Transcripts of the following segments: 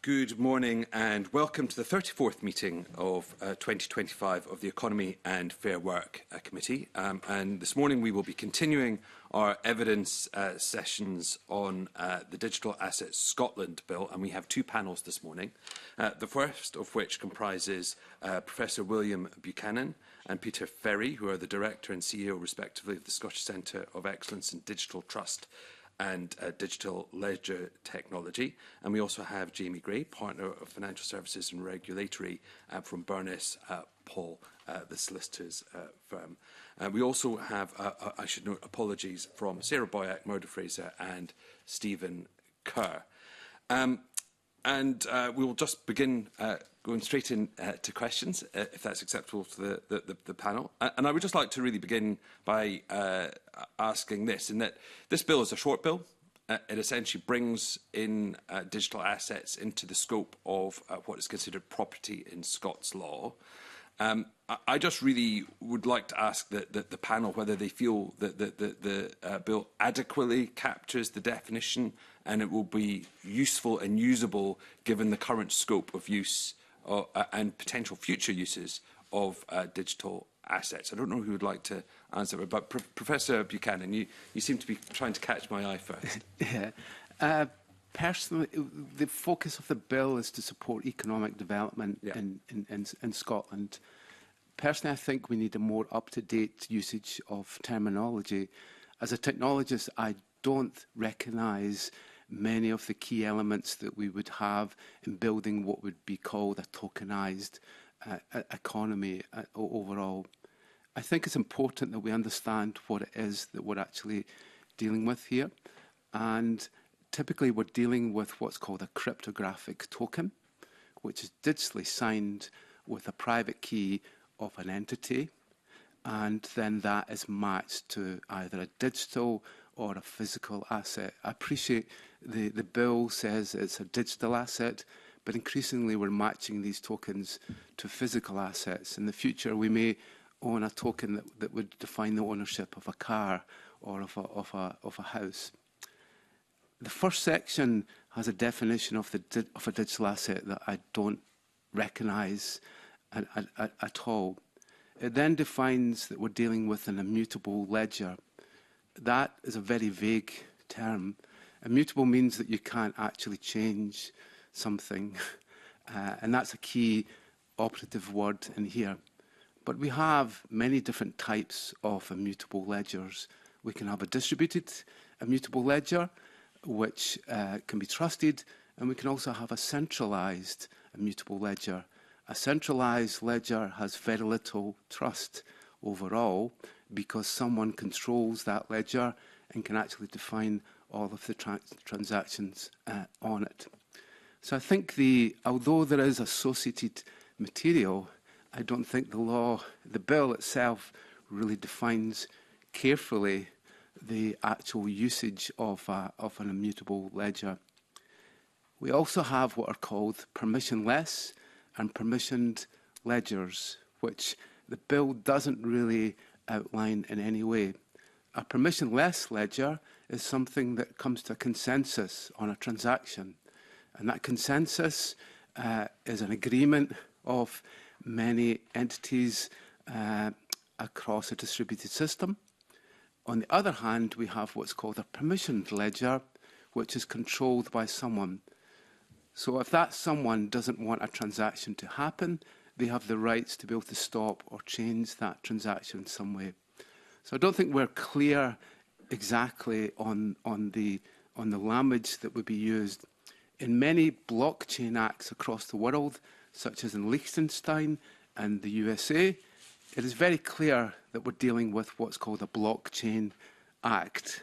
Good morning and welcome to the 34th meeting of 2025 of the Economy and Fair Work Committee. And this morning we will be continuing our evidence sessions on the Digital Assets Scotland Bill, and we have two panels this morning. The first of which comprises Professor William Buchanan and Peter Ferry, who are the Director and CEO respectively of the Scottish Centre of Excellence in Digital Trust and Digital Ledger Technology. And we also have Jamie Gray, Partner of Financial Services and Regulatory from Burness Paul, the solicitors firm. We also have, I should note, apologies from Sarah Boyack, Murdo Fraser and Stephen Kerr. We will just begin going straight into questions, if that's acceptable to the panel. And I would just like to really begin by asking this, in that this bill is a short bill. It essentially brings in digital assets into the scope of what is considered property in Scots law. I just really would like to ask the panel whether they feel that the bill adequately captures the definition and it will be useful and usable given the current scope of use and potential future uses of digital assets. I don't know who would like to answer, but Professor Buchanan, you seem to be trying to catch my eye first. Yeah. Personally, the focus of the bill is to support economic development in Scotland. Personally, I think we need a more up-to-date usage of terminology. As a technologist, I don't recognise many of the key elements that we would have in building what would be called a tokenised economy overall. I think it's important that we understand what it is that we're actually dealing with here. And typically, we're dealing with what's called a cryptographic token, which is digitally signed with a private key of an entity, and then that is matched to either a digital or a physical asset. I appreciate the bill says it's a digital asset, but increasingly we're matching these tokens to physical assets. In the future, we may own a token that would define the ownership of a car or of a house. The first section has a definition of a digital asset that I don't recognise at all. It then defines that we're dealing with an immutable ledger. That is a very vague term. Immutable means that you can't actually change something, and that's a key operative word in here. But we have many different types of immutable ledgers. We can have a distributed immutable ledger, which can be trusted, and we can also have a centralised immutable ledger. A centralised ledger has very little trust overall because someone controls that ledger and can actually define all of the transactions on it. So I think although there is associated material, I don't think the bill itself really defines carefully the actual usage of an immutable ledger. We also have what are called permissionless and permissioned ledgers, which the bill doesn't really outline in any way. A permissionless ledger is something that comes to a consensus on a transaction, and that consensus is an agreement of many entities across a distributed system. On the other hand, we have what's called a permissioned ledger, which is controlled by someone. So if that someone doesn't want a transaction to happen, they have the rights to be able to stop or change that transaction in some way. So I don't think we're clear exactly on the language that would be used. In many blockchain acts across the world, such as in Liechtenstein and the USA, it is very clear that we're dealing with what's called a blockchain act.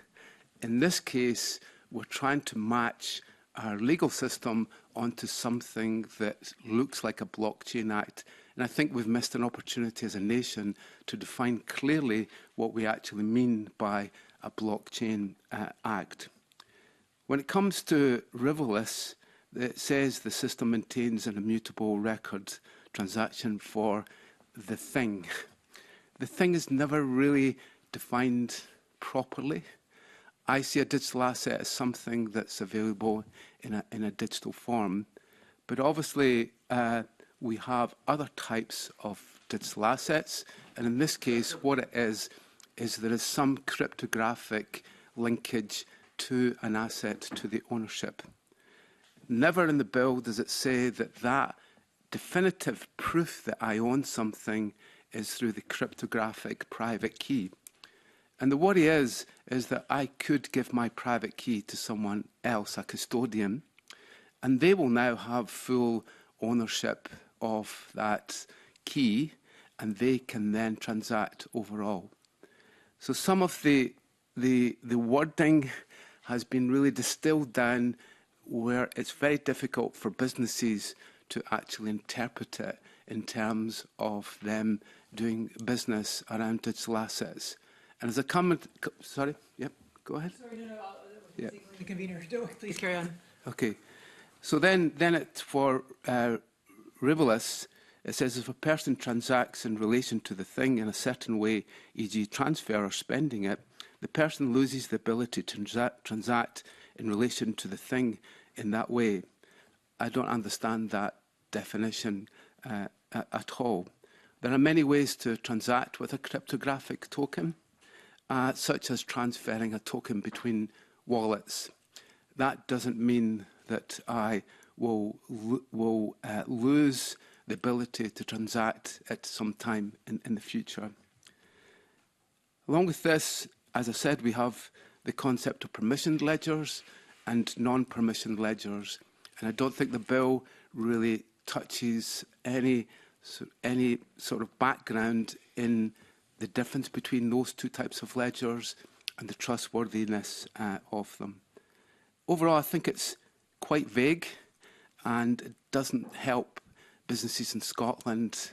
In this case, we're trying to match our legal system onto something that looks like a blockchain act. And I think we've missed an opportunity as a nation to define clearly what we actually mean by a blockchain act. When it comes to Rivalus, it says the system maintains an immutable record transaction for the thing. The thing is never really defined properly. I see a digital asset as something that's available in a digital form, But obviously, we have other types of digital assets. And in this case, what it is there is some cryptographic linkage to an asset, to the ownership. Never in the bill does it say that that definitive proof that I own something is through the cryptographic private key. And the worry is that I could give my private key to someone else, a custodian, and they will now have full ownership of that key, and they can then transact overall. So some of the wording has been really distilled down where it's very difficult for businesses to actually interpret it in terms of them doing business around digital assets. And as a comment, sorry, yep, go ahead. Sorry, no, yeah. The convener. Please carry on. Okay. So then it, for Rivalus, it says if a person transacts in relation to the thing in a certain way, e.g. transfer or spending it, the person loses the ability to transact in relation to the thing in that way. I don't understand that definition at all. There are many ways to transact with a cryptographic token, such as transferring a token between wallets. That doesn't mean that I will lose the ability to transact at some time in the future. Along with this, as I said, we have the concept of permissioned ledgers and non-permissioned ledgers. And I don't think the bill really touches any sort of background in the difference between those two types of ledgers and the trustworthiness of them. Overall, I think it's quite vague, and it doesn't help businesses in Scotland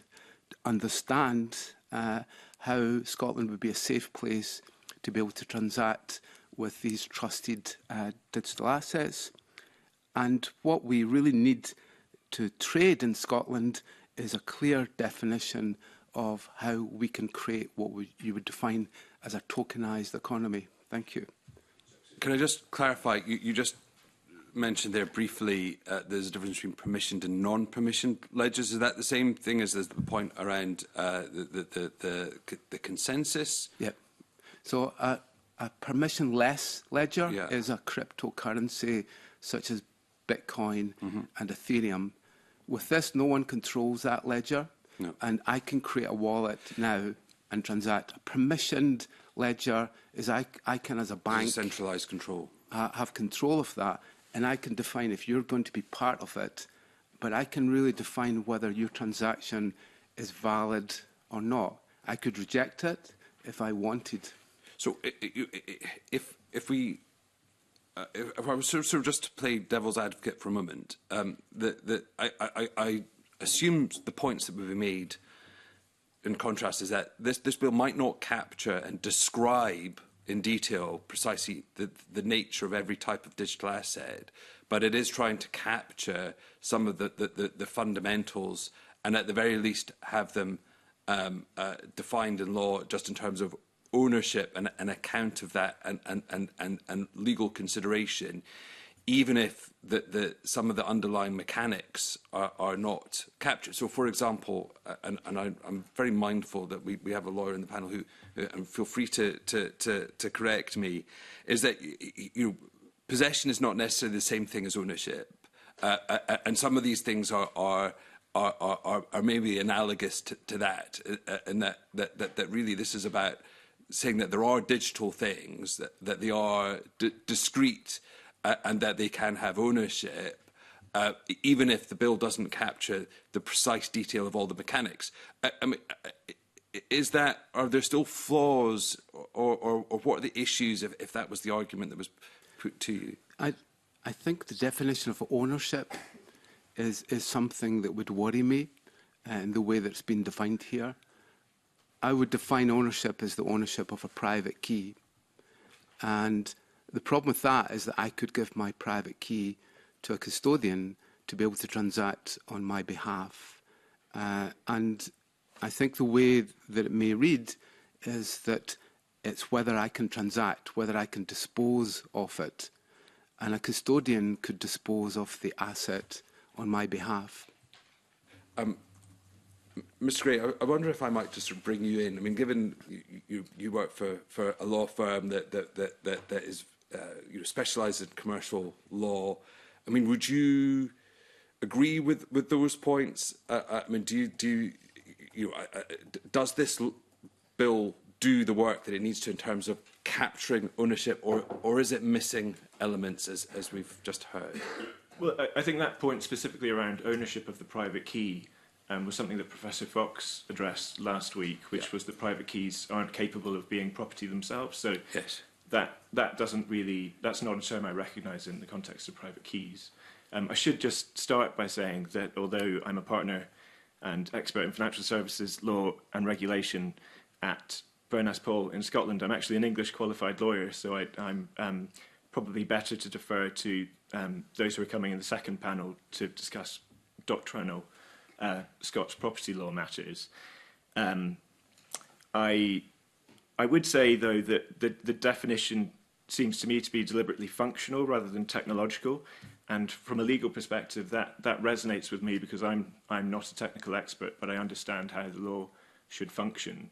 understand how Scotland would be a safe place to be able to transact with these trusted digital assets. And what we really need to trade in Scotland is a clear definition of how we can create what you would define as a tokenised economy. Thank you. Can I just clarify? You just mentioned there briefly there's a difference between permissioned and non-permissioned ledgers. Is that the same thing as the point around the consensus? Yep. So a permissionless ledger is a cryptocurrency such as Bitcoin and Ethereum. With this, no one controls that ledger, and I can create a wallet now and transact. A permissioned ledger is I can, as a bank, centralised control, have control of that, and I can define if you're going to be part of it, but I can really define whether your transaction is valid or not. I could reject it if I wanted. So if I was sort of just to play devil's advocate for a moment, I assume the points that will be made in contrast is that this bill might not capture and describe in detail precisely the nature of every type of digital asset, but it is trying to capture some of the fundamentals and at the very least have them defined in law just in terms of ownership and an account of that and legal consideration, even if some of the underlying mechanics are not captured. So, for example, and I'm very mindful that we have a lawyer in the panel who and feel free to correct me, is that possession is not necessarily the same thing as ownership, and some of these things are maybe analogous to that, and that really this is about saying that there are digital things, that they are discrete and that they can have ownership, even if the bill doesn't capture the precise detail of all the mechanics. I mean, are there still flaws, or what are the issues if that was the argument that was put to you? I think the definition of ownership is something that would worry me in the way that it's been defined here. I would define ownership as the ownership of a private key. And the problem with that is that I could give my private key to a custodian to be able to transact on my behalf. And I think the way that it may read is that it's whether I can transact, whether I can dispose of it. And a custodian could dispose of the asset on my behalf. Mr. Gray, I wonder if I might just sort of bring you in. I mean, given you work for a law firm that is specialised in commercial law, I mean, would you agree with those points? I mean, does this bill do the work that it needs to in terms of capturing ownership, or is it missing elements as we've just heard? Well, I think that point specifically around ownership of the private key was something that Professor Fox addressed last week, which was that private keys aren't capable of being property themselves. So yes. that doesn't really, that's not a term I recognise in the context of private keys. I should just start by saying that although I'm a partner and expert in financial services law and regulation at Bernas Paul in Scotland, I'm actually an English qualified lawyer, so I'm probably better to defer to those who are coming in the second panel to discuss doctrinal Scots property law matters. I would say, though, that the definition seems to me to be deliberately functional rather than technological, and from a legal perspective, that resonates with me because I'm not a technical expert, but I understand how the law should function.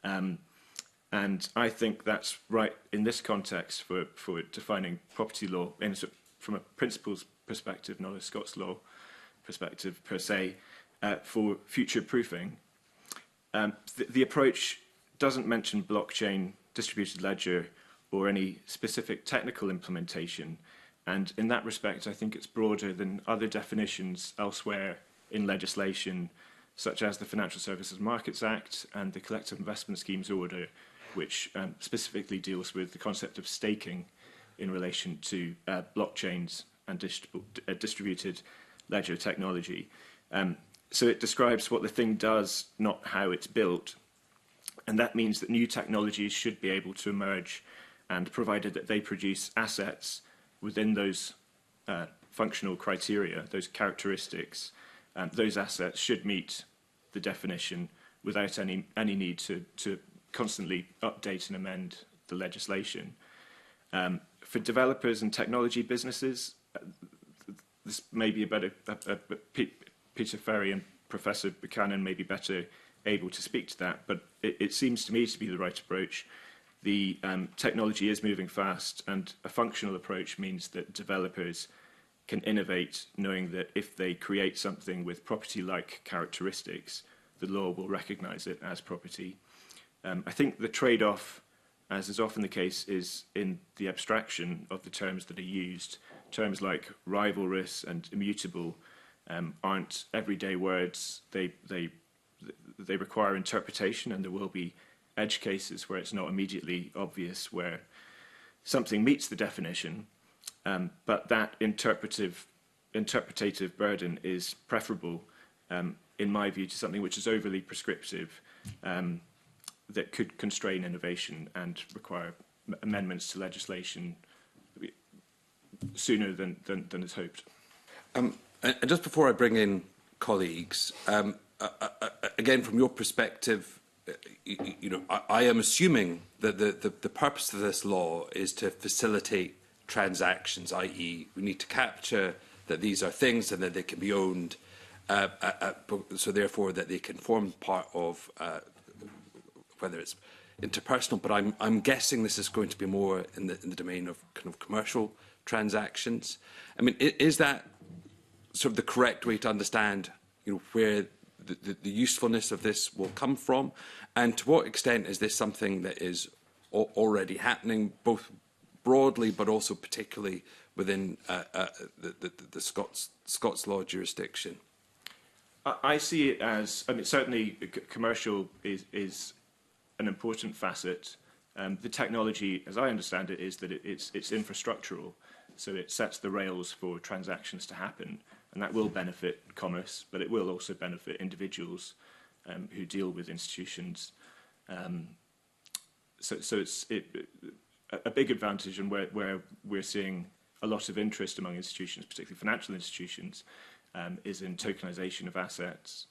And I think that's right in this context for defining property law from a principles perspective, not a Scots law perspective per se, for future proofing. The approach doesn't mention blockchain, distributed ledger, or any specific technical implementation. And in that respect, I think it's broader than other definitions elsewhere in legislation, such as the Financial Services Markets Act and the Collective Investment Schemes Order, which specifically deals with the concept of staking in relation to blockchains and distributed ledger technology. So it describes what the thing does, not how it's built. And that means that new technologies should be able to emerge, and provided that they produce assets within those functional criteria, those characteristics, those assets should meet the definition without any need to constantly update and amend the legislation. For developers and technology businesses, this may be about Peter Ferry and Professor Buchanan may be better able to speak to that, but it seems to me to be the right approach. The technology is moving fast, and a functional approach means that developers can innovate, knowing that if they create something with property-like characteristics, the law will recognise it as property. I think the trade-off, as is often the case, is in the abstraction of the terms that are used. Terms like rivalrous and immutable aren't everyday words. They require interpretation, and there will be edge cases where it's not immediately obvious where something meets the definition, but that interpretative burden is preferable, in my view, to something which is overly prescriptive, that could constrain innovation and require amendments to legislation sooner than is hoped. And just before I bring in colleagues, again, from your perspective, I am assuming that the purpose of this law is to facilitate transactions, i.e. we need to capture that these are things and that they can be owned, so therefore that they can form part of whether it's interpersonal, but I'm guessing this is going to be more in the domain of kind of commercial transactions. I mean, is that sort of the correct way to understand, where the usefulness of this will come from, and to what extent is this something that is already happening, both broadly but also particularly within the Scots law jurisdiction? I see it as, certainly commercial is an important facet. The technology, as I understand it, is that it's infrastructural, so it sets the rails for transactions to happen. And that will benefit commerce, but it will also benefit individuals who deal with institutions. So it's a big advantage, and where we're seeing a lot of interest among institutions, particularly financial institutions, is in tokenization of assets,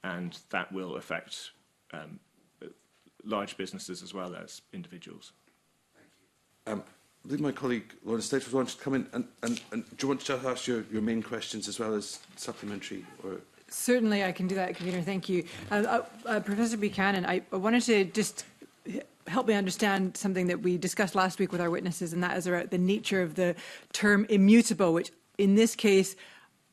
and that will affect large businesses as well as individuals. I believe my colleague Lawrence State was wanting to come in, and do you want to ask your main questions as well as supplementary? Or? Certainly, I can do that, Convener. Thank you. Professor Buchanan, I wanted to just help me understand something that we discussed last week with our witnesses, and that is about the nature of the term immutable, which in this case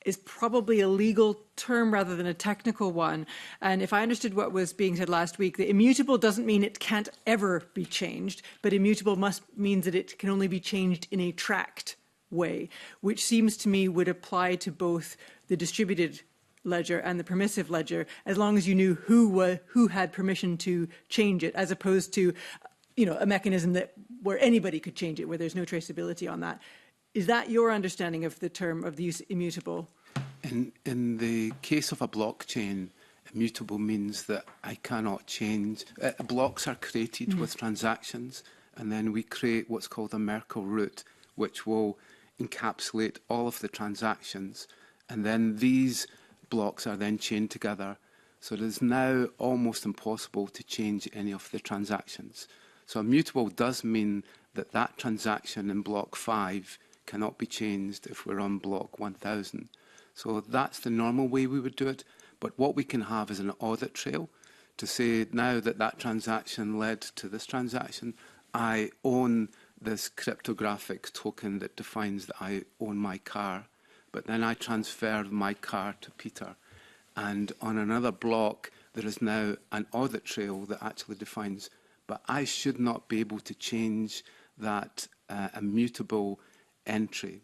is probably a legal term rather than a technical one. And if I understood what was being said last week, the immutable doesn't mean it can't ever be changed, but immutable means that it can only be changed in a tracked way, which seems to me would apply to both the distributed ledger and the permissive ledger, as long as you knew who had permission to change it, as opposed to, a mechanism where anybody could change it, where there's no traceability on that. Is that your understanding of the term of the use immutable? In the case of a blockchain, immutable means that I cannot change. Blocks are created with transactions, and then we create what's called a Merkle root, which will encapsulate all of the transactions, and then these blocks are then chained together. So it is now almost impossible to change any of the transactions. So immutable does mean that that transaction in block 5 cannot be changed if we're on block 1000. So that's the normal way we would do it. But what we can have is an audit trail to say now that that transaction led to this transaction, I own this cryptographic token that defines that I own my car. But then I transfer my car to Peter. And on another block, there is now an audit trail that actually defines, but I should not be able to change that immutable entry.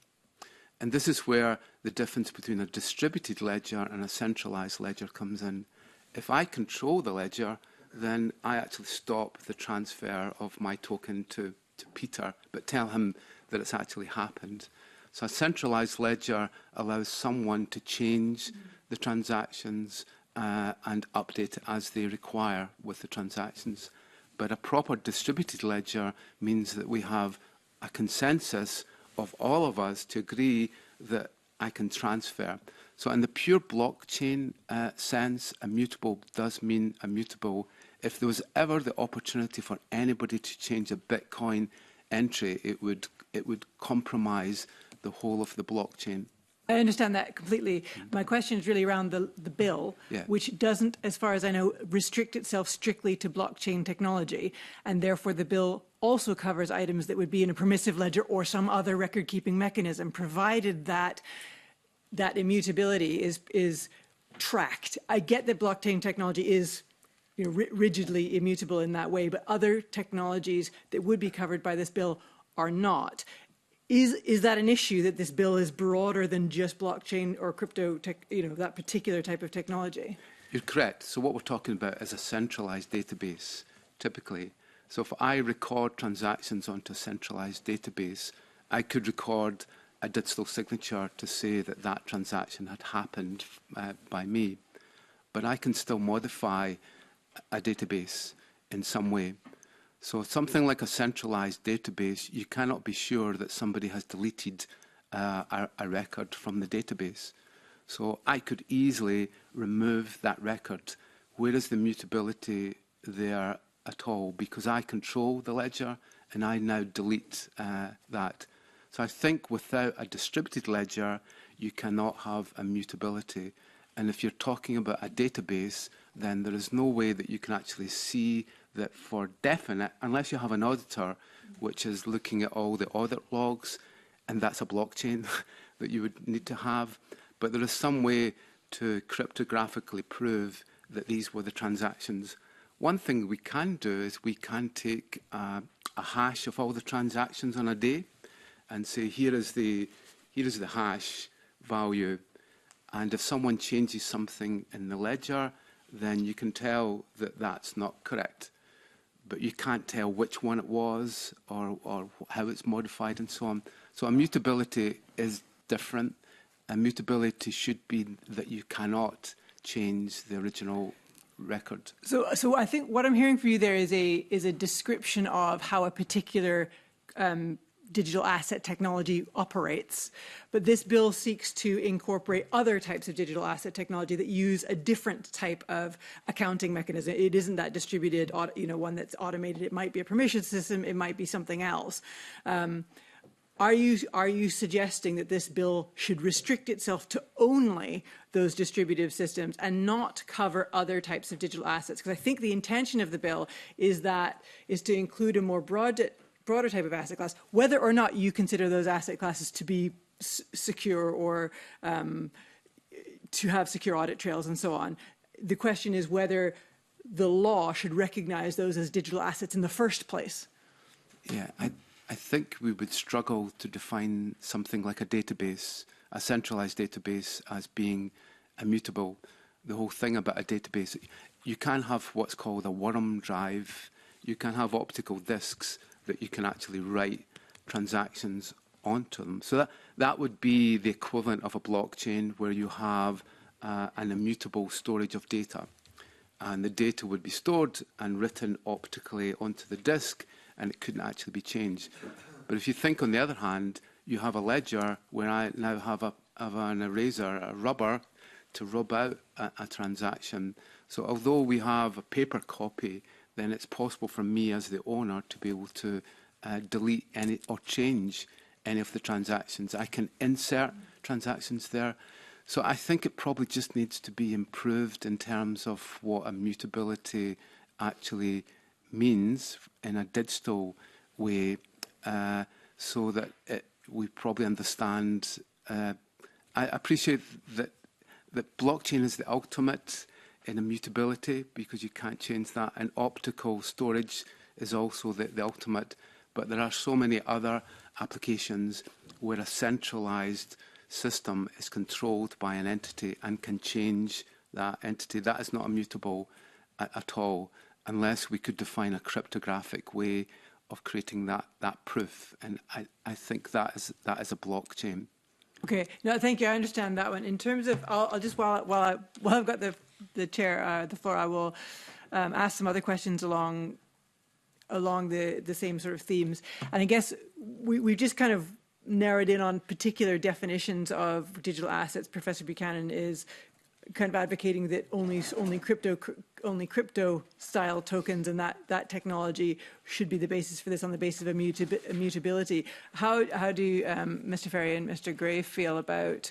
And this is where the difference between a distributed ledger and a centralized ledger comes in. If I control the ledger, then I actually stop the transfer of my token to Peter, but tell him that it's actually happened. So a centralized ledger allows someone to change the transactions and update it as they require with the transactions. But a proper distributed ledger means that we have a consensus of all of us to agree that I can transfer. So in the pure blockchain sense, immutable does mean immutable. If there was ever the opportunity for anybody to change a Bitcoin entry, it would compromise the whole of the blockchain. I understand that completely. My question is really around the bill, which doesn't, as far as I know, restrict itself strictly to blockchain technology, and therefore the bill also covers items that would be in a permissive ledger or some other record-keeping mechanism, provided that that immutability is tracked. I get that blockchain technology is rigidly immutable in that way, but other technologies that would be covered by this bill are not. Is that an issue, that this bill is broader than just blockchain or crypto tech, that particular type of technology? You're correct. So what we're talking about is a centralized database, typically. So if I record transactions onto a centralized database, I could record a digital signature to say that that transaction had happened by me. But I can still modify a database in some way. So something like a centralized database, you cannot be sure that somebody has deleted a record from the database. So I could easily remove that record. Where is the mutability there at all? Because I control the ledger and I now delete that. So I think without a distributed ledger, you cannot have immutability. And if you're talking about a database, then there is no way that you can actually see that for definite, unless you have an auditor which is looking at all the audit logs, and that's a blockchain that you would need to have. But there is some way to cryptographically prove that these were the transactions. One thing we can do is we can take a hash of all the transactions on a day and say, here is the hash value. And if someone changes something in the ledger, then you can tell that that's not correct. But you can't tell which one it was or how it's modified and so on. So immutability is different. Immutability should be that you cannot change the original record. So I think what I'm hearing from you there is a description of how a particular digital asset technology operates. But this bill seeks to incorporate other types of digital asset technology that use a different type of accounting mechanism. It isn't that distributed, one that's automated. It might be a permission system. It might be something else. Are you suggesting that this bill should restrict itself to only those distributive systems and not cover other types of digital assets? Because I think the intention of the bill is to include a more broader type of asset class, whether or not you consider those asset classes to be secure or to have secure audit trails and so on. The question is whether the law should recognize those as digital assets in the first place. Yeah, I think we would struggle to define something like a database, a centralized database, as being immutable. The whole thing about a database, you can have what's called a worm drive. You can have optical disks that you can actually write transactions onto them. So that would be the equivalent of a blockchain where you have an immutable storage of data. And the data would be stored and written optically onto the disk, and it couldn't actually be changed. But if you think, on the other hand, you have a ledger where I now have an eraser, a rubber, to rub out a transaction. So although we have a paper copy, then it's possible for me as the owner to be able to delete any or change any of the transactions. I can insert transactions there. So I think it probably just needs to be improved in terms of what immutability actually means in a digital way, so that we probably understand. I appreciate that blockchain is the ultimate in immutability because you can't change that, and optical storage is also the ultimate. But there are so many other applications where a centralized system is controlled by an entity and can change that entity. That is not immutable at all, unless we could define a cryptographic way of creating that proof. And I think that is a blockchain. Okay, no, thank you. I understand that one. In terms of, I'll just while I've got the chair, the floor, I will ask some other questions along the same sort of themes. And I guess we've just kind of narrowed in on particular definitions of digital assets. Professor Buchanan is kind of advocating that only crypto style tokens and that technology should be the basis for this on the basis of immutability. How do Mr. Ferry and Mr. Gray feel about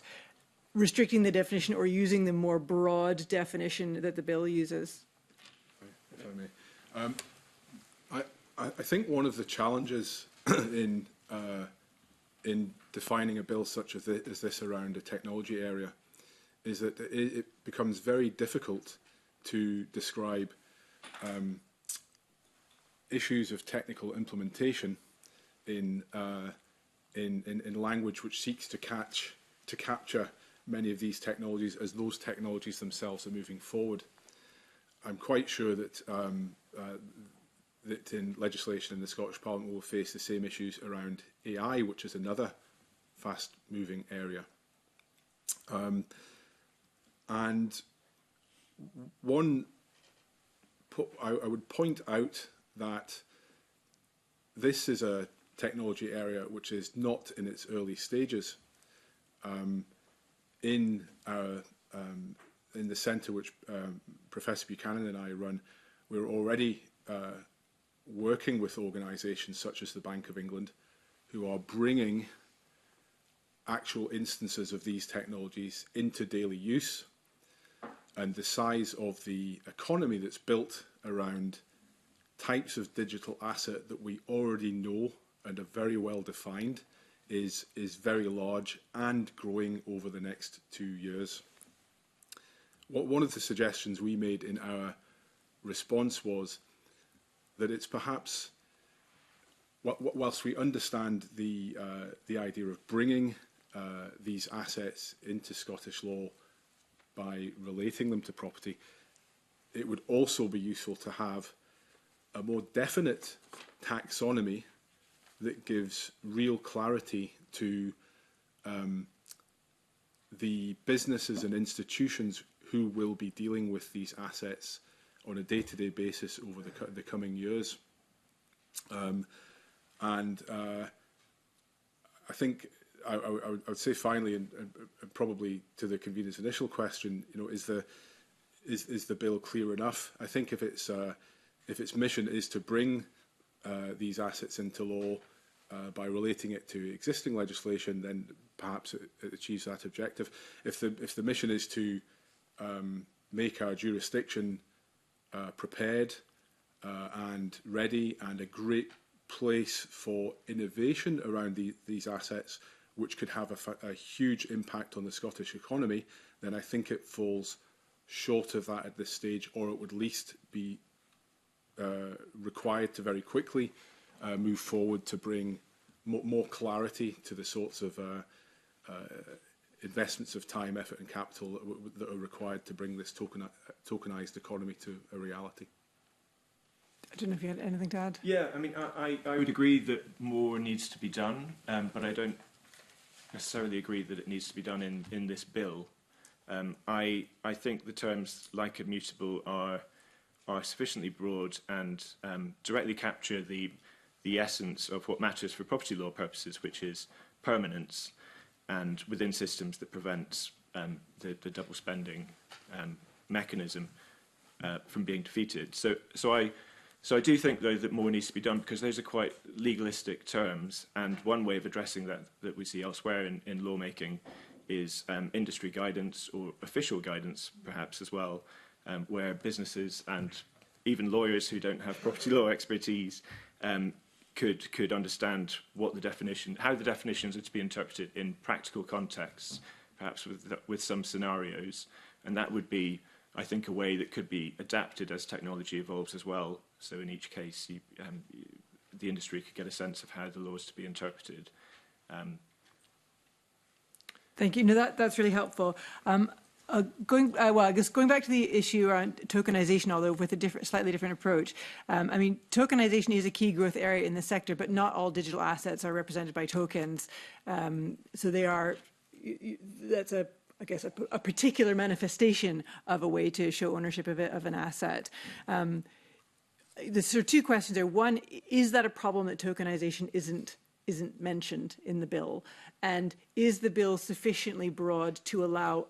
restricting the definition or using the more broad definition that the bill uses? If I may, I think one of the challenges in defining a bill such as this around a technology area is that it becomes very difficult to describe issues of technical implementation in language which seeks to capture many of these technologies as those technologies themselves are moving forward. I'm quite sure that that in legislation in the Scottish Parliament we'll face the same issues around AI, which is another fast-moving area. And I would point out that this is a technology area which is not in its early stages. In the centre which Professor Buchanan and I run, we're already working with organisations such as the Bank of England, who are bringing actual instances of these technologies into daily use. And the size of the economy that's built around types of digital asset that we already know and are very well defined is very large and growing over the next 2 years. One of the suggestions we made in our response was that it's perhaps, whilst we understand the idea of bringing these assets into Scottish law by relating them to property, it would also be useful to have a more definite taxonomy that gives real clarity to the businesses and institutions who will be dealing with these assets on a day-to-day basis over the coming years. I think I would say finally, and probably to the convener's initial question, is the bill clear enough? I think if its mission is to bring these assets into law by relating it to existing legislation, then perhaps it achieves that objective. If the mission is to make our jurisdiction prepared and ready and a great place for innovation around these assets, which could have a huge impact on the Scottish economy, then I think it falls short of that at this stage, or it would at least be required to very quickly move forward to bring more clarity to the sorts of investments of time, effort and capital that are required to bring this tokenised economy to a reality. I don't know if you had anything to add. Yeah, I mean, I would agree that more needs to be done, but I don't necessarily agree that it needs to be done in this bill. I think the terms like immutable are sufficiently broad and directly capture the essence of what matters for property law purposes, which is permanence, and within systems that prevent the double spending mechanism from being defeated. So I do think, though, that more needs to be done, because those are quite legalistic terms, and one way of addressing that we see elsewhere in lawmaking is industry guidance, or official guidance perhaps as well, where businesses and even lawyers who don't have property law expertise could understand what how the definitions are to be interpreted in practical contexts, perhaps with some scenarios, and that would be, I think, a way that could be adapted as technology evolves as well. So in each case, the industry could get a sense of how the law is to be interpreted. Thank you. No, that's really helpful. Going back to the issue around tokenization, although with a slightly different approach. I mean, tokenization is a key growth area in the sector, but not all digital assets are represented by tokens. So they are. That's a particular manifestation of a way to show ownership of an asset. There's sort of two questions there. One, is that a problem that tokenization isn't mentioned in the bill? And is the bill sufficiently broad to allow,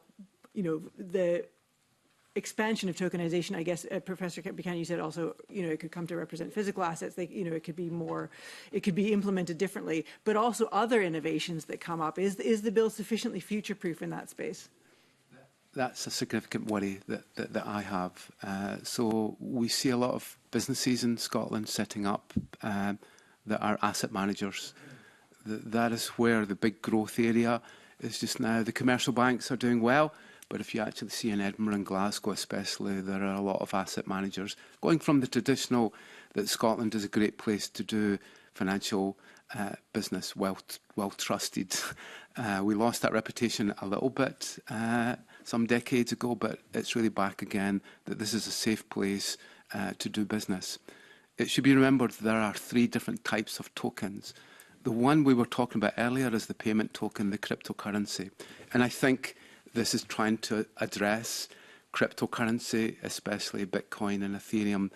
the expansion of tokenization? I guess Professor Buchanan, you said also, it could come to represent physical assets. It could be more, it could be implemented differently, but also other innovations that come up. Is the bill sufficiently future-proof in that space? That's a significant worry that I have. So we see a lot of businesses in Scotland setting up that are asset managers. That is where the big growth area is just now. The commercial banks are doing well, but if you actually see in Edinburgh and Glasgow especially, there are a lot of asset managers going from the traditional that Scotland is a great place to do financial business, well trusted. We lost that reputation a little bit some decades ago, but it's really back again, that this is a safe place to do business. It should be remembered there are 3 different types of tokens. The one we were talking about earlier is the payment token, the cryptocurrency. And I think this is trying to address cryptocurrency, especially Bitcoin and Ethereum,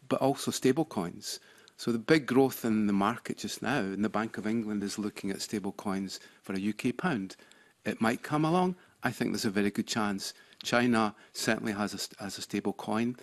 but also stablecoins. So the big growth in the market just now, and the Bank of England is looking at stablecoins for a UK pound. It might come along. I think there's a very good chance. China certainly has a stable coin,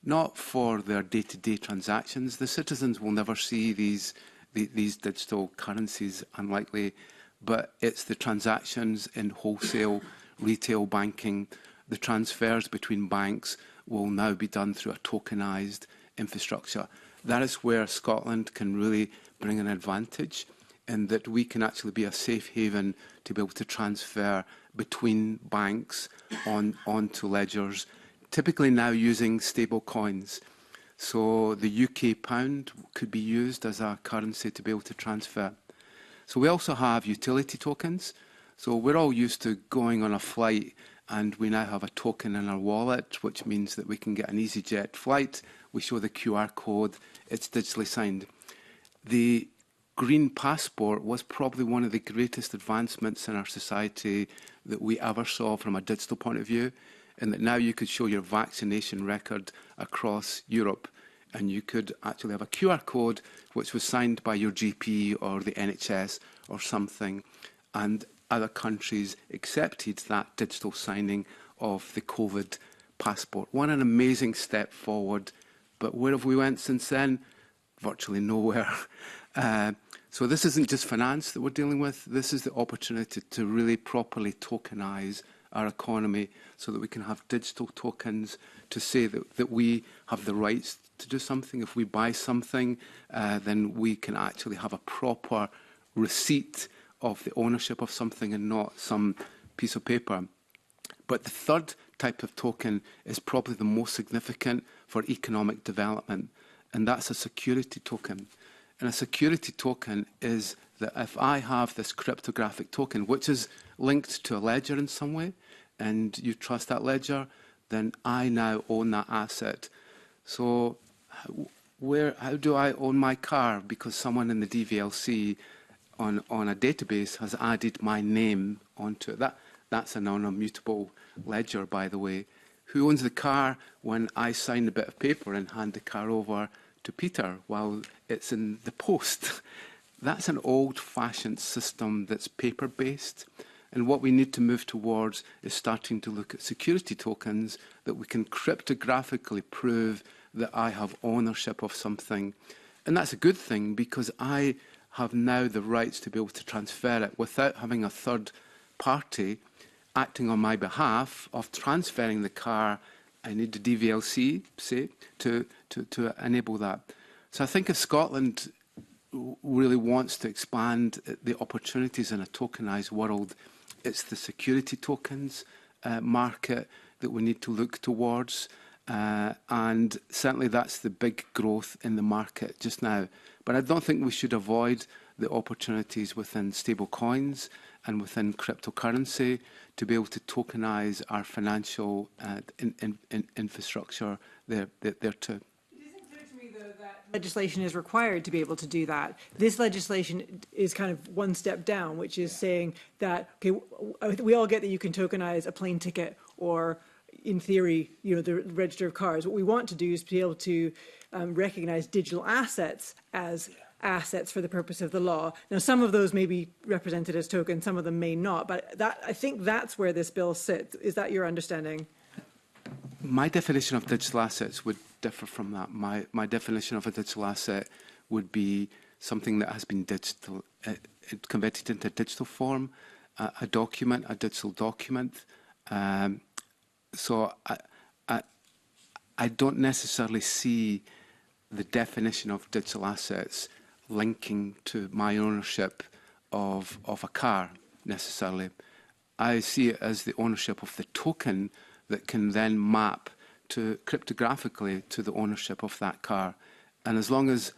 not for their day-to-day transactions. The citizens will never see these digital currencies, unlikely, but it's the transactions in wholesale, retail banking. The transfers between banks will now be done through a tokenised infrastructure. That is where Scotland can really bring an advantage, in that we can actually be a safe haven to be able to transfer between banks onto ledgers, typically now using stable coins. So the UK pound could be used as a currency to be able to transfer. So we also have utility tokens. So we're all used to going on a flight, and we now have a token in our wallet, which means that we can get an EasyJet flight. We show the QR code, it's digitally signed. The green passport was probably one of the greatest advancements in our society that we ever saw from a digital point of view, in that now you could show your vaccination record across Europe. and you could actually have a QR code which was signed by your GP or the NHS or something, and other countries accepted that digital signing of the COVID passport. What an amazing step forward. But where have we went since then? Virtually nowhere. So this isn't just finance that we're dealing with. This is the opportunity to really properly tokenise our economy so that we can have digital tokens to say that we have the rights to do something. If we buy something, then we can actually have a proper receipt of the ownership of something and not some piece of paper. But the third type of token is probably the most significant for economic development, and that's a security token. And a security token is that if I have this cryptographic token, which is linked to a ledger in some way, and you trust that ledger, then I now own that asset. So how do I own my car? Because someone in the DVLC on a database has added my name onto it. That's a non-immutable ledger, by the way. Who owns the car when I sign a bit of paper and hand the car over to Peter while it's in the post? That's an old-fashioned system that's paper-based. And what we need to move towards is starting to look at security tokens that we can cryptographically prove that I have ownership of something. And that's a good thing because I have now the rights to be able to transfer it without having a third party acting on my behalf of transferring the car. I need the DVLC, say, to enable that. So I think if Scotland really wants to expand the opportunities in a tokenised world, it's the security tokens market that we need to look towards. And certainly that's the big growth in the market just now. But I don't think we should avoid the opportunities within stable coins and within cryptocurrency to be able to tokenise our financial infrastructure there too. It isn't clear to me, though, that legislation is required to be able to do that. This legislation is kind of one step down, which is saying that, okay, we all get that you can tokenise a plane ticket or, in theory, the register of cars. What we want to do is be able to recognise digital assets as assets for the purpose of the law. Now, some of those may be represented as tokens, some of them may not, but I think that's where this bill sits. Is that your understanding? My definition of digital assets would differ from that. My definition of a digital asset would be something that has been converted into digital form, a digital document. So I don't necessarily see the definition of digital assets linking to my ownership of a car necessarily. I see it as the ownership of the token that can then map to cryptographically to the ownership of that car. And as long as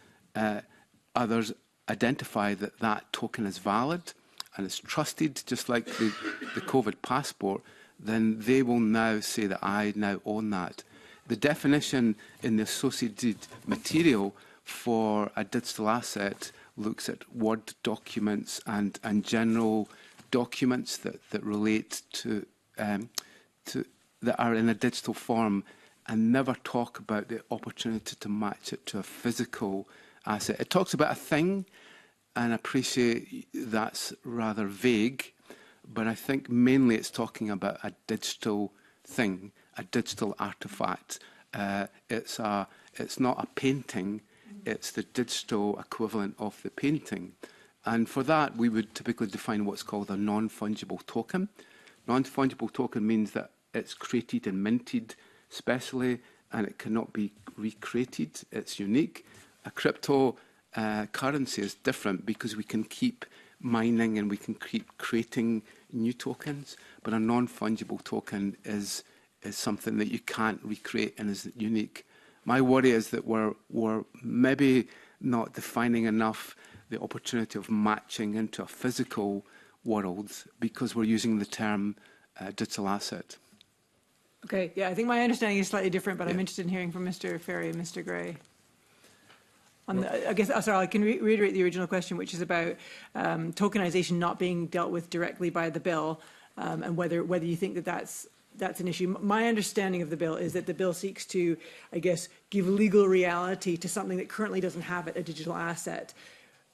others identify that that token is valid and it's trusted, just like the COVID passport, then they will now say that I now own that. The definition in the associated material for a digital asset looks at Word documents and general documents that relate to that are in a digital form, and never talk about the opportunity to match it to a physical asset. It talks about a thing, and I appreciate that's rather vague, but I think mainly it's talking about a digital thing, a digital artifact. It's not a painting, it's the digital equivalent of the painting. And for that, we would typically define what's called a non-fungible token. Non-fungible token means that it's created and minted specially, and it cannot be recreated. It's unique. A crypto currency is different because we can keep mining and we can keep creating new tokens, but a non-fungible token is something that you can't recreate and is unique. My worry is that we're maybe not defining enough the opportunity of matching into a physical world because we're using the term digital asset. Okay, yeah, I think my understanding is slightly different, but I'm interested in hearing from Mr. Ferry and Mr. Gray. I guess, sorry, I can reiterate the original question, which is about tokenization not being dealt with directly by the bill, and whether you think that that's an issue. My understanding of the bill is that the bill seeks to, I guess, give legal reality to something that currently doesn't have it, a digital asset.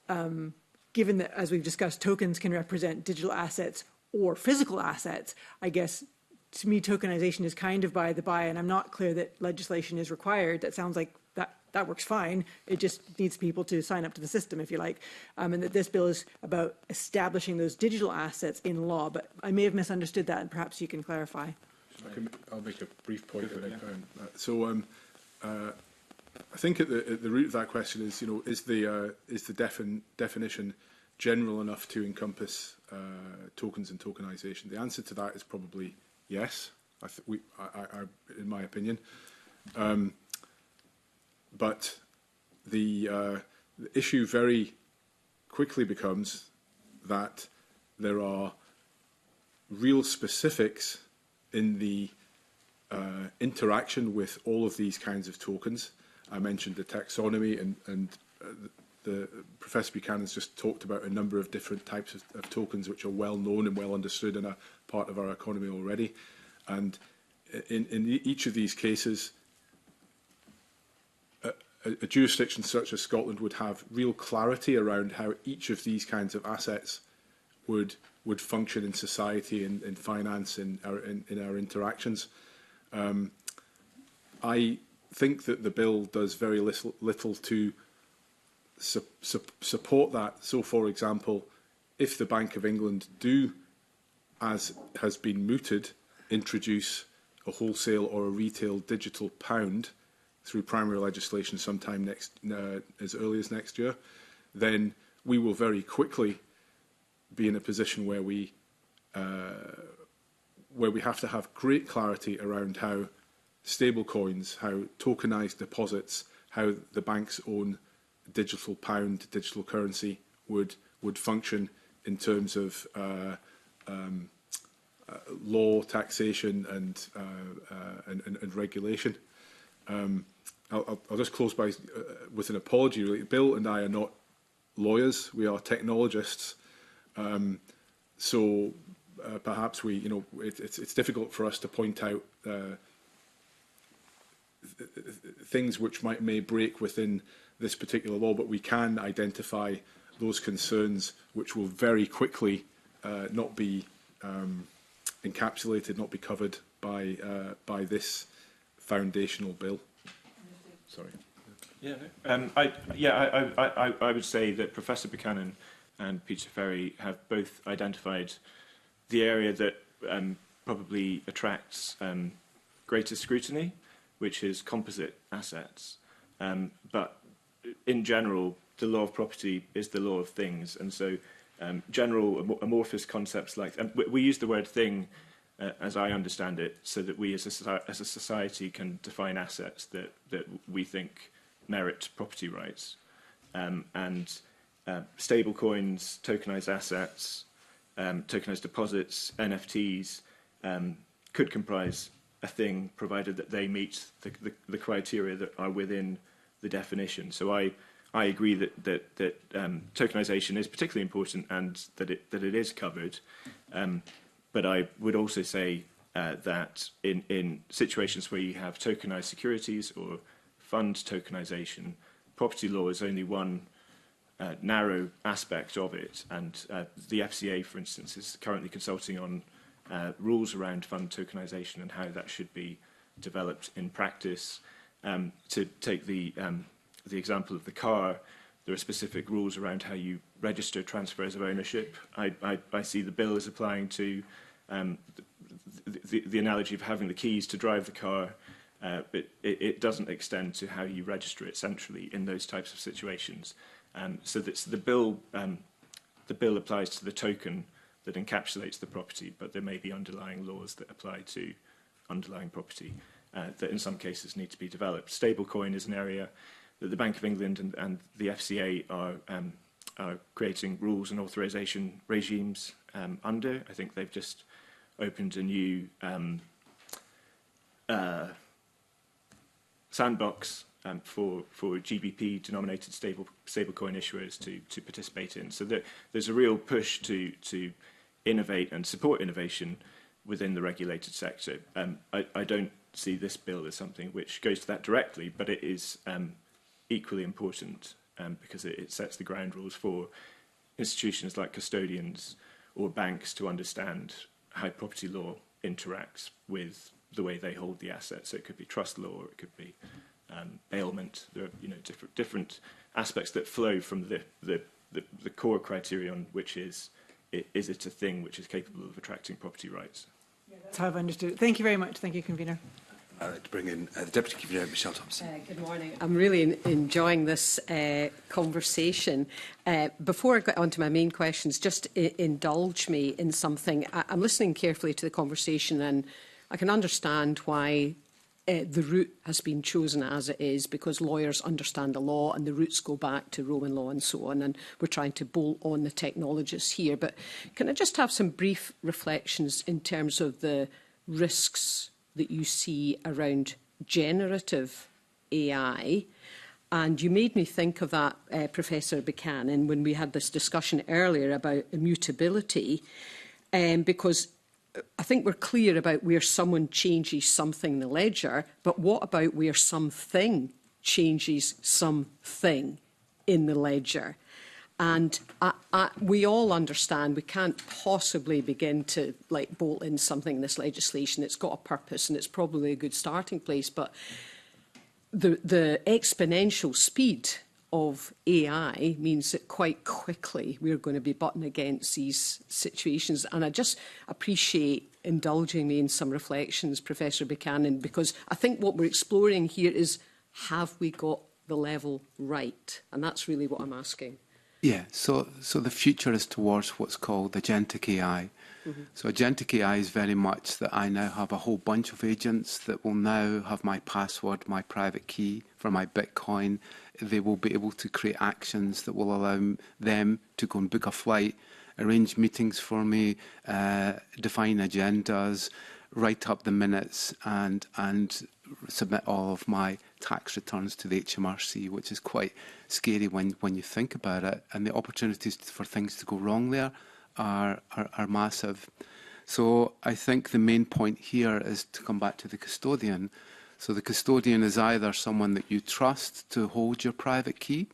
Given that, as we've discussed, tokens can represent digital assets or physical assets, I guess, to me, tokenization is kind of by the by, and I'm not clear that legislation is required. That sounds like that works fine. It just needs people to sign up to the system, if you like, and that this bill is about establishing those digital assets in law. But I may have misunderstood that, and perhaps you can clarify. I'll make a brief point. I think at the root of that question is, is the definition general enough to encompass tokens and tokenization? The answer to that is probably yes. In my opinion. But the issue very quickly becomes that there are real specifics in the interaction with all of these kinds of tokens. I mentioned the taxonomy, and the Professor Buchanan's just talked about a number of different types of tokens which are well known and well understood and are part of our economy already. And in each of these cases, a jurisdiction such as Scotland would have real clarity around how each of these kinds of assets would function in society and in finance in our interactions. I think that the bill does very little to support that. So, for example, if the Bank of England do, as has been mooted, introduce a wholesale or a retail digital pound through primary legislation sometime as early as next year, then we will very quickly be in a position where we have to have great clarity around how stablecoins, how tokenized deposits, how the bank's own digital pound, digital currency would function in terms of law, taxation, and regulation. I'll just close by with an apology. Really. Bill and I are not lawyers; we are technologists. So perhaps it's difficult for us to point out things which may break within this particular law, but we can identify those concerns which will very quickly not be encapsulated, not be covered by this foundational bill. Sorry. I would say that Professor Buchanan and Peter Ferry have both identified the area that probably attracts greater scrutiny, which is composite assets. But in general, the law of property is the law of things, and so general amorphous concepts like we use the word thing as I understand it, so that we as a society can define assets that we think merit property rights, and stable coins, tokenized assets, tokenized deposits, NFTs could comprise a thing, provided that they meet the criteria that are within the definition. So I agree that tokenization is particularly important and that it is covered. But I would also say that in situations where you have tokenized securities or fund tokenization, property law is only one narrow aspect of it. And the FCA, for instance, is currently consulting on rules around fund tokenization and how that should be developed in practice. To take the example of the car, there are specific rules around how you register transfers of ownership. I see the bill as applying to the analogy of having the keys to drive the car, but it doesn't extend to how you register it centrally in those types of situations. So that's the bill applies to the token that encapsulates the property, but there may be underlying laws that apply to underlying property that in some cases need to be developed. Stablecoin is an area that the Bank of England and the FCA are creating rules and authorization regimes under. I think they've just opened a new sandbox for GBP-denominated stablecoin issuers to participate in. So there's a real push to innovate and support innovation within the regulated sector. I don't see this bill as something which goes to that directly, but it is equally important because it sets the ground rules for institutions like custodians or banks to understand how property law interacts with the way they hold the assets. So it could be trust law, or it could be bailment. There are different aspects that flow from the core criterion, which is it a thing which is capable of attracting property rights? Yeah, that's how I've understood it. Thank you very much. Thank you, Convener. I'd like to bring in the Deputy Convener, Michelle Thompson. Good morning. I'm really enjoying this conversation. Before I get on to my main questions, just indulge me in something. I'm listening carefully to the conversation, and I can understand why the route has been chosen as it is, because lawyers understand the law and the roots go back to Roman law and so on, and we're trying to bolt on the technologists here. But can I just have some brief reflections in terms of the risks that you see around generative AI? And you made me think of that, Professor Buchanan, when we had this discussion earlier about immutability, because I think we're clear about where someone changes something in the ledger, but what about where something changes something in the ledger? And we all understand we can't possibly begin to bolt in something in this legislation. It's got a purpose and it's probably a good starting place, but the exponential speed of AI means that quite quickly we're going to be butting against these situations. And I just appreciate indulging me in some reflections, Professor Buchanan, because I think what we're exploring here is, have we got the level right? And that's really what I'm asking. Yeah, so the future is towards what's called agentic AI. Mm-hmm. So agentic AI is very much that I now have a whole bunch of agents that will now have my password, my private key for my Bitcoin. They will be able to create actions that will allow them to go and book a flight, arrange meetings for me, define agendas, write up the minutes, and submit all of my tax returns to the HMRC, which is quite scary when you think about it. And the opportunities for things to go wrong there are massive. So I think the main point here is to come back to the custodian. So the custodian is either someone that you trust to hold your private key,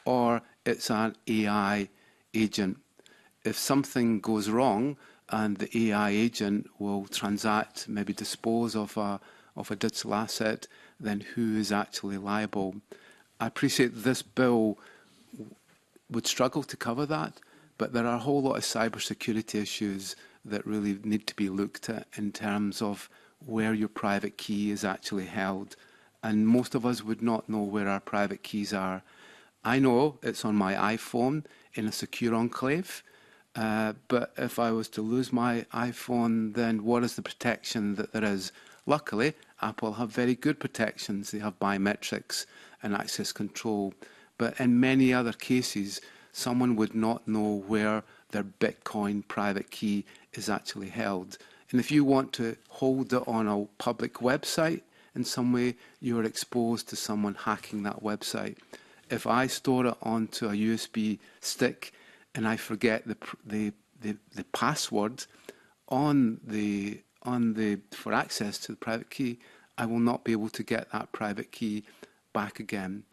or it's an AI agent. If something goes wrong and the AI agent will transact, maybe dispose of a digital asset, then who is actually liable? I appreciate this bill would struggle to cover that, but there are a whole lot of cybersecurity issues that really need to be looked at in terms of where your private key is actually held. And most of us would not know where our private keys are. I know it's on my iPhone in a secure enclave, but if I was to lose my iPhone, then what is the protection that there is? Luckily, Apple have very good protections. They have biometrics and access control. But in many other cases, someone would not know where their Bitcoin private key is actually held. And if you want to hold it on a public website in some way, you're exposed to someone hacking that website. If I store it onto a USB stick and I forget the password for access to the private key, I will not be able to get that private key back again.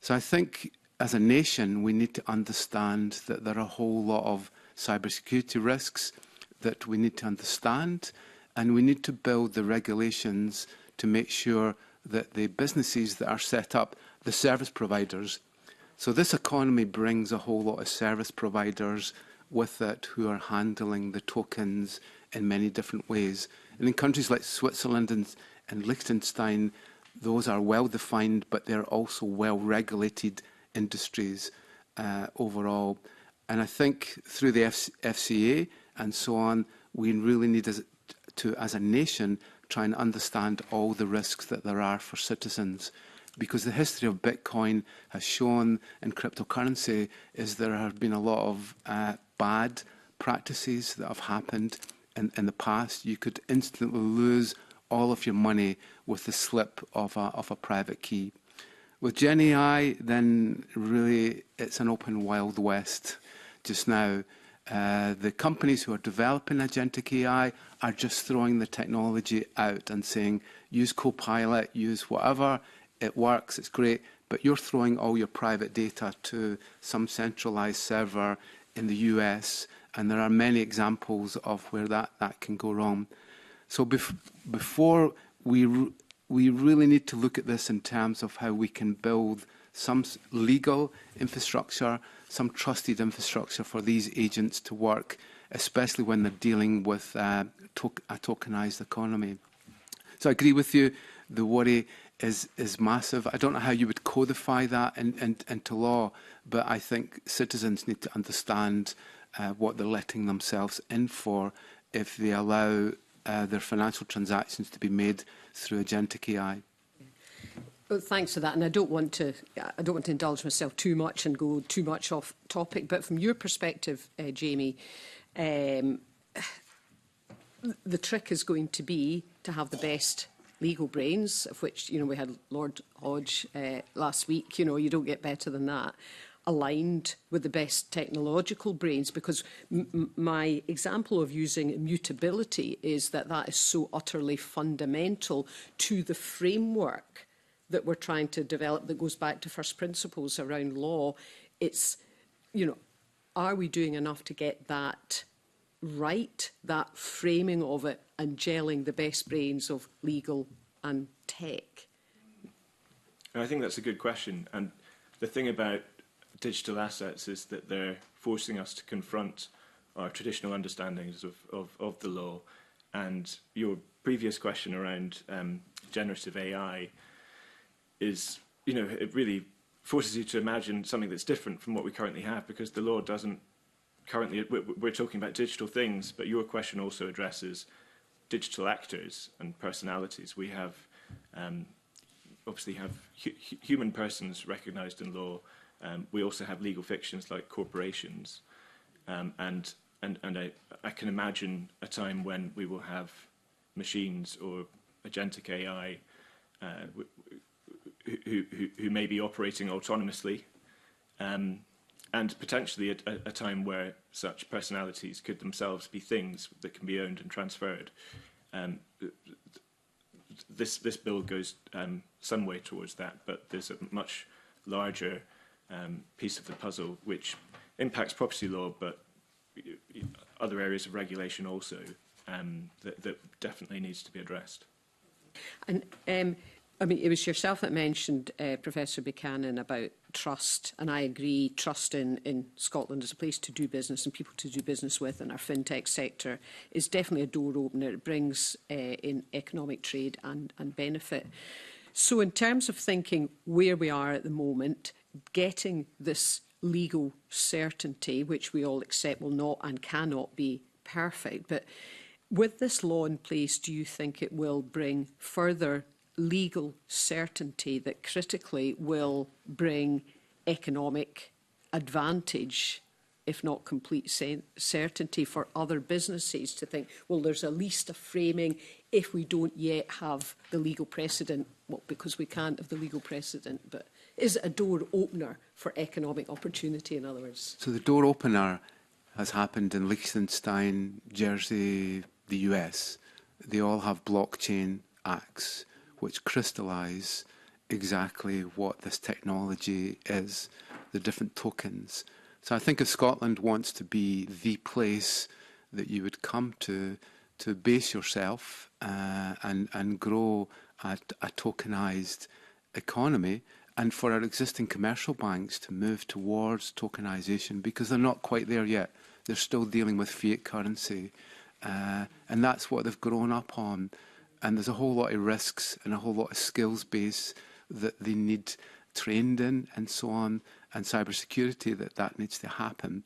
So I think as a nation, we need to understand that there are a whole lot of cybersecurity risks that we need to understand, and we need to build the regulations to make sure that the businesses that are set up, the service providers, so this economy brings a whole lot of service providers with it who are handling the tokens in many different ways. And in countries like Switzerland and Liechtenstein, those are well defined, but they're also well regulated industries overall. And I think through the FCA and so on, we really need to, as a nation, try and understand all the risks that there are for citizens. Because the history of Bitcoin has shown, and cryptocurrency, is there have been a lot of bad practices that have happened in the past. You could instantly lose all of your money with the slip of a private key. With Gen AI, then really it's an open Wild West just now. The companies who are developing agentic AI are just throwing the technology out and saying, use Copilot, use whatever, it works, it's great, but you're throwing all your private data to some centralized server in the US, and there are many examples of where that can go wrong. So before we really need to look at this in terms of how we can build some legal infrastructure, some trusted infrastructure for these agents to work, especially when they're dealing with a tokenized economy. So I agree with you, the worry is massive. I don't know how you would codify that into law, but I think citizens need to understand what they're letting themselves in for if they allow their financial transactions to be made through agentic AI. Well, thanks for that, and I don't want to indulge myself too much and go too much off topic. But from your perspective, Jamie, the trick is going to be to have the best legal brains, of which we had Lord Hodge last week. You don't get better than that. Aligned with the best technological brains, because my example of using immutability is that is so utterly fundamental to the framework that we're trying to develop that goes back to first principles around law. It's, are we doing enough to get that right, that framing of it, and gelling the best brains of legal and tech? And I think that's a good question. And the thing about digital assets is that they're forcing us to confront our traditional understandings of the law. And your previous question around generative AI is, it really forces you to imagine something that's different from what we currently have, because the law doesn't currently, we're talking about digital things, but your question also addresses digital actors and personalities. We have, obviously have human persons recognised in law. We also have legal fictions like corporations. And I can imagine a time when we will have machines or agentic AI who may be operating autonomously, and potentially a time where such personalities could themselves be things that can be owned and transferred. This bill goes some way towards that, but there's a much larger piece of the puzzle which impacts property law, but other areas of regulation also, that definitely needs to be addressed. And it was yourself that mentioned, Professor Buchanan, about trust, and I agree, trust in Scotland as a place to do business and people to do business with, and our fintech sector is definitely a door opener. It brings in economic trade and benefit. So in terms of thinking where we are at the moment, getting this legal certainty, which we all accept will not and cannot be perfect, but with this law in place, do you think it will bring further legal certainty that critically will bring economic advantage, if not complete certainty, for other businesses to think, well, there's at least a framing if we don't yet have the legal precedent, well, because we can't have the legal precedent, but is it a door opener for economic opportunity, in other words? So the door opener has happened in Liechtenstein, Jersey, the US. They all have blockchain acts which crystallise exactly what this technology is, the different tokens. So I think if Scotland wants to be the place that you would come to base yourself and grow a tokenised economy, and for our existing commercial banks to move towards tokenisation, because they're not quite there yet. They're still dealing with fiat currency, and that's what they've grown up on. And there's a whole lot of risks and a whole lot of skills base that they need trained in and so on, and cybersecurity that needs to happen.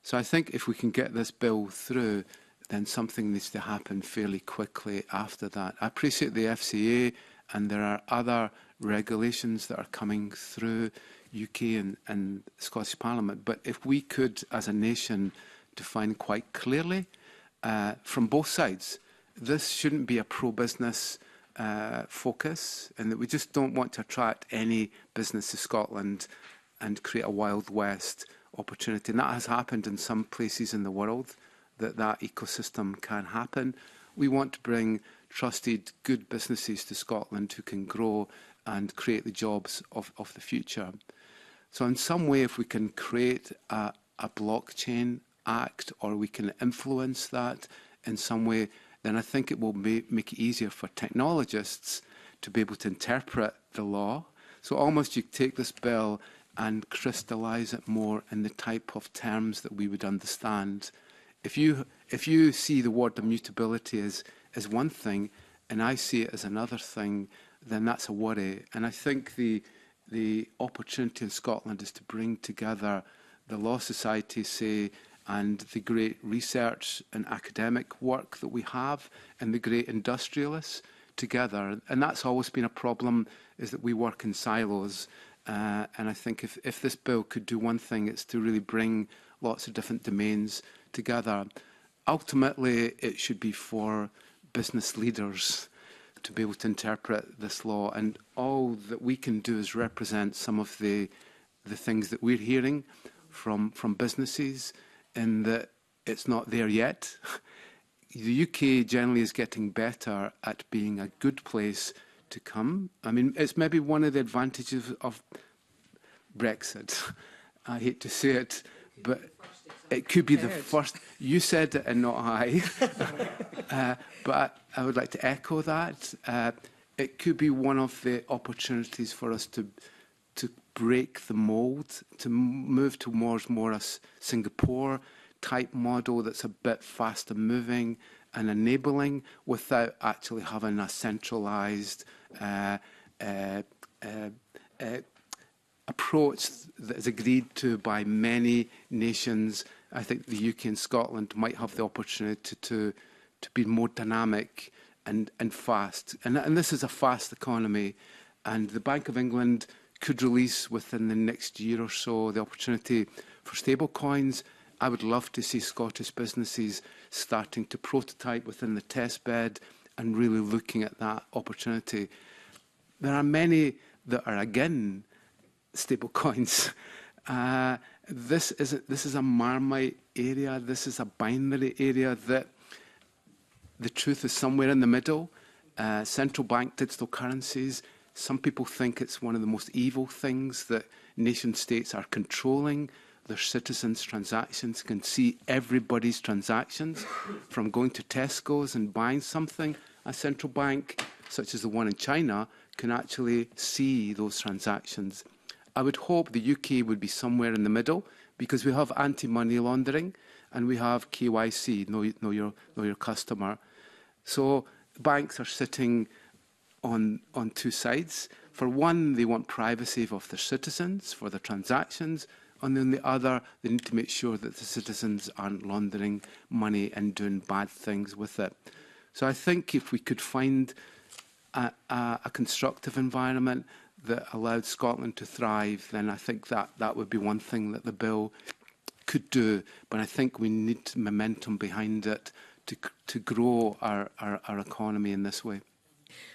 So I think if we can get this bill through, then something needs to happen fairly quickly after that. I appreciate the FCA, and there are other regulations that are coming through UK and Scottish Parliament. But if we could, as a nation, define quite clearly from both sides, this shouldn't be a pro-business focus, and that we just don't want to attract any business to Scotland and create a Wild West opportunity. And that has happened in some places in the world, that ecosystem can happen. We want to bring trusted, good businesses to Scotland who can grow and create the jobs of the future. So in some way, if we can create a blockchain act, or we can influence that in some way, then I think it will make it easier for technologists to be able to interpret the law. So almost you take this bill and crystallise it more in the type of terms that we would understand. If you see the word immutability as one thing, and I see it as another thing, then that's a worry. And I think the opportunity in Scotland is to bring together the Law Society, say, and the great research and academic work that we have, and the great industrialists together. And that's always been a problem, is that we work in silos. And I think if this bill could do one thing, it's to really bring lots of different domains together. Ultimately, it should be for business leaders to be able to interpret this law. And all that we can do is represent some of the things that we're hearing from businesses, in that it's not there yet. The UK generally is getting better at being a good place to come. I mean, it's maybe one of the advantages of Brexit. I hate to say it, but it could be the first. You said it and not I. But I would like to echo that. It could be one of the opportunities for us to break the mould, to move towards more a Singapore-type model that's a bit faster moving and enabling, without actually having a centralised approach that is agreed to by many nations. I think the UK and Scotland might have the opportunity to be more dynamic and fast. And this is a fast economy. And the Bank of England could release within the next year or so the opportunity for stable coins. I would love to see Scottish businesses starting to prototype within the test bed and really looking at that opportunity. There are many that are again stable coins. This is a Marmite area. This is a binary area that the truth is somewhere in the middle. Central bank digital currencies. Some people think it's one of the most evil things, that nation states are controlling their citizens' transactions, can see everybody's transactions, from going to Tesco's and buying something. A central bank, such as the one in China, can actually see those transactions. I would hope the UK would be somewhere in the middle, because we have anti-money laundering and we have KYC, know your customer. So banks are sitting on two sides. For one, they want privacy of their citizens for their transactions, and then the other, they need to make sure that the citizens aren't laundering money and doing bad things with it. So I think if we could find a constructive environment that allowed Scotland to thrive, then I think that would be one thing that the bill could do. But I think we need momentum behind it to grow our economy in this way.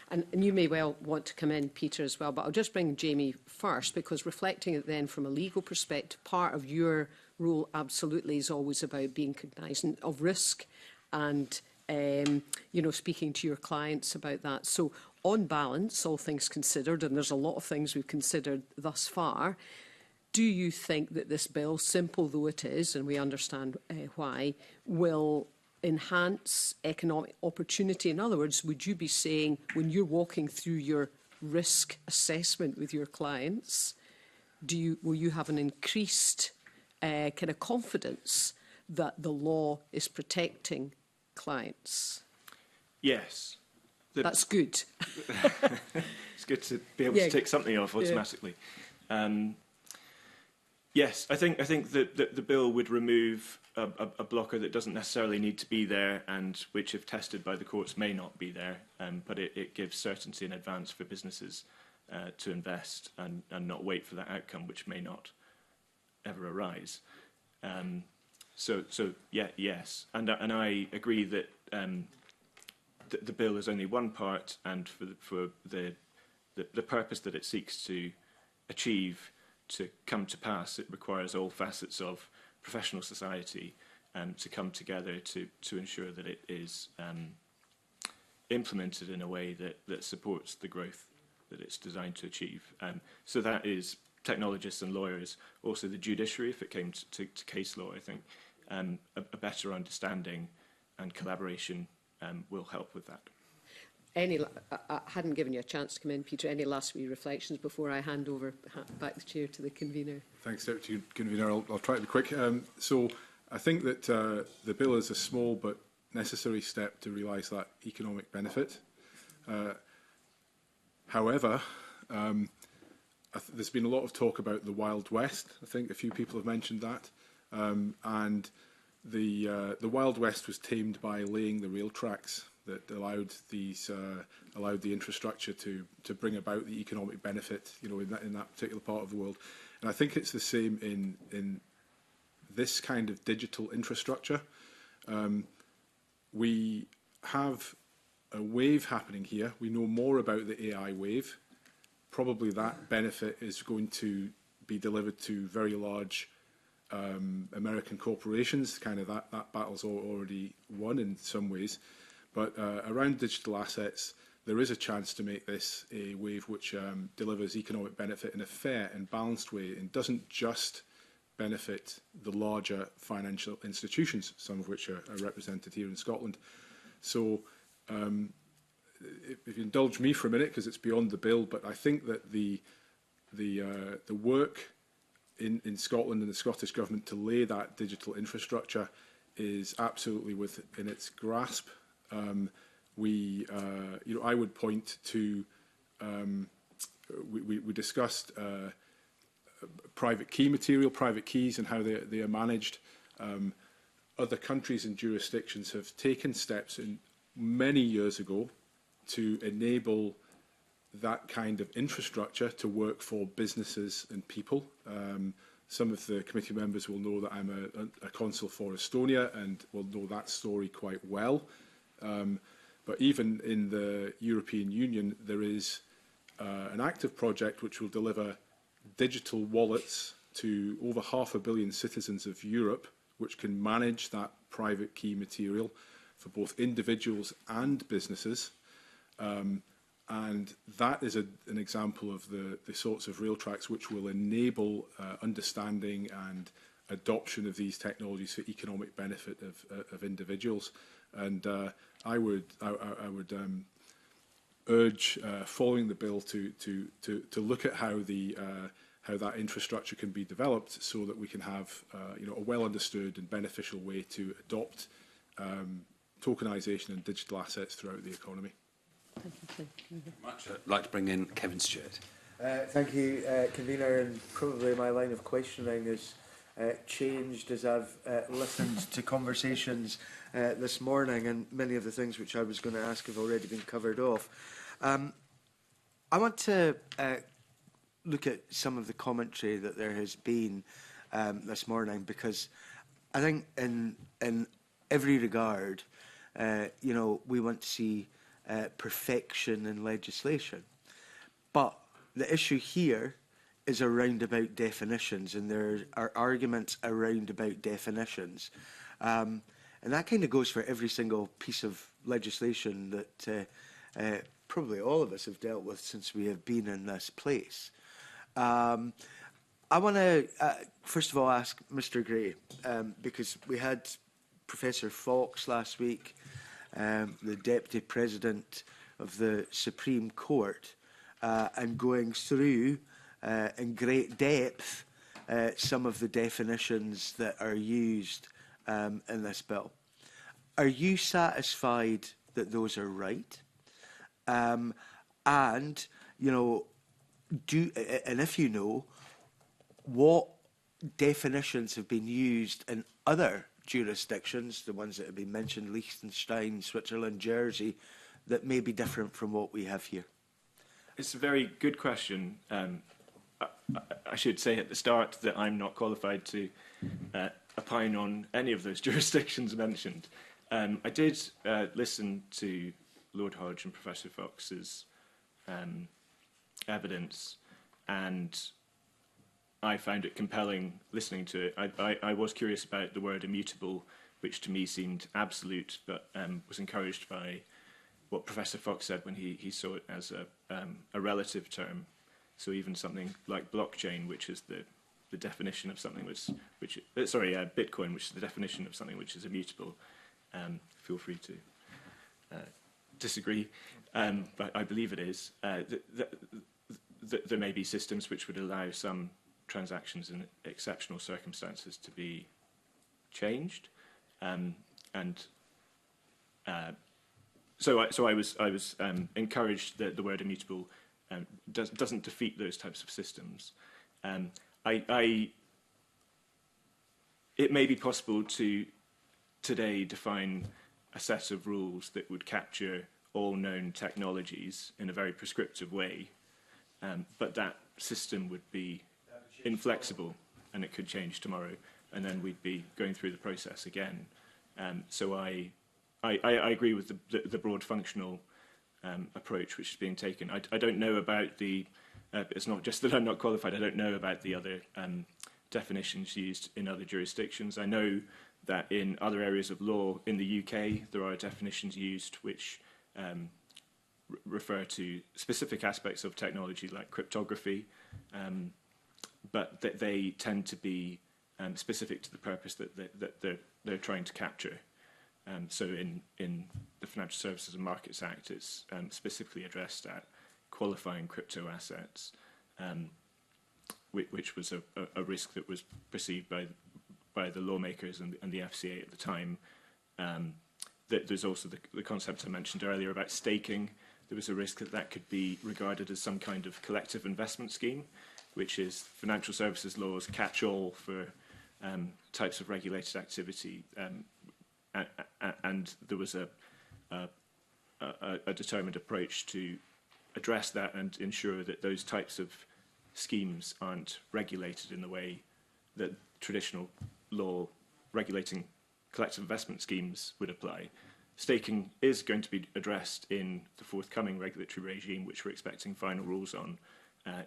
And you may well want to come in, Peter, as well, but I'll just bring Jamie first, because reflecting it then from a legal perspective, part of your role absolutely is always about being cognizant of risk and, speaking to your clients about that. So on balance, all things considered, and there's a lot of things we've considered thus far, do you think that this bill, simple though it is, and we understand why, will enhance economic opportunity? In other words, would you be saying, when you're walking through your risk assessment with your clients, will you have an increased kind of confidence that the law is protecting clients? Yes. That's good. It's good to be able to take something off automatically. Yes, I think that the bill would remove a blocker that doesn't necessarily need to be there, and which, if tested by the courts, may not be there. But it gives certainty in advance for businesses to invest and not wait for that outcome, which may not ever arise. Yes, and I agree that the bill is only one part, and for the purpose that it seeks to achieve, to come to pass, it requires all facets of professional society to come together to ensure that it is implemented in a way that supports the growth that it's designed to achieve. So that is technologists and lawyers, also the judiciary, if it came to case law, I think. A better understanding and collaboration will help with that. I hadn't given you a chance to come in, Peter. Any last wee reflections before I hand over back the chair to the convener? Thanks, Deputy Convener. I'll try to be quick. So I think that the bill is a small but necessary step to realise that economic benefit. However, there's been a lot of talk about the Wild West. I think a few people have mentioned that. And the Wild West was tamed by laying the rail tracks that allowed the infrastructure to bring about the economic benefit, in that particular part of the world. And I think it's the same in this kind of digital infrastructure. We have a wave happening here. We know more about the AI wave. Probably that benefit is going to be delivered to very large American corporations. Kind of that battle's already won in some ways. But around digital assets, there is a chance to make this a wave which delivers economic benefit in a fair and balanced way and doesn't just benefit the larger financial institutions, some of which are represented here in Scotland. So if you indulge me for a minute, because it's beyond the bill, but I think that the work in Scotland and the Scottish Government to lay that digital infrastructure is absolutely within its grasp. I would point to we discussed private key material, private keys, and how they are managed. Other countries and jurisdictions have taken steps many years ago to enable that kind of infrastructure to work for businesses and people. Some of the committee members will know that I'm a consul for Estonia and will know that story quite well. But even in the European Union, there is an active project which will deliver digital wallets to over 500 million citizens of Europe, which can manage that private key material for both individuals and businesses. And that is an example of the sorts of rail tracks which will enable understanding and adoption of these technologies for economic benefit of individuals. And I would urge, following the bill, to look at how that infrastructure can be developed, so that we can have a well understood and beneficial way to adopt tokenisation and digital assets throughout the economy. Thank you. Much. I'd like to bring in Kevin Stewart. Thank you, Convener, and probably my line of questioning has changed as I've listened to conversations this morning, and many of the things which I was going to ask have already been covered off. I want to look at some of the commentary that there has been this morning, because I think in every regard, we want to see perfection in legislation. But the issue here is around about definitions, and there are arguments around about definitions. And that kind of goes for every single piece of legislation that probably all of us have dealt with since we have been in this place. I want to, first of all, ask Mr. Gray, because we had Professor Fox last week, the Deputy President of the Supreme Court, and going through in great depth some of the definitions that are used in this bill. Are you satisfied that those are right? And, and if you know, what definitions have been used in other jurisdictions, the ones that have been mentioned, Liechtenstein, Switzerland, Jersey, that may be different from what we have here? It's a very good question. I should say at the start that I'm not qualified to opine on any of those jurisdictions mentioned. I did listen to Lord Hodge and Professor Fox's evidence, and I found it compelling listening to it. I was curious about the word immutable, which to me seemed absolute, but was encouraged by what Professor Fox said when he saw it as a relative term. So even something like blockchain, which is the definition of something Bitcoin, which is the definition of something which is immutable. Feel free to disagree, but I believe it is. There may be systems which would allow some transactions in exceptional circumstances to be changed, so I was encouraged that the word immutable doesn't defeat those types of systems. It may be possible to today define a set of rules that would capture all known technologies in a very prescriptive way, but that system would be inflexible and it could change tomorrow, and then we'd be going through the process again. So I agree with the broad functional approach which is being taken. I don't know about the, it's not just that I'm not qualified, I don't know about the other definitions used in other jurisdictions. I know that in other areas of law in the UK there are definitions used which refer to specific aspects of technology like cryptography, but that they tend to be specific to the purpose that they're trying to capture. So in the Financial Services and Markets Act, it's specifically addressed at qualifying crypto assets, which was a risk that was perceived by the lawmakers and the FCA at the time. There's also the concept I mentioned earlier about staking. There was a risk that could be regarded as some kind of collective investment scheme, which is financial services law's catch-all for types of regulated activity. And there was a determined approach to address that and ensure that those types of schemes aren't regulated in the way that traditional law regulating collective investment schemes would apply. Staking is going to be addressed in the forthcoming regulatory regime, which we're expecting final rules on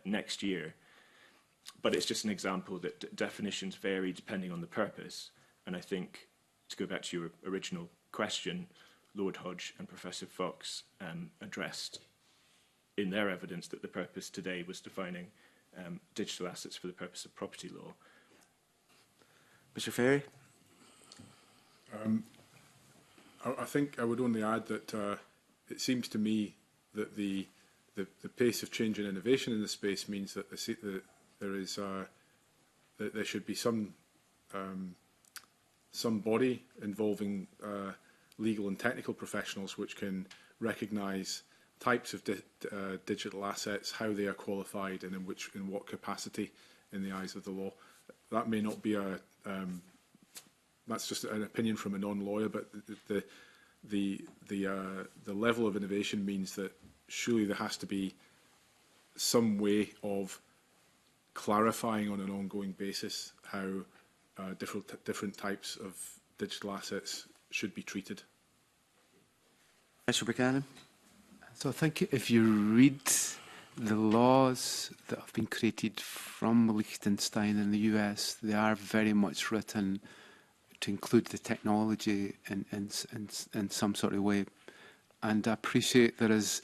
next year. But it's just an example that definitions vary depending on the purpose. And I think, to go back to your original question, Lord Hodge and Professor Fox addressed in their evidence that the purpose today was defining digital assets for the purpose of property law. Mr. Ferry? I think I would only add that it seems to me that the pace of change and innovation in the space means that there should be some body involving legal and technical professionals which can recognise types of digital assets, how they are qualified, and in what capacity in the eyes of the law. That may not be that's just an opinion from a non-lawyer, but the level of innovation means that surely there has to be some way of clarifying on an ongoing basis how different types of digital assets should be treated. Mr. Buchanan? So I think if you read the laws that have been created from Liechtenstein in the US, they are very much written to include the technology in some sort of way. And I appreciate there is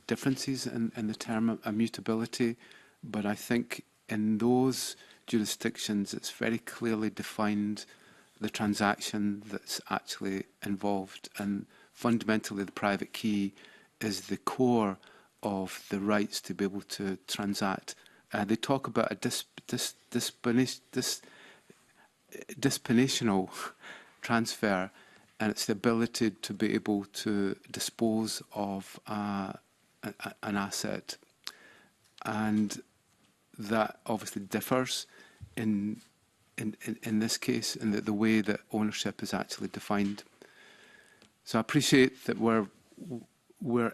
differences in the term immutability, but I think in those jurisdictions it's very clearly defined the transaction that's actually involved, and fundamentally the private key is the core of the rights to be able to transact. They talk about a dispositional transfer, and it's the ability to be able to dispose of an asset, and that obviously differs in this case in the way that ownership is actually defined. So I appreciate that we're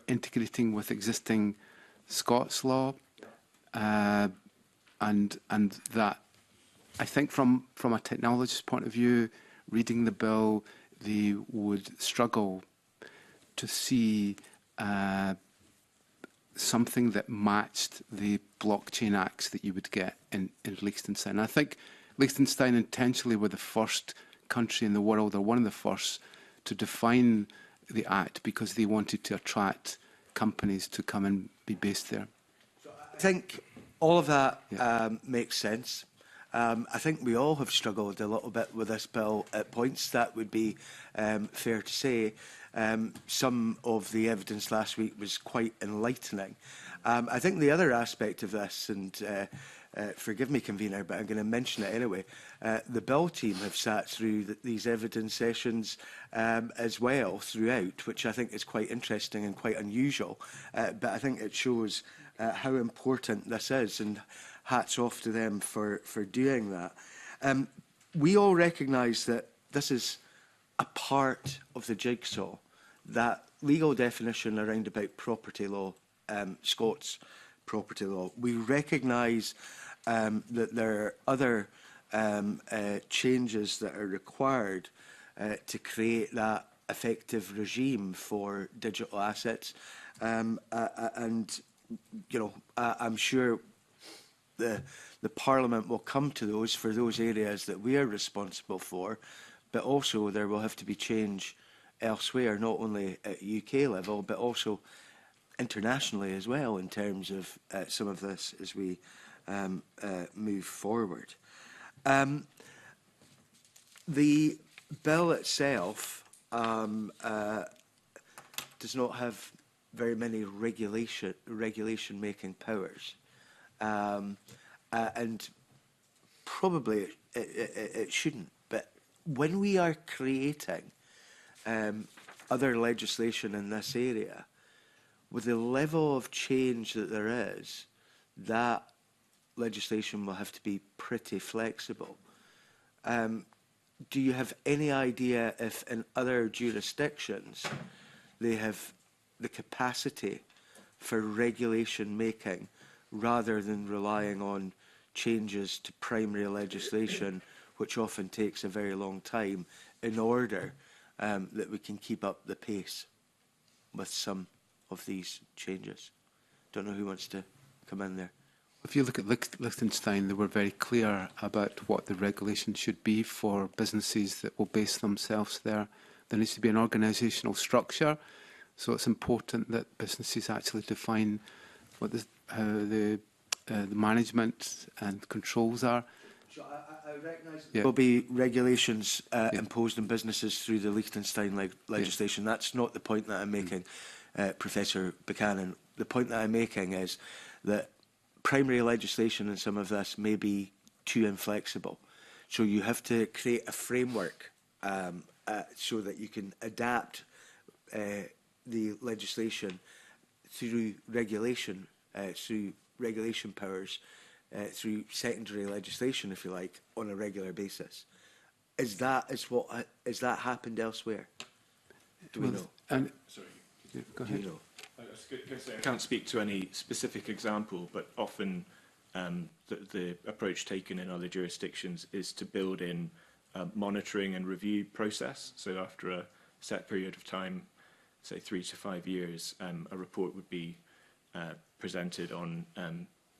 integrating with existing Scots law, and that I think from a technologist point of view, reading the bill, they would struggle to see something that matched the blockchain acts that you would get in Liechtenstein. I think Liechtenstein intentionally were the first country in the world, or one of the first, to define the Act because they wanted to attract companies to come and be based there. I think all of that makes sense. I think we all have struggled a little bit with this bill at points. That would be fair to say. Some of the evidence last week was quite enlightening. I think the other aspect of this, and forgive me, Convener, but I'm going to mention it anyway, the bill team have sat through these evidence sessions as well throughout, which I think is quite interesting and quite unusual. But I think it shows how important this is, and hats off to them for doing that. We all recognise that this is a part of the jigsaw, that legal definition around about property law, Scots property law. We recognise that there are other changes that are required to create that effective regime for digital assets. And, you know, I'm sure the Parliament will come to those for those areas that we are responsible for, but also there will have to be change elsewhere, not only at UK level, but also internationally as well, in terms of some of this as we move forward. The bill itself does not have very many regulation-making powers, and probably it shouldn't. But when we are creating other legislation in this area, with the level of change that there is, that legislation will have to be pretty flexible. Do you have any idea if in other jurisdictions they have the capacity for regulation making rather than relying on changes to primary legislation, which often takes a very long time, in order that we can keep up the pace with some of these changes? Don't know who wants to come in there. If you look at Liechtenstein, they were very clear about what the regulation should be for businesses that will base themselves there. There needs to be an organisational structure, so it's important that businesses actually define what the management and controls are. So I recognise there will be regulations imposed on businesses through the Liechtenstein legislation. That's not the point that I'm making, Professor Buchanan. The point that I'm making is that primary legislation in some of this may be too inflexible. So you have to create a framework so that you can adapt the legislation through regulation powers, through secondary legislation, if you like, on a regular basis. Is that happened elsewhere? Do we know? And, sorry, go ahead. Do you know? I can't speak to any specific example, but often the approach taken in other jurisdictions is to build in a monitoring and review process. So after a set period of time, say 3 to 5 years, a report would be presented on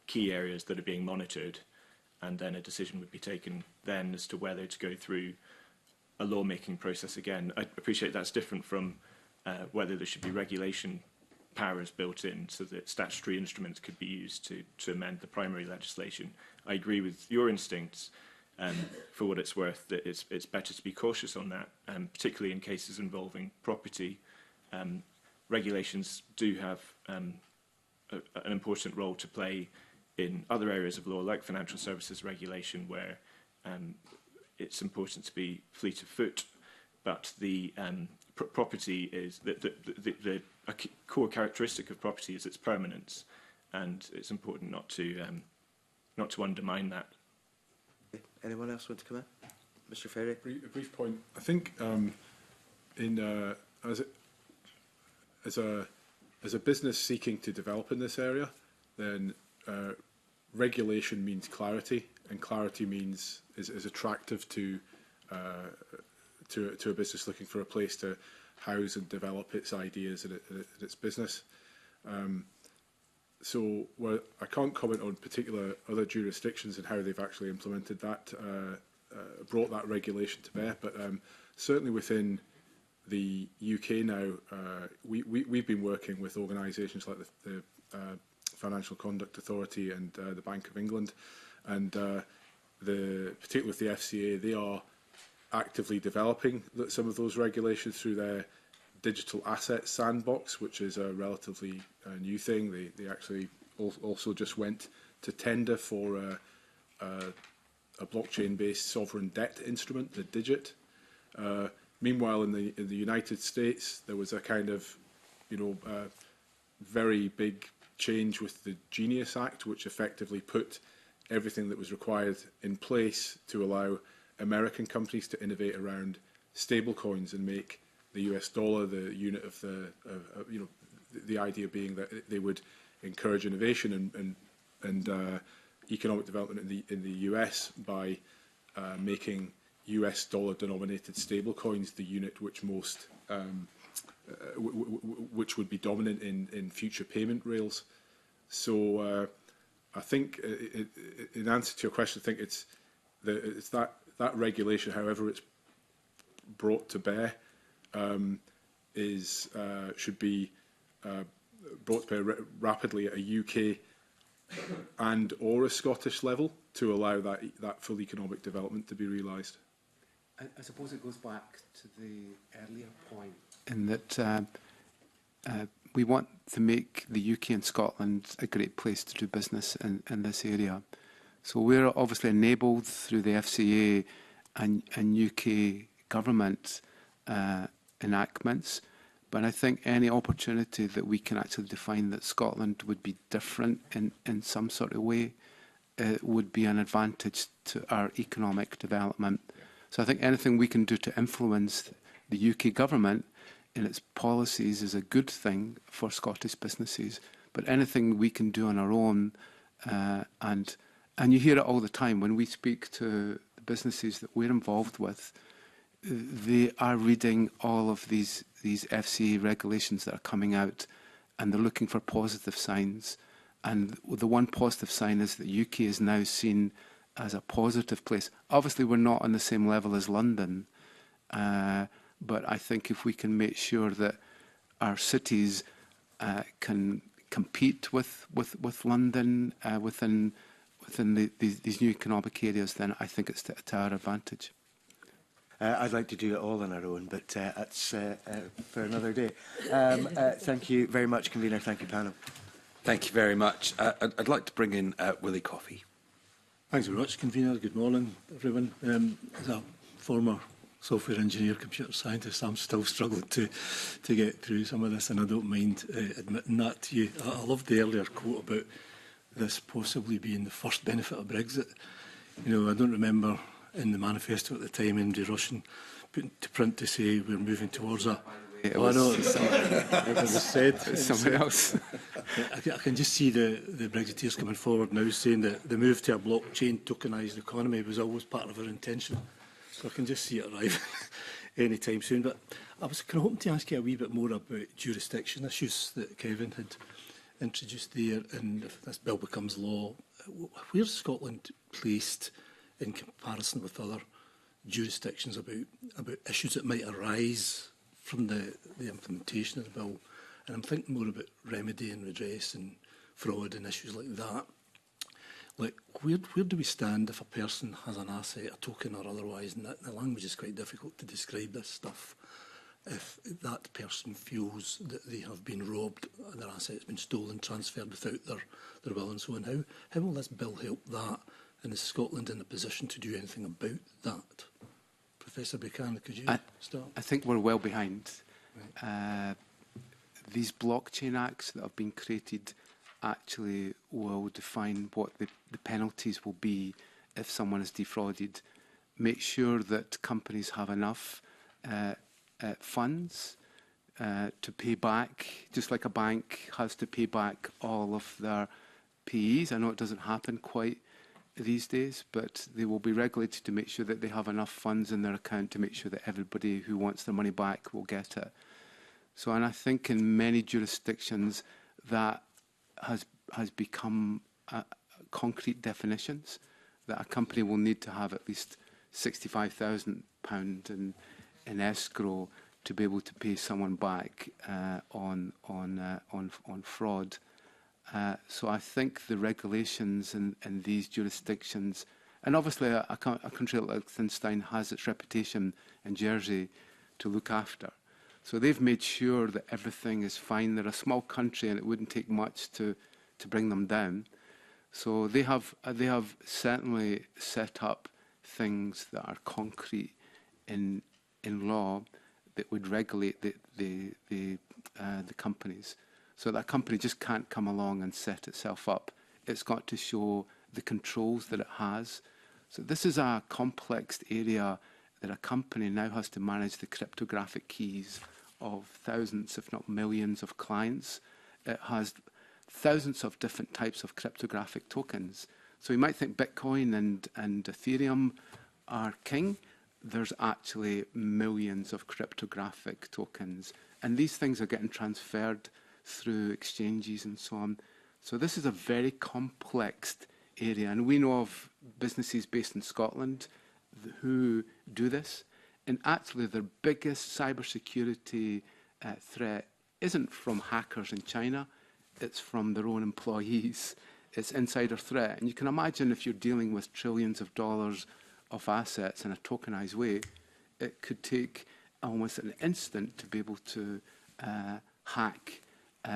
key areas that are being monitored, and then a decision would be taken then as to whether to go through a lawmaking process again. I appreciate that's different from whether there should be regulation powers built in so that statutory instruments could be used to amend the primary legislation. I agree with your instincts, for what it's worth, that it's better to be cautious on that, particularly in cases involving property. Regulations do have an important role to play in other areas of law, like financial services regulation, where it's important to be fleet of foot, but the property is a core characteristic of property is its permanence, and it's important not to undermine that. Anyone else want to come in? Mr. Ferry? A brief point. I think as a business seeking to develop in this area, then regulation means clarity, and clarity means is attractive to a business looking for a place to house and develop its ideas and its business. so well, I can't comment on particular other jurisdictions and how they've actually implemented that, brought that regulation to bear, but certainly within the UK now, we've been working with organisations like the Financial Conduct Authority and the Bank of England, and particularly with the FCA, they are actively developing some of those regulations through their digital asset sandbox, which is a relatively new thing. They actually also just went to tender for a blockchain-based sovereign debt instrument, the DIGIT. Meanwhile, in the United States, there was a kind of, very big change with the Genius Act, which effectively put everything that was required in place to allow American companies to innovate around stablecoins and make the US dollar the unit of the idea being that they would encourage innovation and economic development in the US by making US dollar denominated stablecoins the unit which most which would be dominant in future payment rails. So I think, in answer to your question, I think it's that regulation, however it's brought to bear, should be brought to bear rapidly at a UK and or a Scottish level to allow that full economic development to be realised. I suppose it goes back to the earlier point in that we want to make the UK and Scotland a great place to do business in this area. So we're obviously enabled through the FCA and UK government enactments, but I think any opportunity that we can actually define that Scotland would be different in some sort of way would be an advantage to our economic development. So I think anything we can do to influence the UK government in its policies is a good thing for Scottish businesses. But anything we can do on our own, and you hear it all the time when we speak to the businesses that we're involved with, they are reading all of these FCA regulations that are coming out, and they're looking for positive signs. And the one positive sign is that the UK is now seen as a positive place. Obviously, we're not on the same level as London, but I think if we can make sure that our cities can compete with London within these new economic areas, then I think it's to our advantage. I'd like to do it all on our own, but that's for another day. Thank you very much, Convener. Thank you, panel. Thank you very much. I'd like to bring in Willie Coffey. Thanks very much, Convener. Good morning, everyone. As a former software engineer, computer scientist, I'm still struggling to get through some of this, and I don't mind admitting that to you. I loved the earlier quote about this possibly being the first benefit of Brexit. I don't remember in the manifesto at the time Andy Rushin putting to print to say we're moving towards a... It was said. Someone else. I can just see the Brexiteers coming forward now saying that the move to a blockchain tokenised economy was always part of our intention. So I can just see it arrive any time soon. But I was kind of hoping to ask you a wee bit more about jurisdiction issues that Kevin had introduced there. And if this bill becomes law, where's Scotland placed in comparison with other jurisdictions about issues that might arise from the implementation of the bill? And I'm thinking more about remedy and redress and fraud and issues like that. Like, where do we stand if a person has an asset, a token or otherwise, and the language is quite difficult to describe this stuff, if that person feels that they have been robbed, their asset's been stolen, transferred without their will and so on. How will this bill help that? And is Scotland in a position to do anything about that? Professor Buchanan, could you start? I think we're well behind. Right. These blockchain acts that have been created actually will define what the penalties will be if someone is defrauded. Make sure that companies have enough funds to pay back, just like a bank has to pay back all of their PEs. I know it doesn't happen quite these days, but they will be regulated to make sure that they have enough funds in their account to make sure that everybody who wants their money back will get it. So, and I think in many jurisdictions that has has become concrete definitions that a company will need to have at least £65,000 in escrow to be able to pay someone back on fraud. So I think the regulations in these jurisdictions, and obviously a country like Liechtenstein has its reputation in Jersey to look after. So they've made sure that everything is fine. They're a small country and it wouldn't take much to bring them down. So they have certainly set up things that are concrete in law that would regulate the companies. So that company just can't come along and set itself up. It's got to show the controls that it has. So this is a complex area that a company now has to manage the cryptographic keys of thousands, if not millions, of clients. It has thousands of different types of cryptographic tokens. So you might think Bitcoin and Ethereum are king. There's actually millions of cryptographic tokens. And these things are getting transferred through exchanges and so on. So this is a very complex area. And we know of businesses based in Scotland who do this. And actually their biggest cybersecurity threat isn't from hackers in China. It's from their own employees. It's insider threat. And you can imagine if you're dealing with trillions of dollars of assets in a tokenized way, it could take almost an instant to be able to hack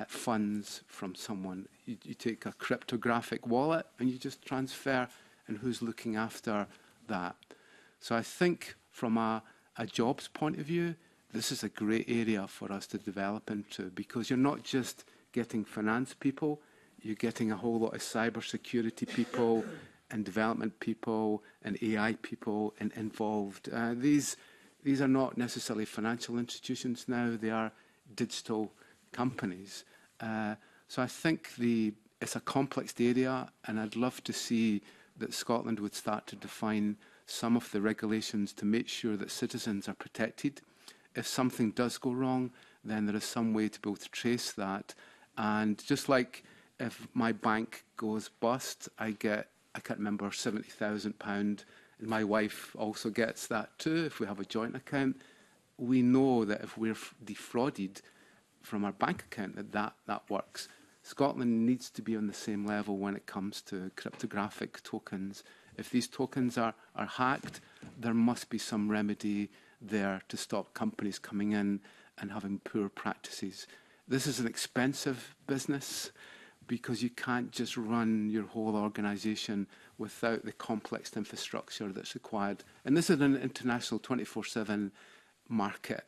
funds from someone. You take a cryptographic wallet and you just transfer, and who's looking after that? So I think from a jobs point of view, this is a great area for us to develop into, because you're not just getting finance people, you're getting a whole lot of cybersecurity people and development people and AI people involved. These are not necessarily financial institutions now, they are digital companies. So I think it's a complex area, and I'd love to see that Scotland would start to define some of the regulations to make sure that citizens are protected. If something does go wrong, then there is some way to be able to trace that. And just like if my bank goes bust, I can't remember, £70,000, and my wife also gets that too if we have a joint account. We know that if we're defrauded from our bank account, that works. Scotland needs to be on the same level when it comes to cryptographic tokens. If these tokens are hacked, there must be some remedy there to stop companies coming in and having poor practices. This is an expensive business because you can't just run your whole organisation without the complex infrastructure that's required. And this is an international 24/7 market.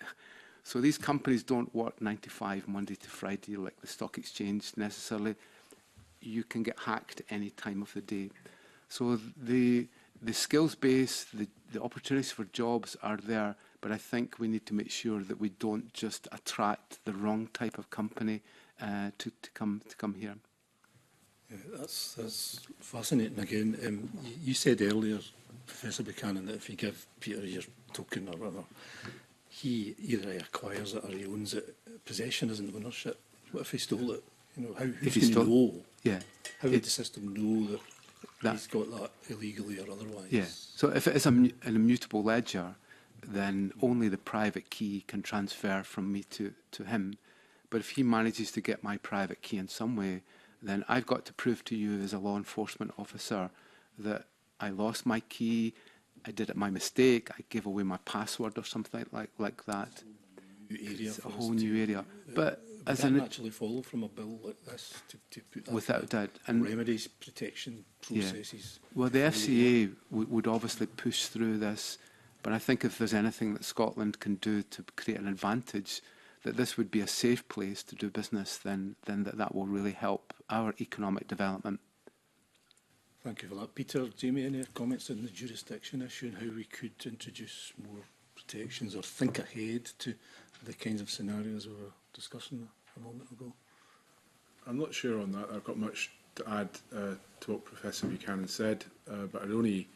So these companies don't work 9 to 5, Monday to Friday, like the stock exchange necessarily. You can get hacked any time of the day. So the skills base, the opportunities for jobs are there, but I think we need to make sure that we don't just attract the wrong type of company to come here. Yeah, that's fascinating again. You said earlier, Professor Buchanan, that if you give Peter your token or whatever, he either acquires it or he owns it. Possession isn't ownership. What if he stole it? You know, who's going to know? Yeah. How would the system know that he's got that illegally or otherwise? Yeah. So if it is an immutable ledger, then only the private key can transfer from me to him. But if he manages to get my private key in some way, then I've got to prove to you as a law enforcement officer that I lost my key, I did it by mistake, I gave away my password or something like that. It's a whole new area. But as that naturally follow from a bill like this to put that without doubt, and remedies, protection processes? Yeah. Well, the FCA would obviously push through this, but I think if there's anything that Scotland can do to create an advantage, that this would be a safe place to do business, then that will really help our economic development. Thank you for that. Peter, Jamie, any comments on the jurisdiction issue and how we could introduce more protections or think ahead to the kinds of scenarios we were discussing a moment ago? I'm not sure on that. I've got much to add to what Professor Buchanan said, but I'd only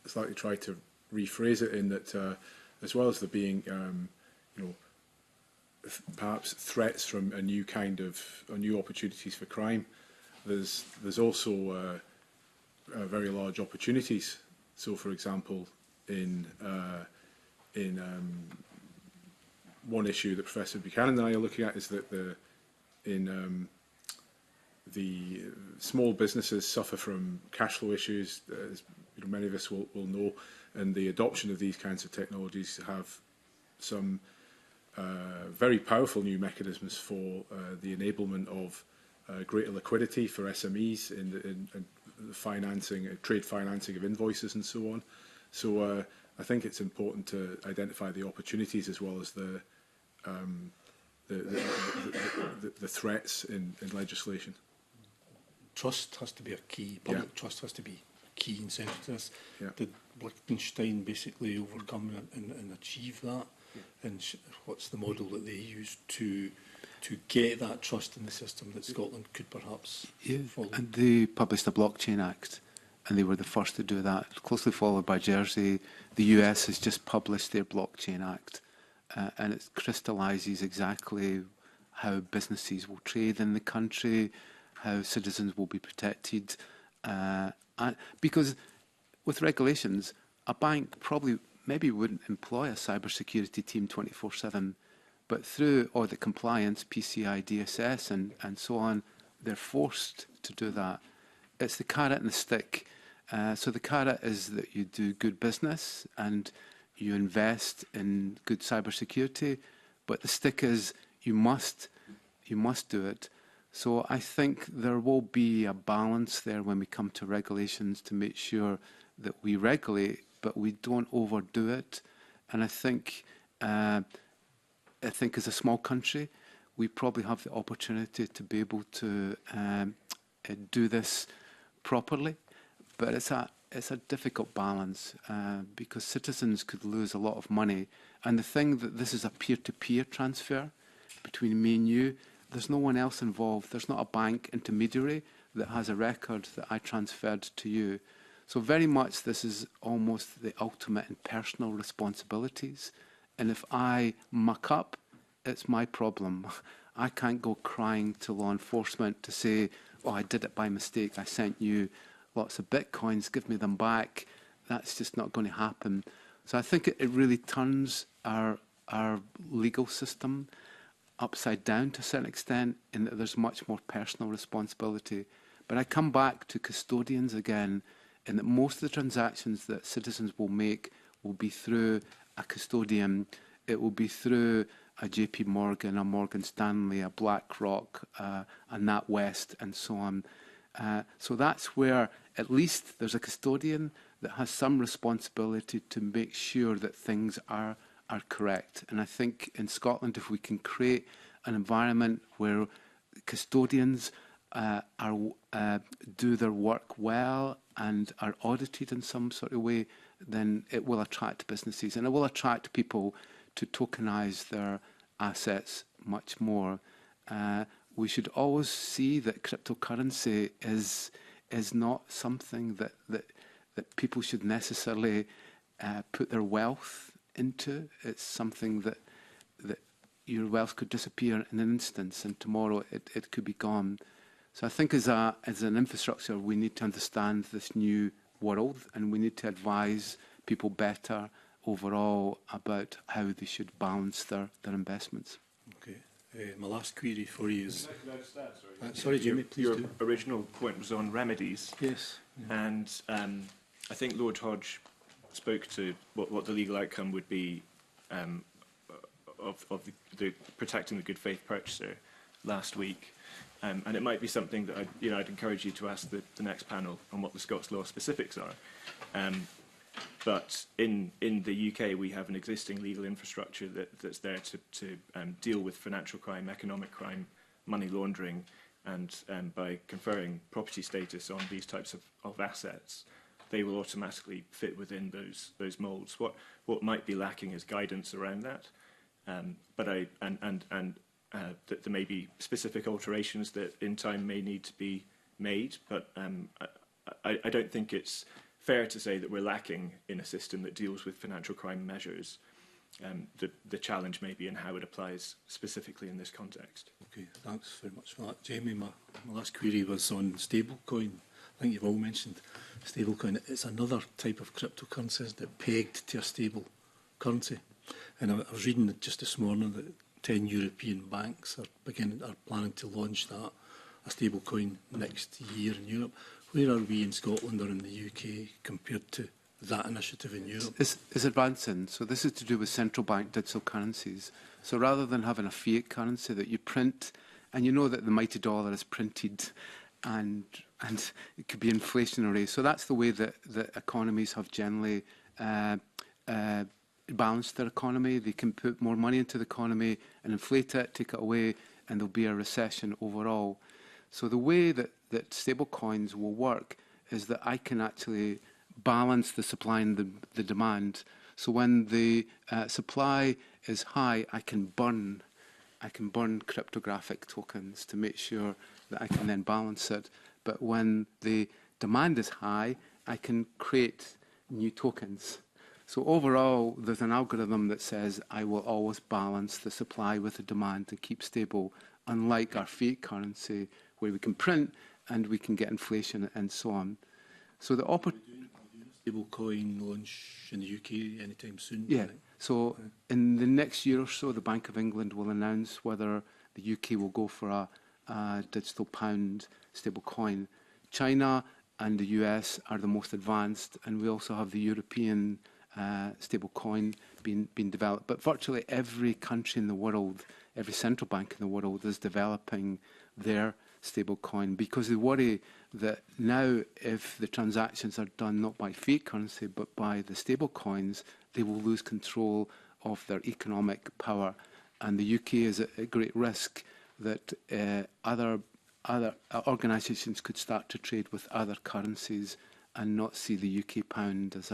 slightly try to rephrase it in that as well as there being, perhaps threats from a new kind of, or new opportunities for crime, there's also very large opportunities. So, for example, in one issue that Professor Buchanan and I are looking at is that the small businesses suffer from cash flow issues, as many of us will know, and the adoption of these kinds of technologies have some very powerful new mechanisms for the enablement of greater liquidity for SMEs in financing, trade financing of invoices and so on. So I think it's important to identify the opportunities as well as the threats in legislation. Trust has to be a key. Public trust has to be key and central to this. Yeah. Did Liechtenstein basically overcome and achieve that? Yeah. And what's the model that they use to get that trust in the system that Scotland could perhaps follow? And they published a Blockchain Act, and they were the first to do that, closely followed by Jersey. The US has just published their Blockchain Act, and it crystallises exactly how businesses will trade in the country, how citizens will be protected. Because with regulations, a bank probably maybe wouldn't employ a cybersecurity team 24/7, but through audit compliance, PCI DSS and so on, they're forced to do that. It's the carrot and the stick. So the carrot is that you do good business and you invest in good cybersecurity, but the stick is you must do it. So I think there will be a balance there when we come to regulations to make sure that we regulate, but we don't overdo it. And I think as a small country, we probably have the opportunity to be able to do this properly. But it's a difficult balance because citizens could lose a lot of money. And the thing that this is a peer-to-peer transfer between me and you, there's no one else involved. There's not a bank intermediary that has a record that I transferred to you. So very much this is almost the ultimate in personal responsibilities. And if I muck up, it's my problem. I can't go crying to law enforcement to say, oh, I did it by mistake. I sent you lots of bitcoins, give me them back. That's just not going to happen. So I think it really turns our legal system upside down to a certain extent in that there's much more personal responsibility. But I come back to custodians again in that most of the transactions that citizens will make will be through a custodian. It will be through a JP Morgan, a Morgan Stanley, a BlackRock, a NatWest, and so on. So that's where at least there's a custodian that has some responsibility to make sure that things are correct. And I think in Scotland, if we can create an environment where custodians do their work well and are audited in some sort of way, then it will attract businesses and it will attract people to tokenise their assets much more. We should always see that cryptocurrency is not something that people should necessarily put their wealth into. It's something that your wealth could disappear in an instance, and tomorrow it could be gone. So I think as an infrastructure, we need to understand this new world, and we need to advise people better overall about how they should balance their investments. Okay. My last query for you is... sorry, Jamie, please Your do. original point was on remedies. Yes. Yeah. And I think Lord Hodge spoke to what the legal outcome would be of the protecting the good faith purchaser last week. And it might be something that I'd encourage you to ask the next panel on what the Scots law specifics are. But in the UK, we have an existing legal infrastructure that's there to deal with financial crime, economic crime, money laundering, and by conferring property status on these types of assets, they will automatically fit within those moulds. What might be lacking is guidance around that, but that there may be specific alterations that in time may need to be made. But I don't think it's fair to say that we're lacking in a system that deals with financial crime measures. the challenge may be and how it applies specifically in this context. Okay, thanks very much for that. Jamie, my last query was on stablecoin. I think you've all mentioned stablecoin. It's another type of cryptocurrency, isn't it, pegged to a stable currency. And I was reading just this morning that 10 European banks are planning to launch that, a stablecoin, next year in Europe. Where are we in Scotland or in the UK compared to that initiative in Europe? Is advancing. So this is to do with central bank digital currencies. So rather than having a fiat currency that you print, and you know that the mighty dollar is printed and it could be inflationary. So that's the way that economies have generally balanced their economy. They can put more money into the economy and inflate it, take it away, and there'll be a recession overall. So the way that stable coins will work is that I can actually balance the supply and the demand. So when the supply is high, I can burn cryptographic tokens to make sure that I can then balance it. But when the demand is high, I can create new tokens. So overall, there's an algorithm that says I will always balance the supply with the demand and keep stable, unlike our fiat currency, where we can print and we can get inflation and so on. So the Stablecoin launch in the UK anytime soon? Yeah. So in the next year or so, the Bank of England will announce whether the UK will go for a digital pound stablecoin. China and the US are the most advanced, and we also have the European stablecoin being developed. But virtually every country in the world, every central bank in the world is developing their stablecoin, because they worry that now, if the transactions are done not by fiat currency but by the stable coins, they will lose control of their economic power. And the UK is at great risk that other organisations could start to trade with other currencies and not see the UK pound as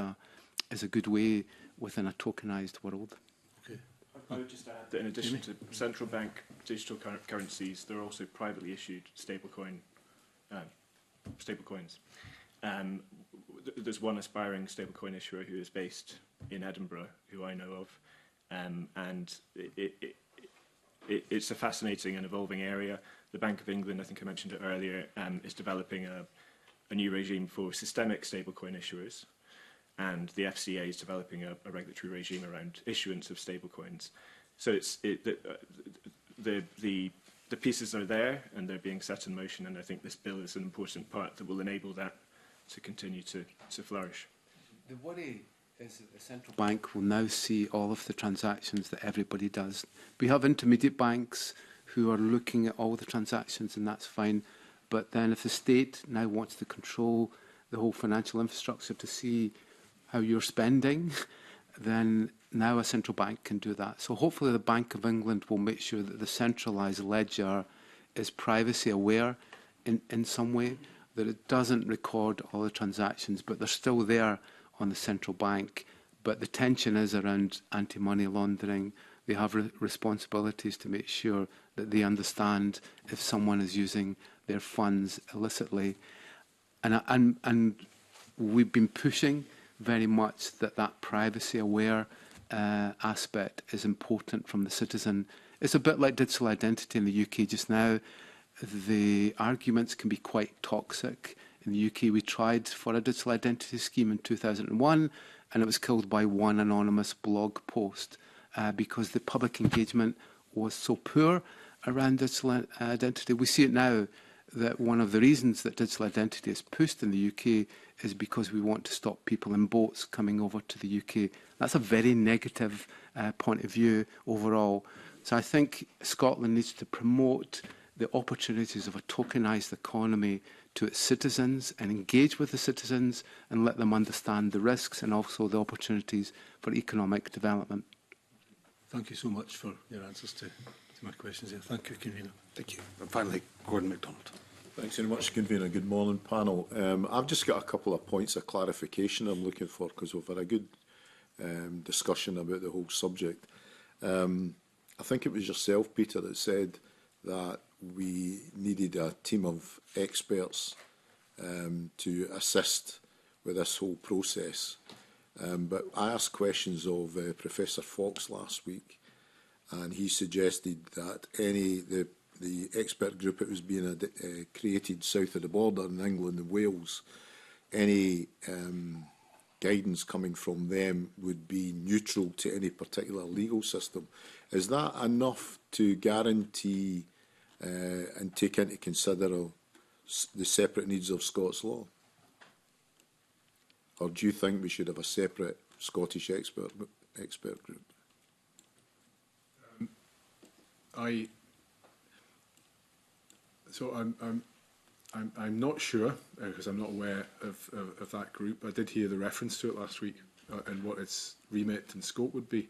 a good way within a tokenised world. Okay. I would just add that in addition to central bank digital currencies, there are also privately issued stablecoins. There's one aspiring stablecoin issuer who is based in Edinburgh, who I know of, and it's a fascinating and evolving area. The Bank of England, I think I mentioned it earlier, is developing a new regime for systemic stablecoin issuers, and the FCA is developing a regulatory regime around issuance of stablecoins. So the pieces are there and they're being set in motion, and I think this bill is an important part that will enable that to continue to flourish. The worry is that the central bank will now see all of the transactions that everybody does. We have intermediate banks who are looking at all the transactions, and that's fine. But then if the state now wants to control the whole financial infrastructure to see how you're spending, then now a central bank can do that. So hopefully the Bank of England will make sure that the centralised ledger is privacy aware in some way, that it doesn't record all the transactions, but they're still there on the central bank. But the tension is around anti-money laundering. They have responsibilities to make sure that they understand if someone is using their funds illicitly. And we've been pushing very much that privacy-aware aspect is important from the citizen. It's a bit like digital identity in the UK just now. The arguments can be quite toxic. In the UK, we tried for a digital identity scheme in 2001, and it was killed by one anonymous blog post because the public engagement was so poor around digital identity. We see it now that one of the reasons that digital identity is pushed in the UK is because we want to stop people in boats coming over to the UK. That's a very negative point of view overall. So I think Scotland needs to promote the opportunities of a tokenised economy to its citizens and engage with the citizens and let them understand the risks and also the opportunities for economic development. Thank you so much for your answers to my questions there. Thank you, Convener. Thank you. And finally, Gordon MacDonald. Thanks very much, Convener. Good morning, panel. I've just got a couple of points of clarification I'm looking for, because we've had a good discussion about the whole subject. I think it was yourself, Peter, that said that we needed a team of experts to assist with this whole process. But I asked questions of Professor Fox last week, and he suggested that the expert group that was being created south of the border in England and Wales, any guidance coming from them would be neutral to any particular legal system. Is that enough to guarantee and take into consideration the separate needs of Scots law? Or do you think we should have a separate Scottish expert group? I'm not sure because I'm not aware of that group. I did hear the reference to it last week and what its remit and scope would be.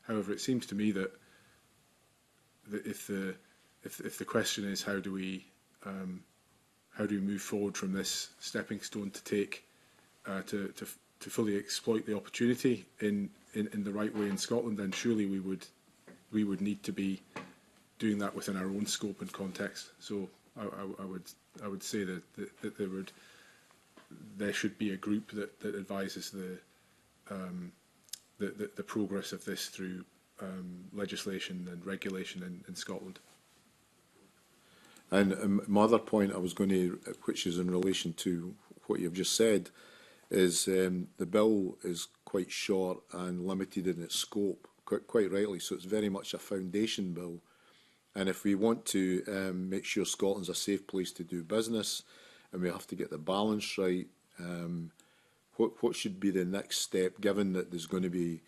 However, it seems to me that if the question is how do we move forward from this stepping stone to take to fully exploit the opportunity in the right way in Scotland, then surely we would need to be doing that within our own scope and context. So I would say that there should be a group that advises the progress of this through legislation and regulation in Scotland. And my other point I was going to, which is in relation to what you've just said, is the bill is quite short and limited in its scope, quite rightly. So it's very much a foundation bill. And if we want to make sure Scotland's a safe place to do business, and we have to get the balance right, what should be the next step, given that there's going to be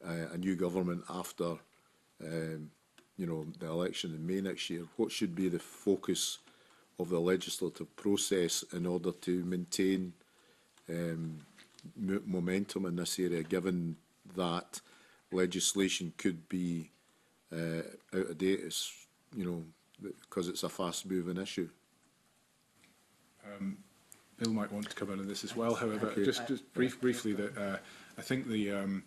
a new government after the election in May next year? What should be the focus of the legislative process in order to maintain momentum in this area, given that legislation could be out of date, because it's a fast-moving issue? Bill might want to come in on this as well. However, okay. just briefly, that I think there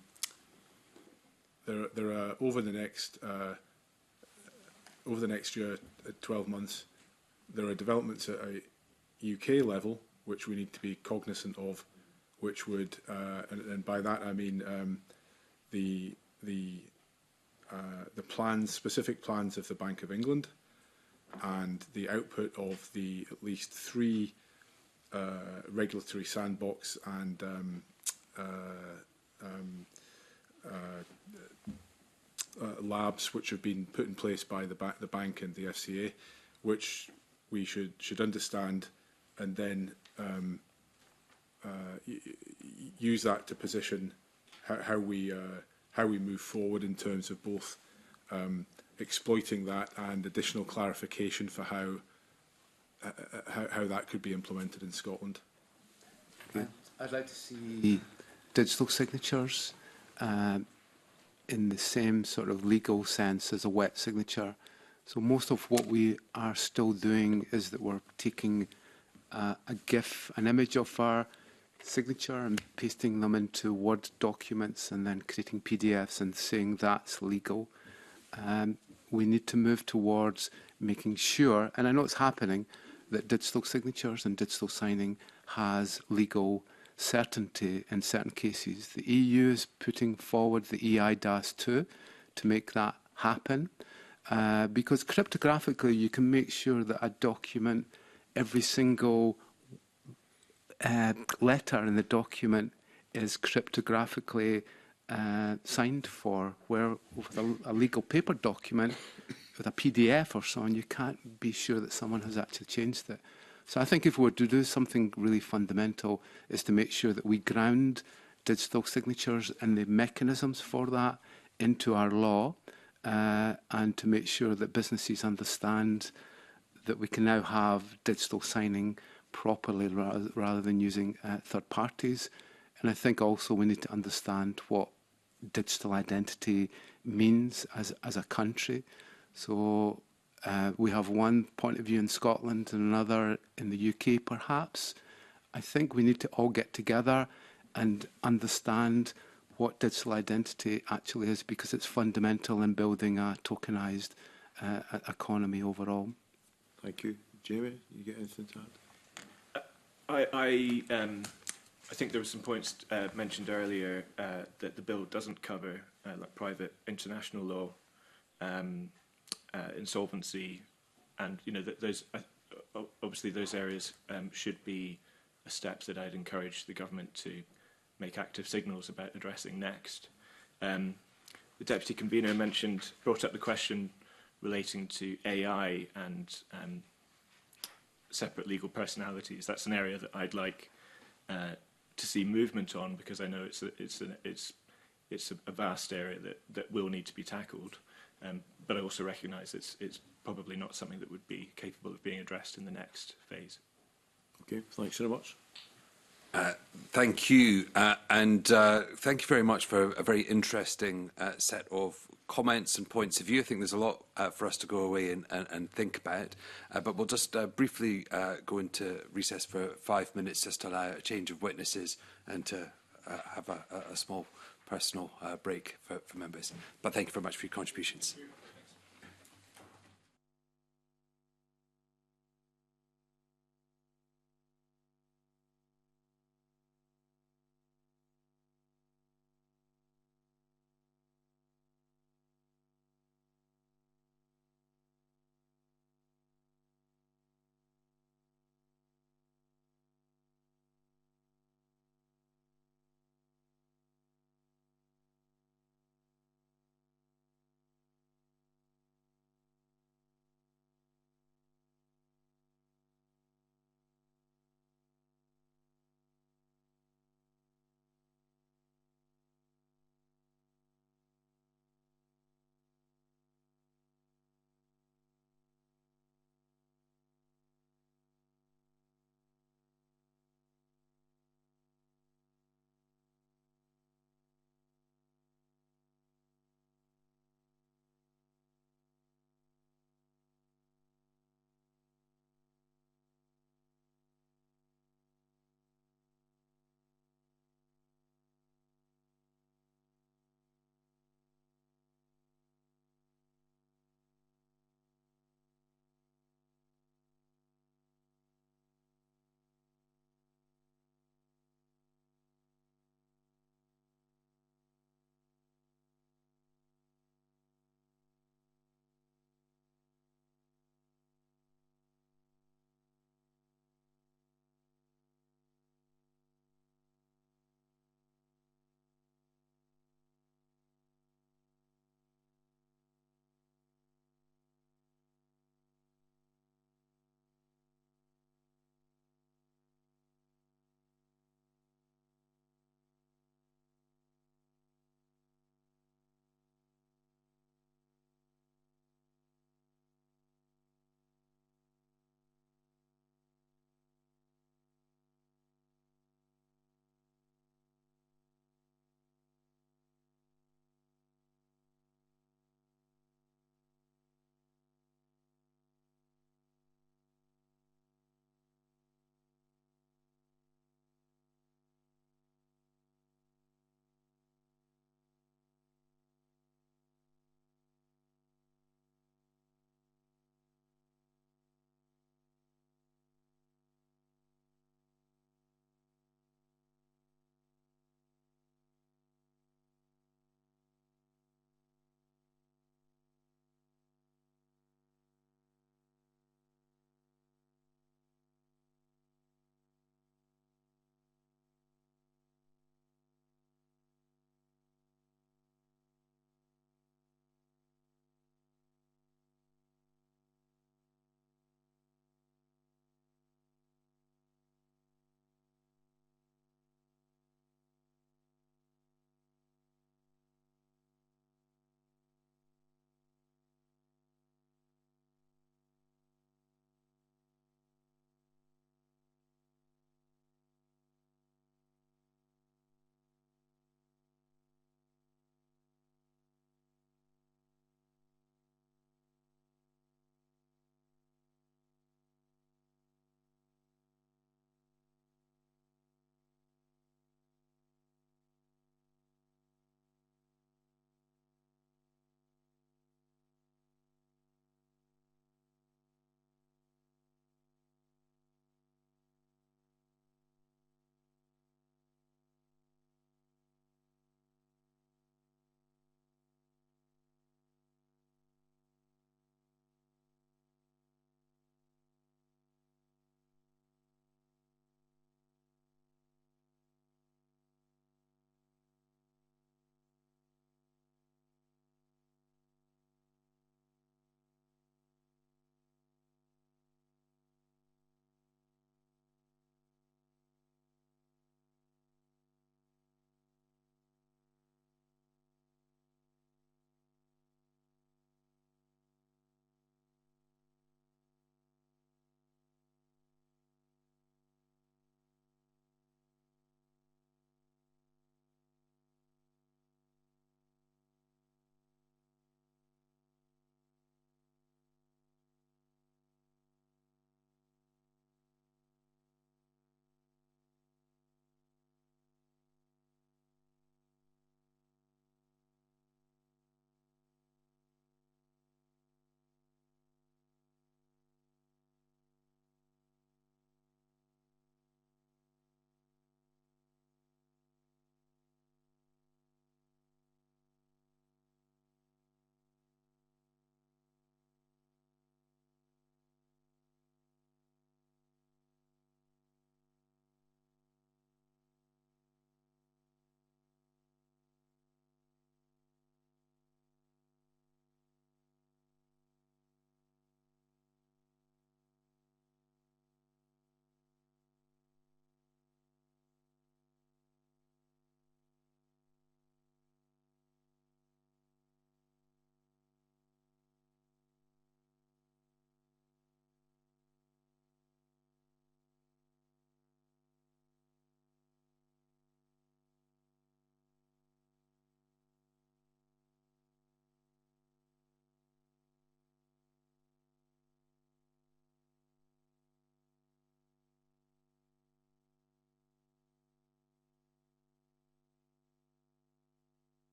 are over the next year, 12 months, there are developments at a UK level which we need to be cognizant of, which would, and by that I mean the plans, specific plans of the Bank of England, and the output of the at least 3 regulatory sandbox and labs which have been put in place by the bank and the FCA, which we should understand and then use that to position how we move forward in terms of both exploiting that and additional clarification for how that could be implemented in Scotland. Okay. I'd like to see digital signatures in the same sort of legal sense as a wet signature. So most of what we are still doing is that we're taking a GIF, an image of our signature, and pasting them into Word documents and then creating PDFs and saying that's legal. We need to move towards making sure, and I know it's happening, that digital signatures and digital signing has legal certainty in certain cases. The EU is putting forward the EIDAS2 to make that happen, because cryptographically you can make sure that a document, every single letter in the document is cryptographically signed for, where with a legal paper document, with a PDF or so on, you can't be sure that someone has actually changed it. So I think if we were to do something really fundamental, is to make sure that we ground digital signatures and the mechanisms for that into our law, and to make sure that businesses understand that we can now have digital signing properly rather than using third parties. And I think also we need to understand what digital identity means as a country. So we have one point of view in Scotland and another in the UK, perhaps. I think we need to all get together and understand what digital identity actually is, because it's fundamental in building a tokenised economy overall. Thank you. Jamie, you get anything to add? I I think there were some points mentioned earlier that the bill doesn't cover, like private international law, insolvency, and that those obviously those areas should be steps that I'd encourage the government to make active signals about addressing next. The deputy convener brought up the question relating to AI and separate legal personalities. That's an area that I'd like to see movement on, because I know it's a vast area that will need to be tackled. But I also recognise it's probably not something that would be capable of being addressed in the next phase. Okay, thanks very much. Thank you, and thank you very much for a very interesting set of comments and points of view. I think there's a lot for us to go away and think about, but we'll just briefly go into recess for 5 minutes just to allow a change of witnesses and to have a small personal break for members. But thank you very much for your contributions.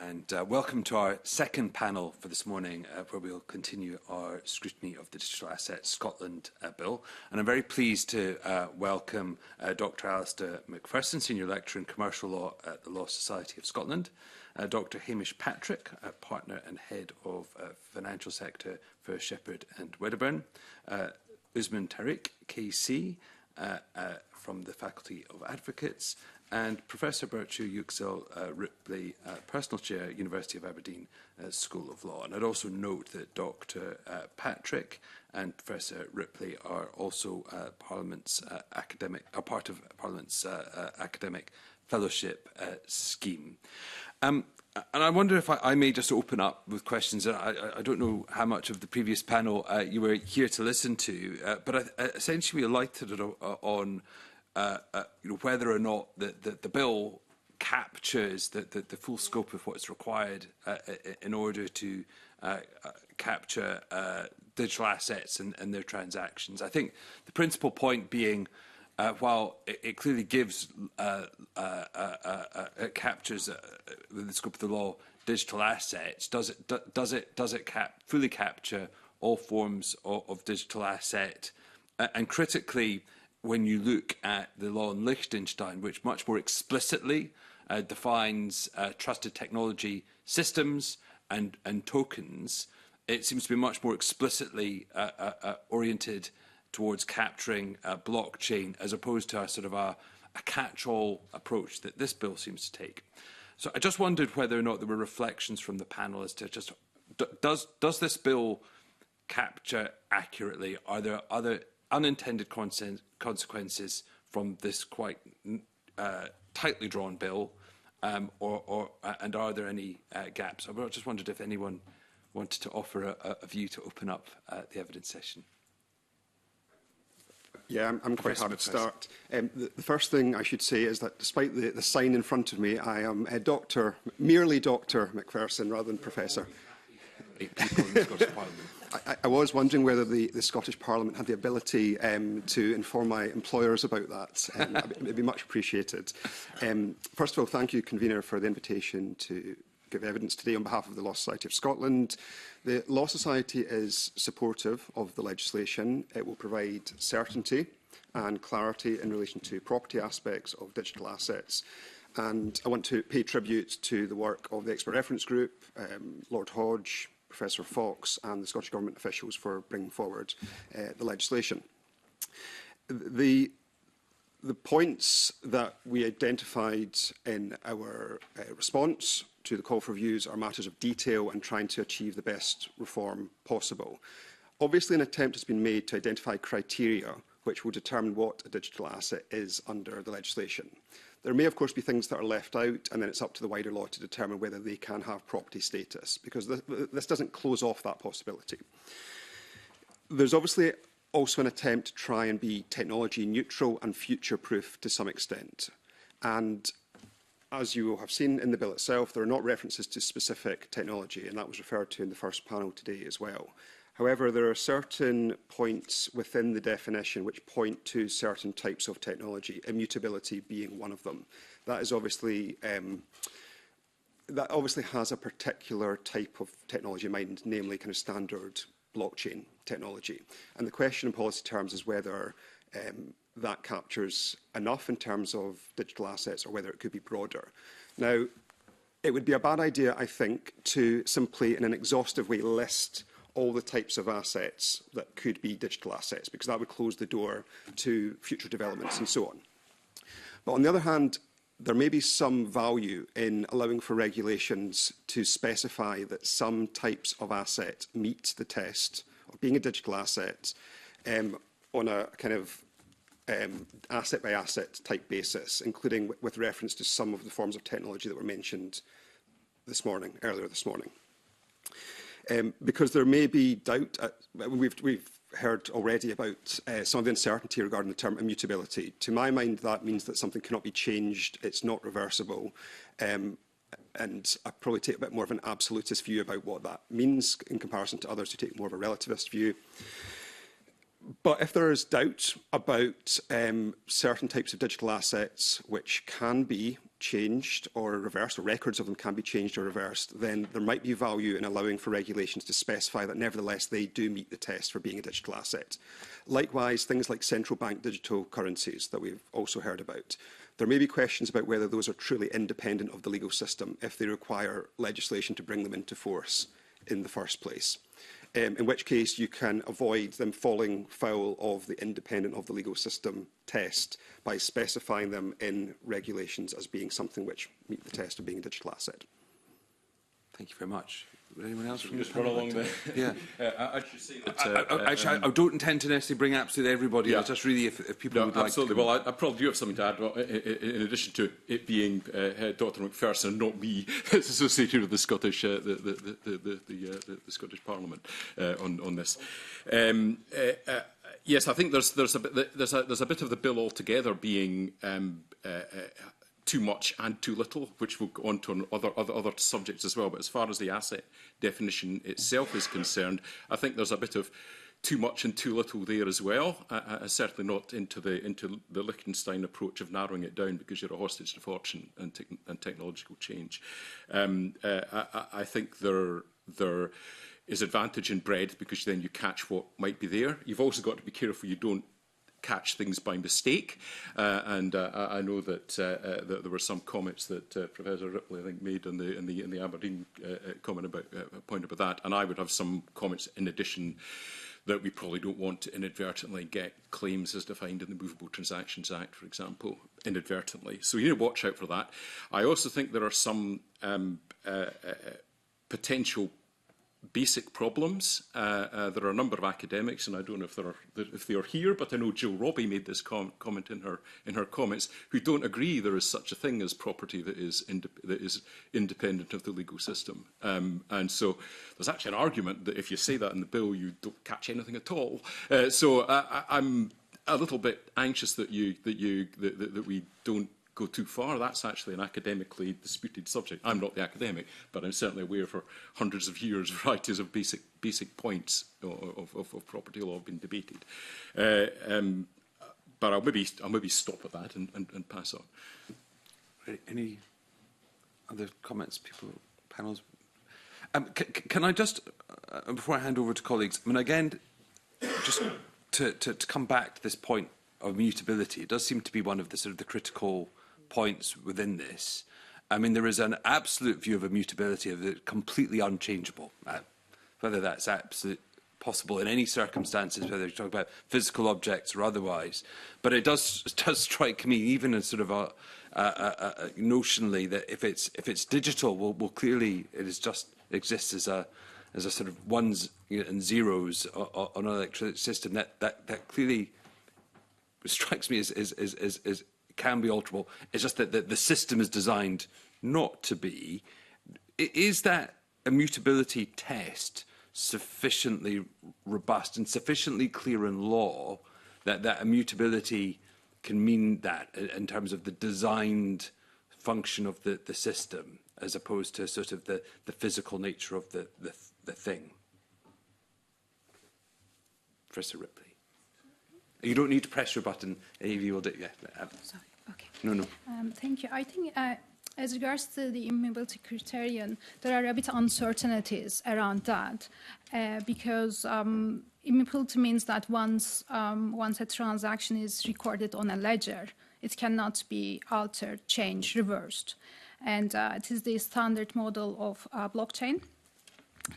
Welcome to our second panel for this morning, where we'll continue our scrutiny of the Digital Assets Scotland Bill. And I'm very pleased to welcome Dr. Alistair Macpherson, Senior Lecturer in Commercial Law at the Law Society of Scotland, Dr. Hamish Patrick, Partner and Head of Financial Sector for Shepherd and Wedderburn, Usman Tariq, KC, from the Faculty of Advocates, and Professor Birchu Yüksel Ripley, Personal Chair, University of Aberdeen School of Law. And I'd also note that Dr. Patrick and Professor Ripley are also Parliament's part of Parliament's academic fellowship scheme. And I wonder if I may just open up with questions. I don't know how much of the previous panel you were here to listen to, but essentially we alighted on whether or not the bill captures the full scope of what's required in order to capture digital assets and their transactions. I think the principal point being, while it clearly gives, it captures within the scope of the law digital assets, does it fully capture all forms of digital asset? And critically, when you look at the law in Liechtenstein, which much more explicitly defines trusted technology systems and tokens, it seems to be much more explicitly oriented towards capturing blockchain as opposed to a sort of a catch-all approach that this bill seems to take. So I just wondered whether or not there were reflections from the panel as to just, does this bill capture accurately? Are there other unintended consequences from this quite tightly drawn bill, and are there any gaps? I just wondered if anyone wanted to offer a view to open up the evidence session. Yeah, I'm quite happy to start. The first thing I should say is that despite the sign in front of me, I am a doctor, merely Dr. Macpherson rather than Professor. 8 people in the Scottish Parliament. I was wondering whether the Scottish Parliament had the ability to inform my employers about that. It would be much appreciated. First of all, thank you, Convener, for the invitation to give evidence today on behalf of the Law Society of Scotland. The Law Society is supportive of the legislation. It will provide certainty and clarity in relation to property aspects of digital assets. And I want to pay tribute to the work of the Expert Reference Group, Lord Hodge, Professor Fox and the Scottish Government officials for bringing forward the legislation. The points that we identified in our response to the call for views are matters of detail and trying to achieve the best reform possible. Obviously, an attempt has been made to identify criteria which will determine what a digital asset is under the legislation. There may, of course, be things that are left out, and then it's up to the wider law to determine whether they can have property status, because this doesn't close off that possibility. There's obviously also an attempt to try and be technology neutral and future-proof to some extent. And as you will have seen in the bill itself, there are not references to specific technology, and that was referred to in the first panel today as well. However, there are certain points within the definition which point to certain types of technology, immutability being one of them. That is obviously has a particular type of technology in mind, namely kind of standard blockchain technology. And the question in policy terms is whether that captures enough in terms of digital assets or whether it could be broader. Now, it would be a bad idea, I think, to simply in an exhaustive way list all the types of assets that could be digital assets, because that would close the door to future developments and so on. But on the other hand, there may be some value in allowing for regulations to specify that some types of asset meet the test of being a digital asset on a kind of asset-by-asset type basis, including with reference to some of the forms of technology that were mentioned earlier this morning. Because there may be doubt, we've heard already about some of the uncertainty regarding the term immutability. To my mind, that means that something cannot be changed, it's not reversible, and I probably take a bit more of an absolutist view about what that means in comparison to others who take more of a relativist view. But if there is doubt about certain types of digital assets which can be changed or reversed, or records of them can be changed or reversed, then there might be value in allowing for regulations to specify that nevertheless they do meet the test for being a digital asset. Likewise, things like central bank digital currencies that we've also heard about. There may be questions about whether those are truly independent of the legal system if they require legislation to bring them into force in the first place. In which case you can avoid them falling foul of the independent of the legal system test by specifying them in regulations as being something which meet the test of being a digital asset. Thank you very much. Would anyone else from just run along there? Yeah. I should say that, actually, I don't intend to necessarily bring absolutely everybody. Yeah. Just really, if people would absolutely. like to. Well, I probably do have something to add. In addition to it being Dr. McPherson and not me, it's associated with the Scottish, the Scottish Parliament on this. Yes, I think there's a bit of the bill altogether being too much and too little, which we'll go on to other subjects as well. But as far as the asset definition itself is concerned, I think there's a bit of too much and too little there as well. Certainly not into the Liechtenstein approach of narrowing it down because you're a hostage to fortune and technological change. I think there is advantage in breadth because then you catch what might be there. You've also got to be careful you don't catch things by mistake, and I know that there were some comments that Professor Ripley, I think, made in the Aberdeen comment about point about that, and I would have some comments in addition that we probably don't want to inadvertently get claims as defined in the Movable Transactions Act, for example, inadvertently. So you need to watch out for that. I also think there are some potential basic problems. There are a number of academics, and I don't know if they are here, but I know Jill Robbie made this comment in her comments, who don't agree there is such a thing as property that is independent of the legal system. And so there's actually an argument that if you say that in the bill, you don't catch anything at all. So I'm a little bit anxious that we don't go too far. That's actually an academically disputed subject. I'm not the academic, but I'm certainly aware for hundreds of years varieties of basic points of property law have been debated. But I'll maybe stop at that and pass on. Any other comments, people, panels? Can I just, before I hand over to colleagues, I mean, again, just to come back to this point of mutability, it does seem to be one of the sort of the critical points within this. I mean, there is an absolute view of immutability of it completely unchangeable, whether that's absolute possible in any circumstances, whether you're talking about physical objects or otherwise. But it does strike me, even as sort of a notionally, that if it's digital, well clearly it is just exists as a sort of ones and zeros on an electric system that clearly strikes me as can be alterable. It's just that the system is designed not to be. Is that immutability test sufficiently robust and sufficiently clear in law that immutability can mean that in terms of the designed function of the system as opposed to sort of the physical nature of the thing? Professor Ripley. You don't need to press your button. You will do. Yeah. Sorry. Okay. No. Thank you. I think as regards to the immutability criterion, there are a bit uncertainties around that because immutability means that once a transaction is recorded on a ledger, it cannot be altered, changed, reversed, and it is the standard model of blockchain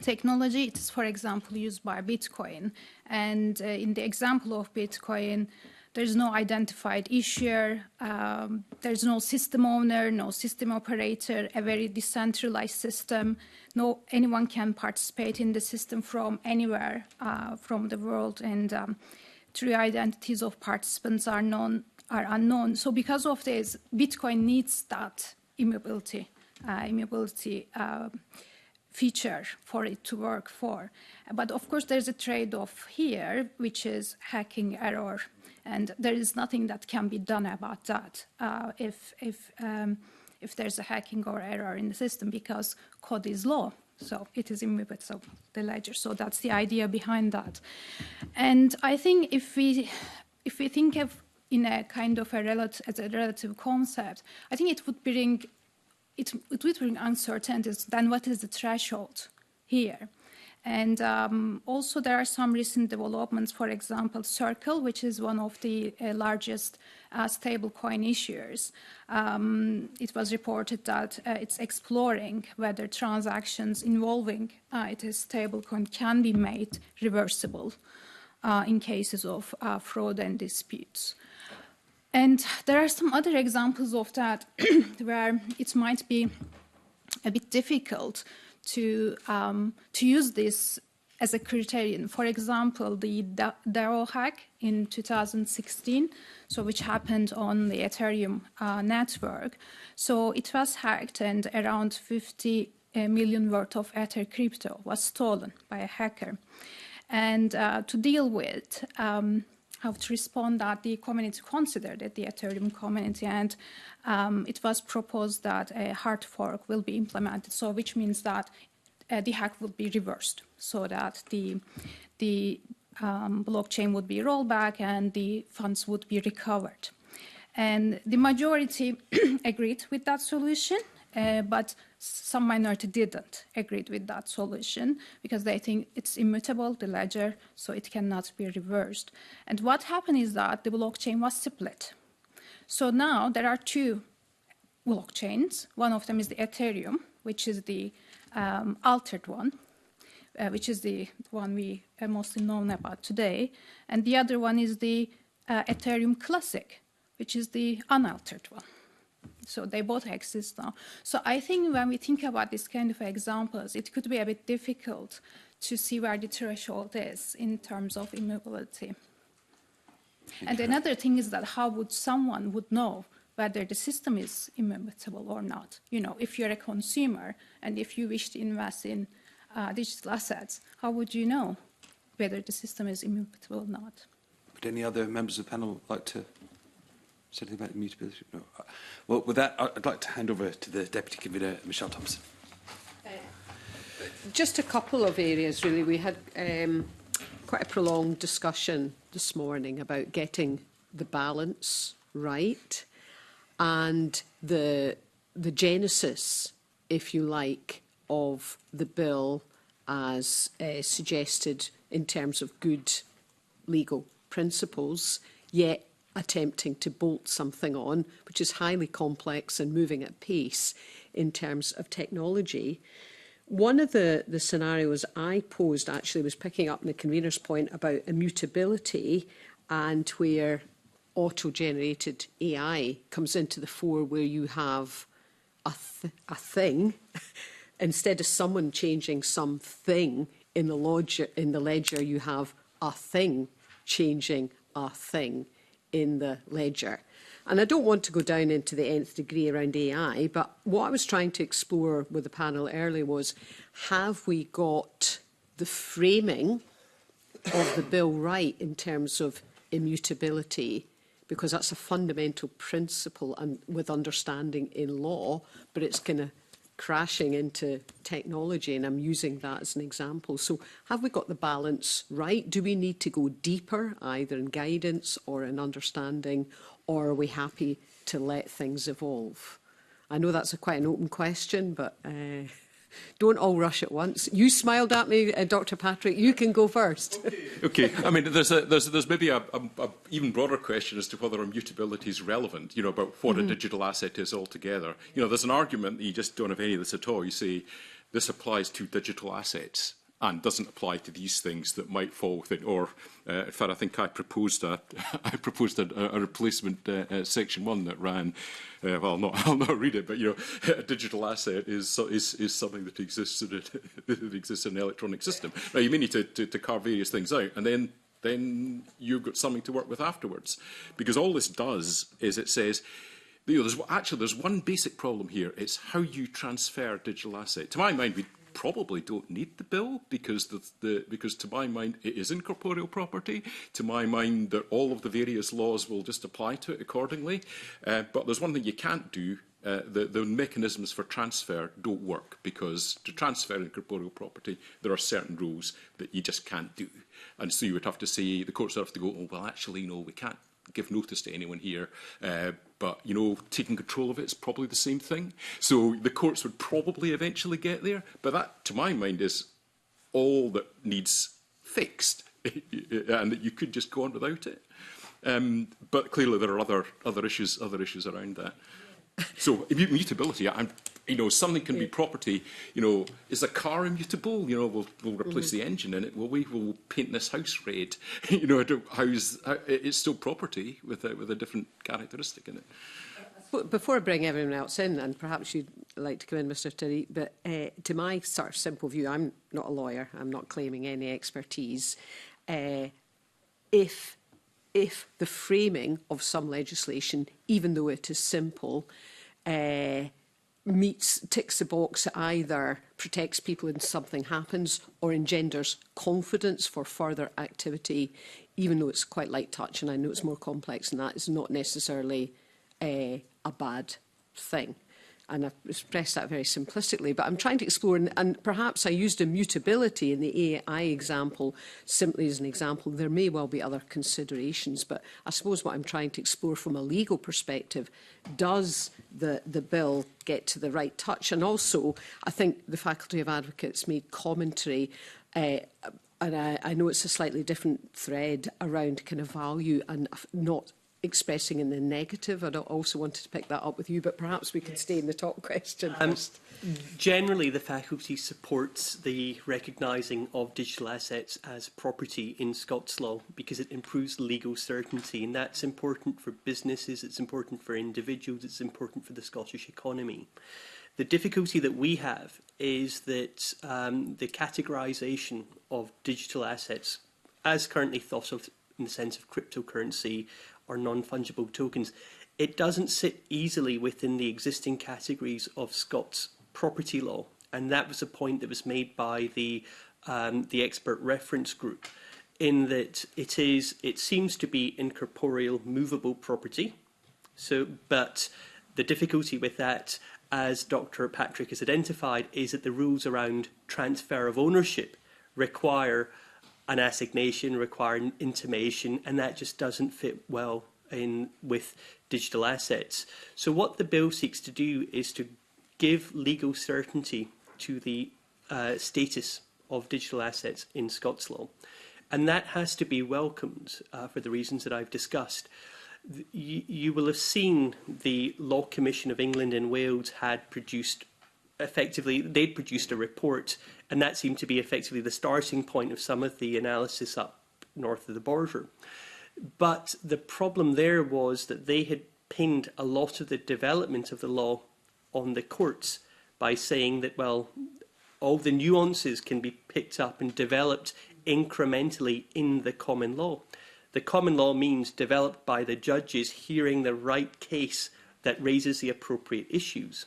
technology. It is, for example, used by Bitcoin. And in the example of Bitcoin, there's no identified issuer, there's no system owner, no system operator, a very decentralized system. Anyone can participate in the system from anywhere from the world, and true identities of participants are unknown. So because of this, Bitcoin needs that immutability feature for it to work for. But of course, there's a trade-off here, which is hacking error. And there is nothing that can be done about that if there's a hacking or error in the system, because code is law. So it is immutable, the ledger. So that's the idea behind that. And I think if we think of in a kind of as a relative concept, I think it would bring uncertainties. Then what is the threshold here? And also there are some recent developments, for example, Circle, which is one of the largest stablecoin issuers. It was reported that it's exploring whether transactions involving it is stablecoin can be made reversible in cases of fraud and disputes. And there are some other examples of that where it might be a bit difficult to use this as a criterion. For example, the DAO hack in 2016, so which happened on the Ethereum network. So it was hacked and around 50 million worth of Ether crypto was stolen by a hacker. And to deal with how to respond, that the community considered it, the Ethereum community, and it was proposed that a hard fork will be implemented, so which means that the hack would be reversed, so that the blockchain would be rolled back and the funds would be recovered. And the majority agreed with that solution, but some minority didn't agree with that solution because they think it's immutable, the ledger, so it cannot be reversed. And what happened is that the blockchain was split. So now there are two blockchains. One of them is the Ethereum, which is the altered one, which is the one we are mostly known about today. And the other one is the Ethereum Classic, which is the unaltered one. So they both exist now. So I think when we think about this kind of examples, it could be a bit difficult to see where the threshold is in terms of immutability. And another thing is that how would someone would know whether the system is immutable or not? You know, if you're a consumer and if you wish to invest in digital assets, how would you know whether the system is immutable or not? Would any other members of the panel like to say anything about immutability? No. Well, with that, I'd like to hand over to the Deputy Convener, Michelle Thompson. Just a couple of areas, really. We had quite a prolonged discussion this morning about getting the balance right and the genesis, if you like, of the bill as suggested in terms of good legal principles, yet attempting to bolt something on, which is highly complex and moving at pace in terms of technology. One of the scenarios I posed actually was picking up on the convener's point about immutability and where auto-generated AI comes into the fore, where you have a thing, instead of someone changing something in the ledger, you have a thing changing a thing in the ledger. And I don't want to go down into the nth degree around AI, but what I was trying to explore with the panel earlier was, have we got the framing of the bill right in terms of immutability? Because that's a fundamental principle and with understanding in law, but it's kind of crashing into technology, and I'm using that as an example. So have we got the balance right? Do we need to go deeper, either in guidance or in understanding, or are we happy to let things evolve? I know that's quite an open question, but don't all rush at once. You smiled at me, Dr. Patrick. You can go first. Okay. I mean, there's maybe a even broader question as to whether immutability is relevant, you know, about what a digital asset is altogether. You know, there's an argument that you just don't have any of this at all. You say this applies to digital assets and doesn't apply to these things that might fall within, or in fact, I think I proposed a replacement section 1 that ran. Well, I'll not read it, but you know, a digital asset is something that exists in an electronic system. Now, you may need to carve various things out, and then you've got something to work with afterwards, because all this does is it says, you know, there's one basic problem here. It's how you transfer digital asset. To my mind, we probably don't need the bill because because to my mind it is incorporeal property. To my mind, that all of the various laws will just apply to it accordingly. But there's one thing you can't do. The mechanisms for transfer don't work, because to transfer incorporeal property, there are certain rules that you just can't do. And so you would have to say, the courts would have to go, oh, well, actually, no, we can't give notice to anyone here. But, you know, taking control of it is probably the same thing. So the courts would probably eventually get there. But that, to my mind, is all that needs fixed, and that you could just go on without it. But clearly there are other issues around that. So immutability, something can be property. Is a car immutable? We'll replace the engine in it. We'll paint this house red. It's still property with a different characteristic in it. Before I bring everyone else in, and perhaps you'd like to come in, Mr. Tariq, but to my sort of simple view, I'm not a lawyer. I'm not claiming any expertise. If the framing of some legislation, even though it is simple, ticks the box that either protects people when something happens or engenders confidence for further activity, even though it's quite light touch, and I know it's more complex than that, is not necessarily a bad thing. And I've expressed that very simplistically, but I'm trying to explore, and perhaps I used immutability in the AI example simply as an example. There may well be other considerations, but I suppose what I'm trying to explore from a legal perspective, does the bill get to the right touch? And also, I think the Faculty of Advocates made commentary, and I know it's a slightly different thread around kind of value and not expressing in the negative. I also wanted to pick that up with you, but perhaps we could stay in the top question first. Generally, the faculty supports the recognising of digital assets as property in Scots law because it improves legal certainty, and that's important for businesses, it's important for individuals, it's important for the Scottish economy. The difficulty that we have is that the categorisation of digital assets, as currently thought of in the sense of cryptocurrency or non-fungible tokens, it doesn't sit easily within the existing categories of Scots property law. And that was a point that was made by the expert reference group, in that it seems to be incorporeal movable property. But the difficulty with that, as Dr. Patrick has identified, is that the rules around transfer of ownership require an assignation, require an intimation, and that just doesn't fit well in with digital assets. So what the bill seeks to do is to give legal certainty to the status of digital assets in Scots law. And that has to be welcomed for the reasons that I've discussed. You will have seen the Law Commission of England and Wales had produced they'd produced a report, and that seemed to be effectively the starting point of some of the analysis up north of the border. But the problem there was that they had pinned a lot of the development of the law on the courts by saying that, well, all the nuances can be picked up and developed incrementally in the common law. The common law means developed by the judges hearing the right case that raises the appropriate issues.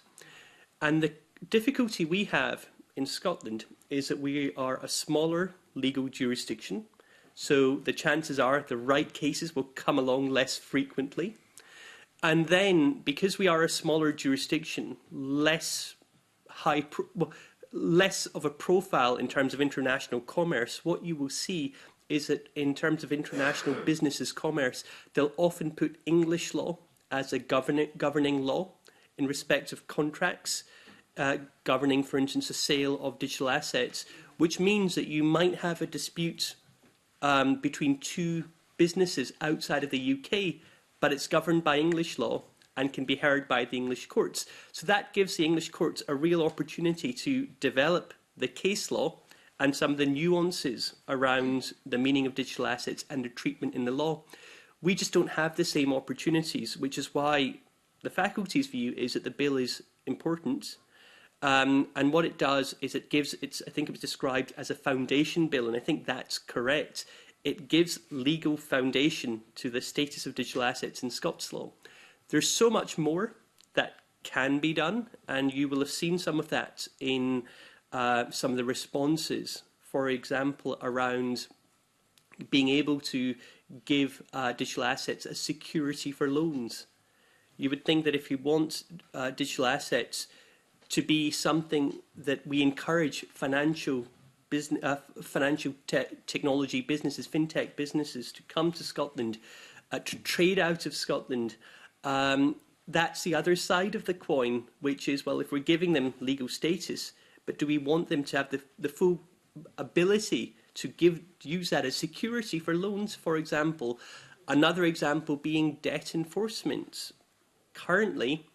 And the difficulty we have in Scotland is that we are a smaller legal jurisdiction, so the chances are the right cases will come along less frequently. And then, because we are a smaller jurisdiction, less of a profile in terms of international commerce, what you will see is that in terms of international businesses commerce, they'll often put English law as a governing law in respect of contracts, governing, for instance, the sale of digital assets, which means that you might have a dispute between two businesses outside of the UK, but it's governed by English law and can be heard by the English courts. So that gives the English courts a real opportunity to develop the case law and some of the nuances around the meaning of digital assets and the treatment in the law. We just don't have the same opportunities, which is why the faculty's view is that the bill is important. And what it does is it gives, I think it was described as a foundation bill, and I think that's correct. It gives legal foundation to the status of digital assets in Scots law. There's so much more that can be done, and you will have seen some of that in some of the responses, for example, around being able to give digital assets as security for loans. You would think that if you want digital assets to be something that we encourage financial technology businesses, fintech businesses, to come to Scotland, to trade out of Scotland, that's the other side of the coin, which is, well, if we're giving them legal status, but do we want them to have the full ability to use that as security for loans, for example? Another example being debt enforcement. Currently,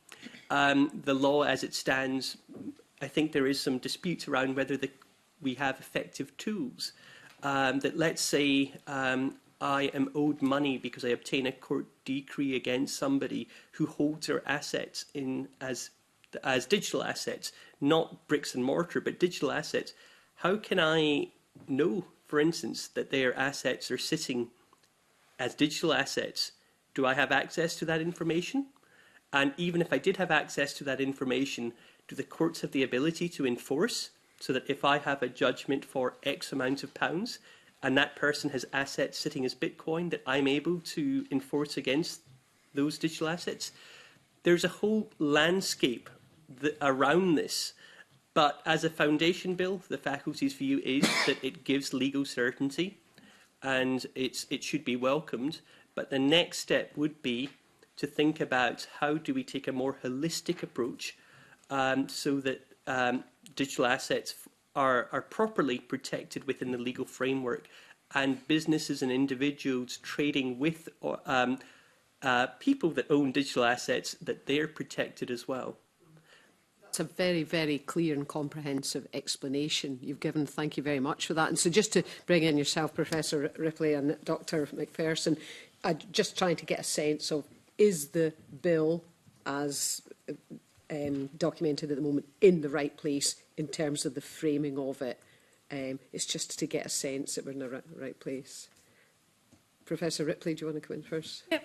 the law as it stands, I think there is some dispute around whether we have effective tools. That, let's say, I am owed money because I obtain a court decree against somebody who holds their assets as digital assets, not bricks and mortar, but digital assets. How can I know, for instance, that their assets are sitting as digital assets? Do I have access to that information? And even if I did have access to that information, do the courts have the ability to enforce, so that if I have a judgment for X amount of pounds and that person has assets sitting as Bitcoin, that I'm able to enforce against those digital assets? There's a whole landscape around this. But as a foundation bill, the faculty's view is that it gives legal certainty and it should be welcomed. But the next step would be to think about how do we take a more holistic approach so that digital assets are properly protected within the legal framework, and businesses and individuals trading with people that own digital assets, that they're protected as well. That's a very, very clear and comprehensive explanation you've given. Thank you very much for that. And so just to bring in yourself, Professor Ripley and Dr Macpherson, I'm just trying to get a sense of, is the bill as documented at the moment in the right place in terms of the framing of it? It's just to get a sense that we're in the right place. Professor Ripley, do you want to come in first? Yeah,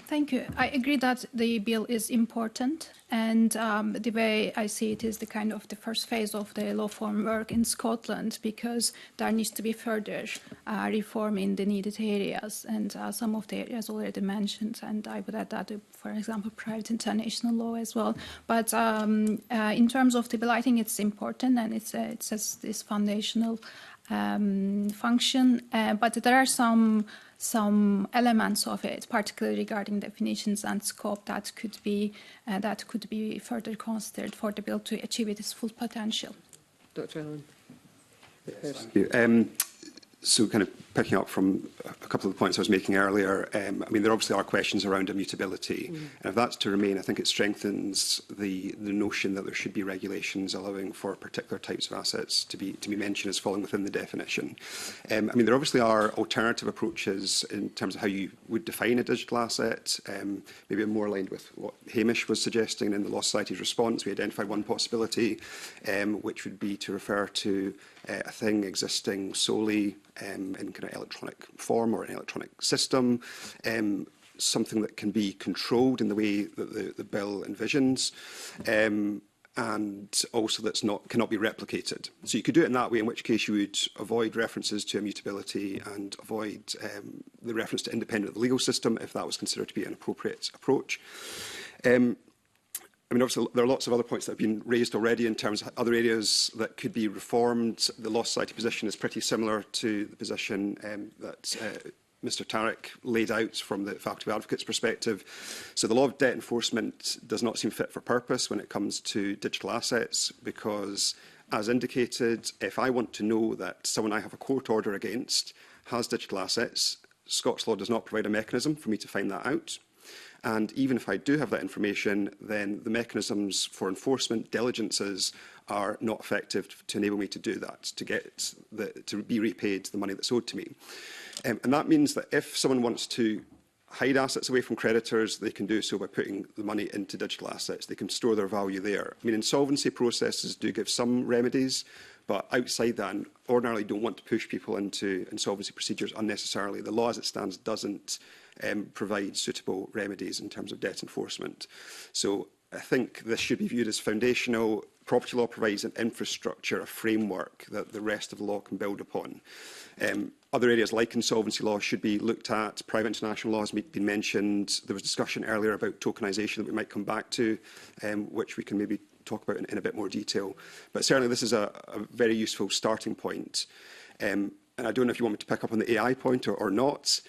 thank you. I agree that the bill is important, and the way I see it is the kind of the first phase of the law reform work in Scotland, because there needs to be further reform in the needed areas, and some of the areas already mentioned, and I would add that, for example, private international law as well. But in terms of the bill, I think it's important, and it says this foundational function, but there are some elements of it, particularly regarding definitions and scope, that could be further considered for the bill to achieve its full potential. Dr. Allen. Yes, thank you. So kind of picking up from a couple of the points I was making earlier, I mean, there obviously are questions around immutability. And if that's to remain, I think it strengthens the notion that there should be regulations allowing for particular types of assets to be mentioned as falling within the definition. I mean, there obviously are alternative approaches in terms of how you would define a digital asset, maybe more aligned with what Hamish was suggesting in the Law Society's response. We identified one possibility, which would be to refer to a thing existing solely in kind of electronic form or an electronic system, something that can be controlled in the way that the bill envisions, and also that's cannot be replicated. So you could do it in that way, in which case you would avoid references to immutability and avoid the reference to independent of the legal system if that was considered to be an appropriate approach. I mean, obviously, there are lots of other points that have been raised already in terms of other areas that could be reformed. The Law Society position is pretty similar to the position that Mr Tarek laid out from the Faculty of Advocates' perspective. So the law of debt enforcement does not seem fit for purpose when it comes to digital assets, because, as indicated, if I want to know that someone I have a court order against has digital assets, Scots law does not provide a mechanism for me to find that out. And even if I do have that information, then the mechanisms for enforcement, diligences, are not effective to enable me to do that, to be repaid the money that's owed to me. And that means that if someone wants to hide assets away from creditors, they can do so by putting the money into digital assets. They can store their value there. I mean, insolvency processes do give some remedies, but outside that, and ordinarily don't want to push people into insolvency procedures unnecessarily. The law as it stands doesn't provide suitable remedies in terms of debt enforcement. So I think this should be viewed as foundational. Property law provides an infrastructure, a framework that the rest of the law can build upon. Other areas like insolvency law should be looked at. Private international law has been mentioned. There was discussion earlier about tokenisation that we might come back to, which we can maybe talk about in a bit more detail. But certainly this is a very useful starting point. And I don't know if you want me to pick up on the AI point or not.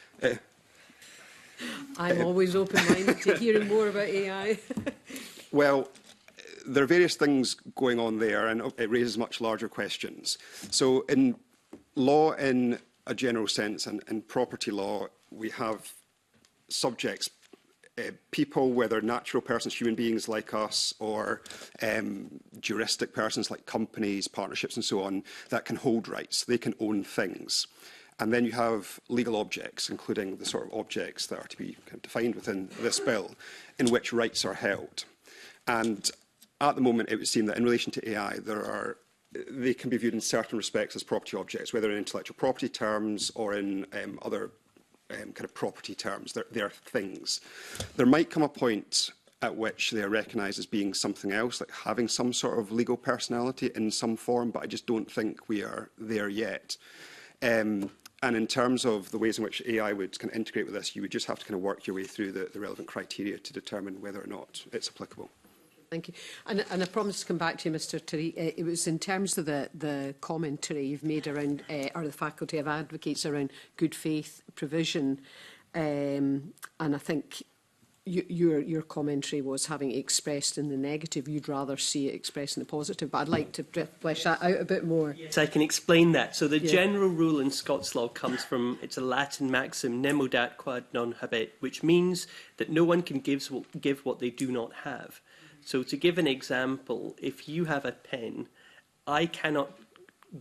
I'm always open-minded to hearing more about AI. Well, there are various things going on there, and it raises much larger questions. So in law in a general sense and in property law, we have subjects, people, whether natural persons, human beings like us, or juristic persons like companies, partnerships and so on, that can hold rights. They can own things. And then you have legal objects, including the sort of objects that are to be kind of defined within this bill, in which rights are held. And at the moment, it would seem that in relation to AI, they can be viewed in certain respects as property objects, whether in intellectual property terms or in other kind of property terms. They're things. There might come a point at which they are recognised as being something else, like having some sort of legal personality in some form, but I just don't think we are there yet. And in terms of the ways in which AI would kind of integrate with this, you would just have to kind of work your way through the relevant criteria to determine whether or not it's applicable. Thank you. And I promised to come back to you, Mr Tariq. It was in terms of the commentary you've made around, or the Faculty of Advocates around good faith provision. And I think your commentary was, having expressed in the negative, you'd rather see it expressed in the positive. But I'd like to flesh that out a bit more. Yes, I can explain that. So the general rule in Scots law comes from, it's a Latin maxim, nemo dat quod non habet, which means that no one can give what they do not have. So to give an example, if you have a pen, I cannot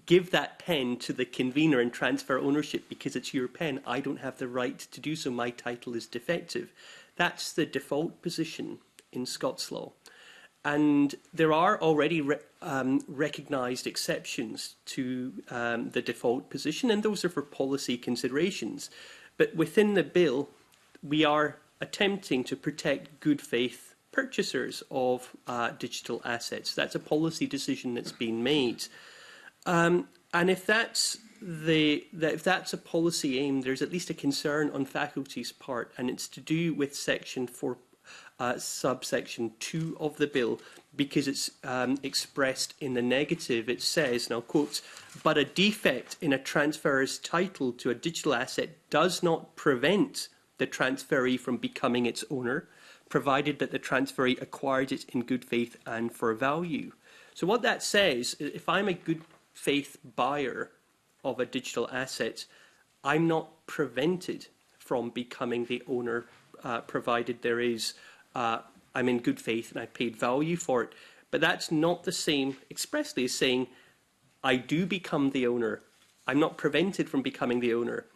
give that pen to the convener and transfer ownership because it's your pen. I don't have the right to do so. My title is defective. That's the default position in Scots law. And there are already recognised exceptions to the default position, and those are for policy considerations. But within the bill, we are attempting to protect good faith purchasers of digital assets. That's a policy decision that's been made. And if that's a policy aim, there's at least a concern on faculty's part, and it's to do with section 4, subsection 2 of the bill, because it's expressed in the negative. It says, and I'll quote, "But a defect in a transferor's title to a digital asset does not prevent the transferee from becoming its owner, provided that the transferee acquired it in good faith and for value." So what that says, if I'm a good faith buyer of a digital asset, I'm not prevented from becoming the owner, provided there is, I'm in good faith and I paid value for it. But that's not the same expressly as saying, I do become the owner. I'm not prevented from becoming the owner.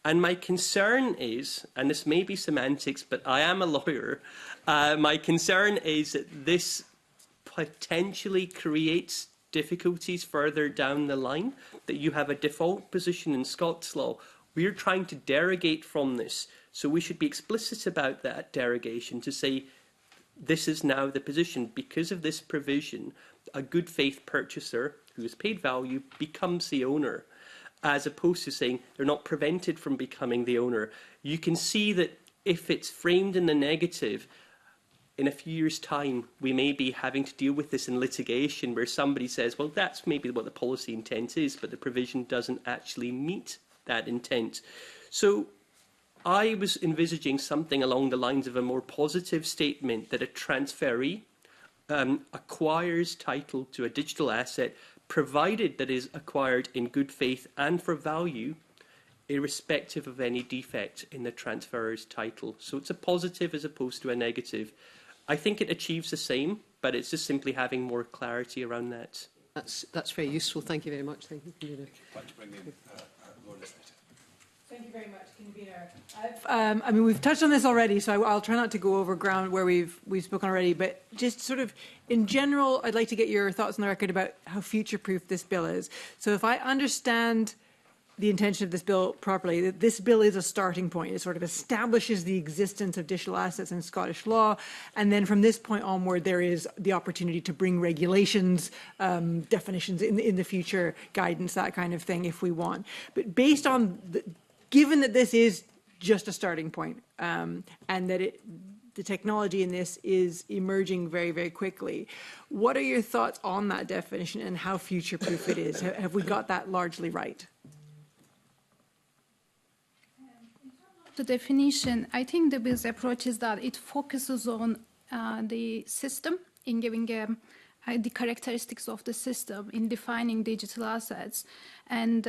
And my concern is, and this may be semantics, but I am a lawyer, my concern is that this potentially creates difficulties further down the line, that you have a default position in Scots law. We're trying to derogate from this, so we should be explicit about that derogation to say this is now the position. Because of this provision, a good faith purchaser who has paid value becomes the owner, as opposed to saying they're not prevented from becoming the owner. You can see that if it's framed in the negative, in a few years' time, we may be having to deal with this in litigation where somebody says, well, that's maybe what the policy intent is, but the provision doesn't actually meet that intent. So I was envisaging something along the lines of a more positive statement that a transferee acquires title to a digital asset, provided that is acquired in good faith and for value, irrespective of any defect in the transferor's title. So it's a positive as opposed to a negative. I think it achieves the same, but it's just simply having more clarity around that. That's very useful. Thank you very much. Thank you, Convener. Thank you very much, Convener. I mean, we've touched on this already, so I'll try not to go over ground where we've spoken already, but just sort of in general, I'd like to get your thoughts on the record about how future-proof this bill is. So if I understand the intention of this bill properly, that this bill is a starting point. It sort of establishes the existence of digital assets in Scottish law, and then from this point onward, there is the opportunity to bring regulations, definitions in the future, guidance, that kind of thing, if we want. But based on, given that this is just a starting point, and that the technology in this is emerging very, very quickly. What are your thoughts on that definition and how future-proof it is? Have we got that largely right? The definition, I think the bill's approach is that it focuses on the system in giving the characteristics of the system in defining digital assets. And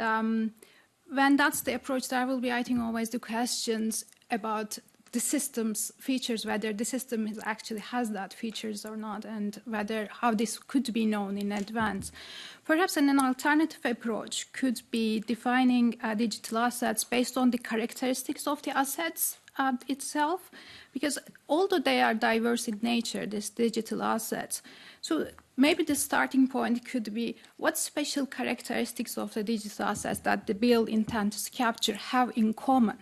when that's the approach, there will be, I think, always the questions about the system's features, whether the system actually has that features or not, and whether how this could be known in advance. Perhaps an alternative approach could be defining digital assets based on the characteristics of the assets itself, because although they are diverse in nature, these digital assets, so maybe the starting point could be what special characteristics of the digital assets that the bill intends to capture have in common.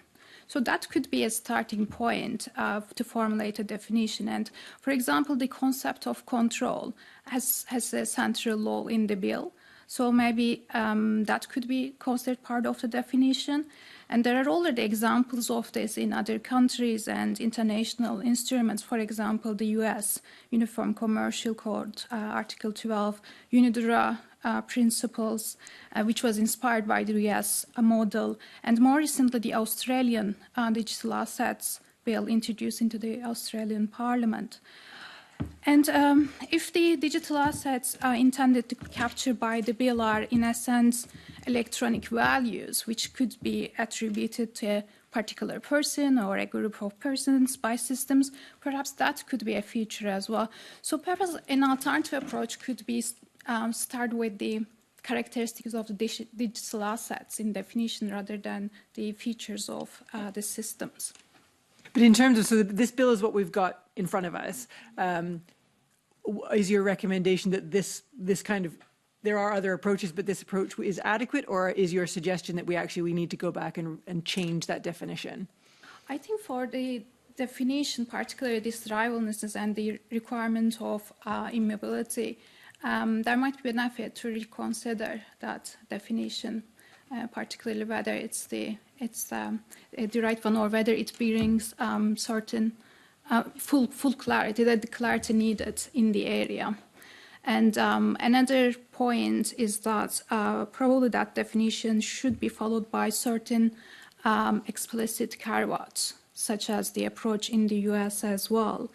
So that could be a starting point to formulate a definition. And for example, the concept of control has a central role in the bill. So maybe that could be considered part of the definition. And there are already examples of this in other countries and international instruments. For example, the US Uniform Commercial Code, Article 12, UNIDROIT principles, which was inspired by the US model, and more recently the Australian Digital Assets Bill introduced into the Australian Parliament. And if the digital assets intended to capture by the bill are, in a sense, electronic values, which could be attributed to a particular person or a group of persons by systems, perhaps that could be a feature as well. So perhaps an alternative approach could be start with the characteristics of the digital assets in definition rather than the features of the systems. But in terms of, so this bill is what we've got in front of us. Is your recommendation that this kind of, there are other approaches, but this approach is adequate, or is your suggestion that we need to go back and change that definition? I think for the definition, particularly this rivalness and the requirement of immobility, there might be a benefit to reconsider that definition, particularly whether it's the right one or whether it brings certain full clarity, that the clarity needed in the area. And another point is that probably that definition should be followed by certain explicit caveats, such as the approach in the US as well.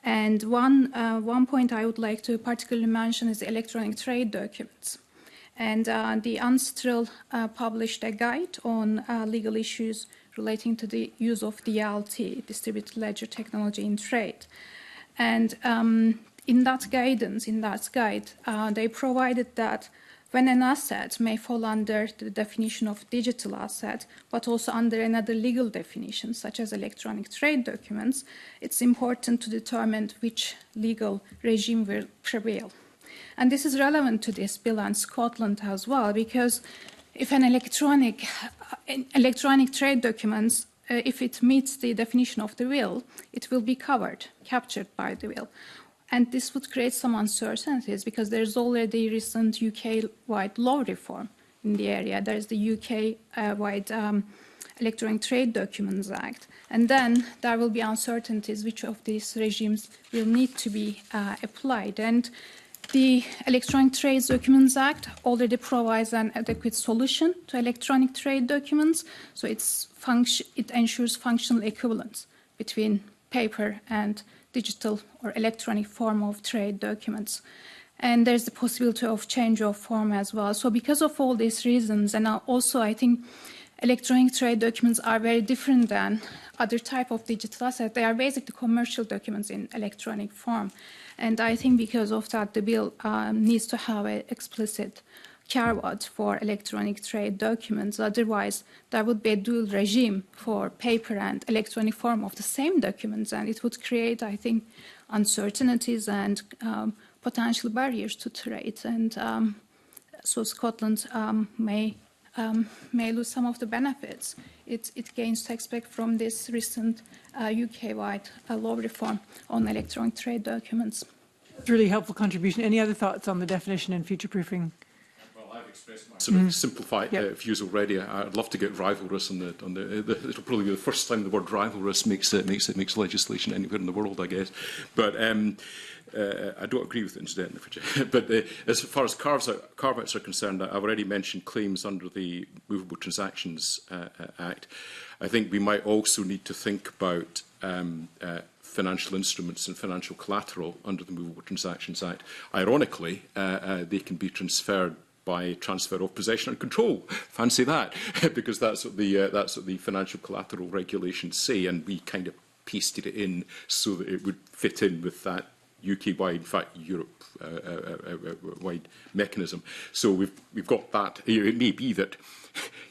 And one point I would like to particularly mention is the electronic trade documents. And the UNSTRL published a guide on legal issues relating to the use of DLT, distributed ledger technology in trade. And in that guide, they provided that when an asset may fall under the definition of digital asset, but also under another legal definition, such as electronic trade documents, it's important to determine which legal regime will prevail. And this is relevant to this bill and Scotland as well, because if an electronic trade documents, if it meets the definition of the will, it will be captured by the will. And this would create some uncertainties because there's already recent UK-wide law reform in the area. There's the UK-wide Electronic Trade Documents Act. And then there will be uncertainties which of these regimes will need to be applied. And the Electronic Trade Documents Act already provides an adequate solution to electronic trade documents. So it ensures functional equivalence between paper and digital or electronic form of trade documents. And there's the possibility of change of form as well. So because of all these reasons, and also I think electronic trade documents are very different than other type of digital assets. They are basically commercial documents in electronic form. And I think because of that, the bill needs to have an explicit caveat for electronic trade documents. Otherwise, there would be a dual regime for paper and electronic form of the same documents, and it would create, I think, uncertainties and potential barriers to trade. And so Scotland may may lose some of the benefits it gains to expect from this recent UK-wide law reform on electronic trade documents. It's a really helpful contribution. Any other thoughts on the definition and future-proofing? Well, I've expressed my sort of simplified views already. I'd love to get rivalrous on the. It'll probably be the first time the word rivalrous makes legislation anywhere in the world, I guess. But I don't agree with it, incidentally. But as far as carve-outs are concerned, I've already mentioned claims under the Movable Transactions Act. I think we might also need to think about financial instruments and financial collateral under the Movable Transactions Act. Ironically, they can be transferred by transfer of possession and control. Fancy that, because that's what the financial collateral regulations say, and we kind of pasted it in so that it would fit in with that UK-wide, in fact, Europe-wide mechanism. So we've got that. It may be that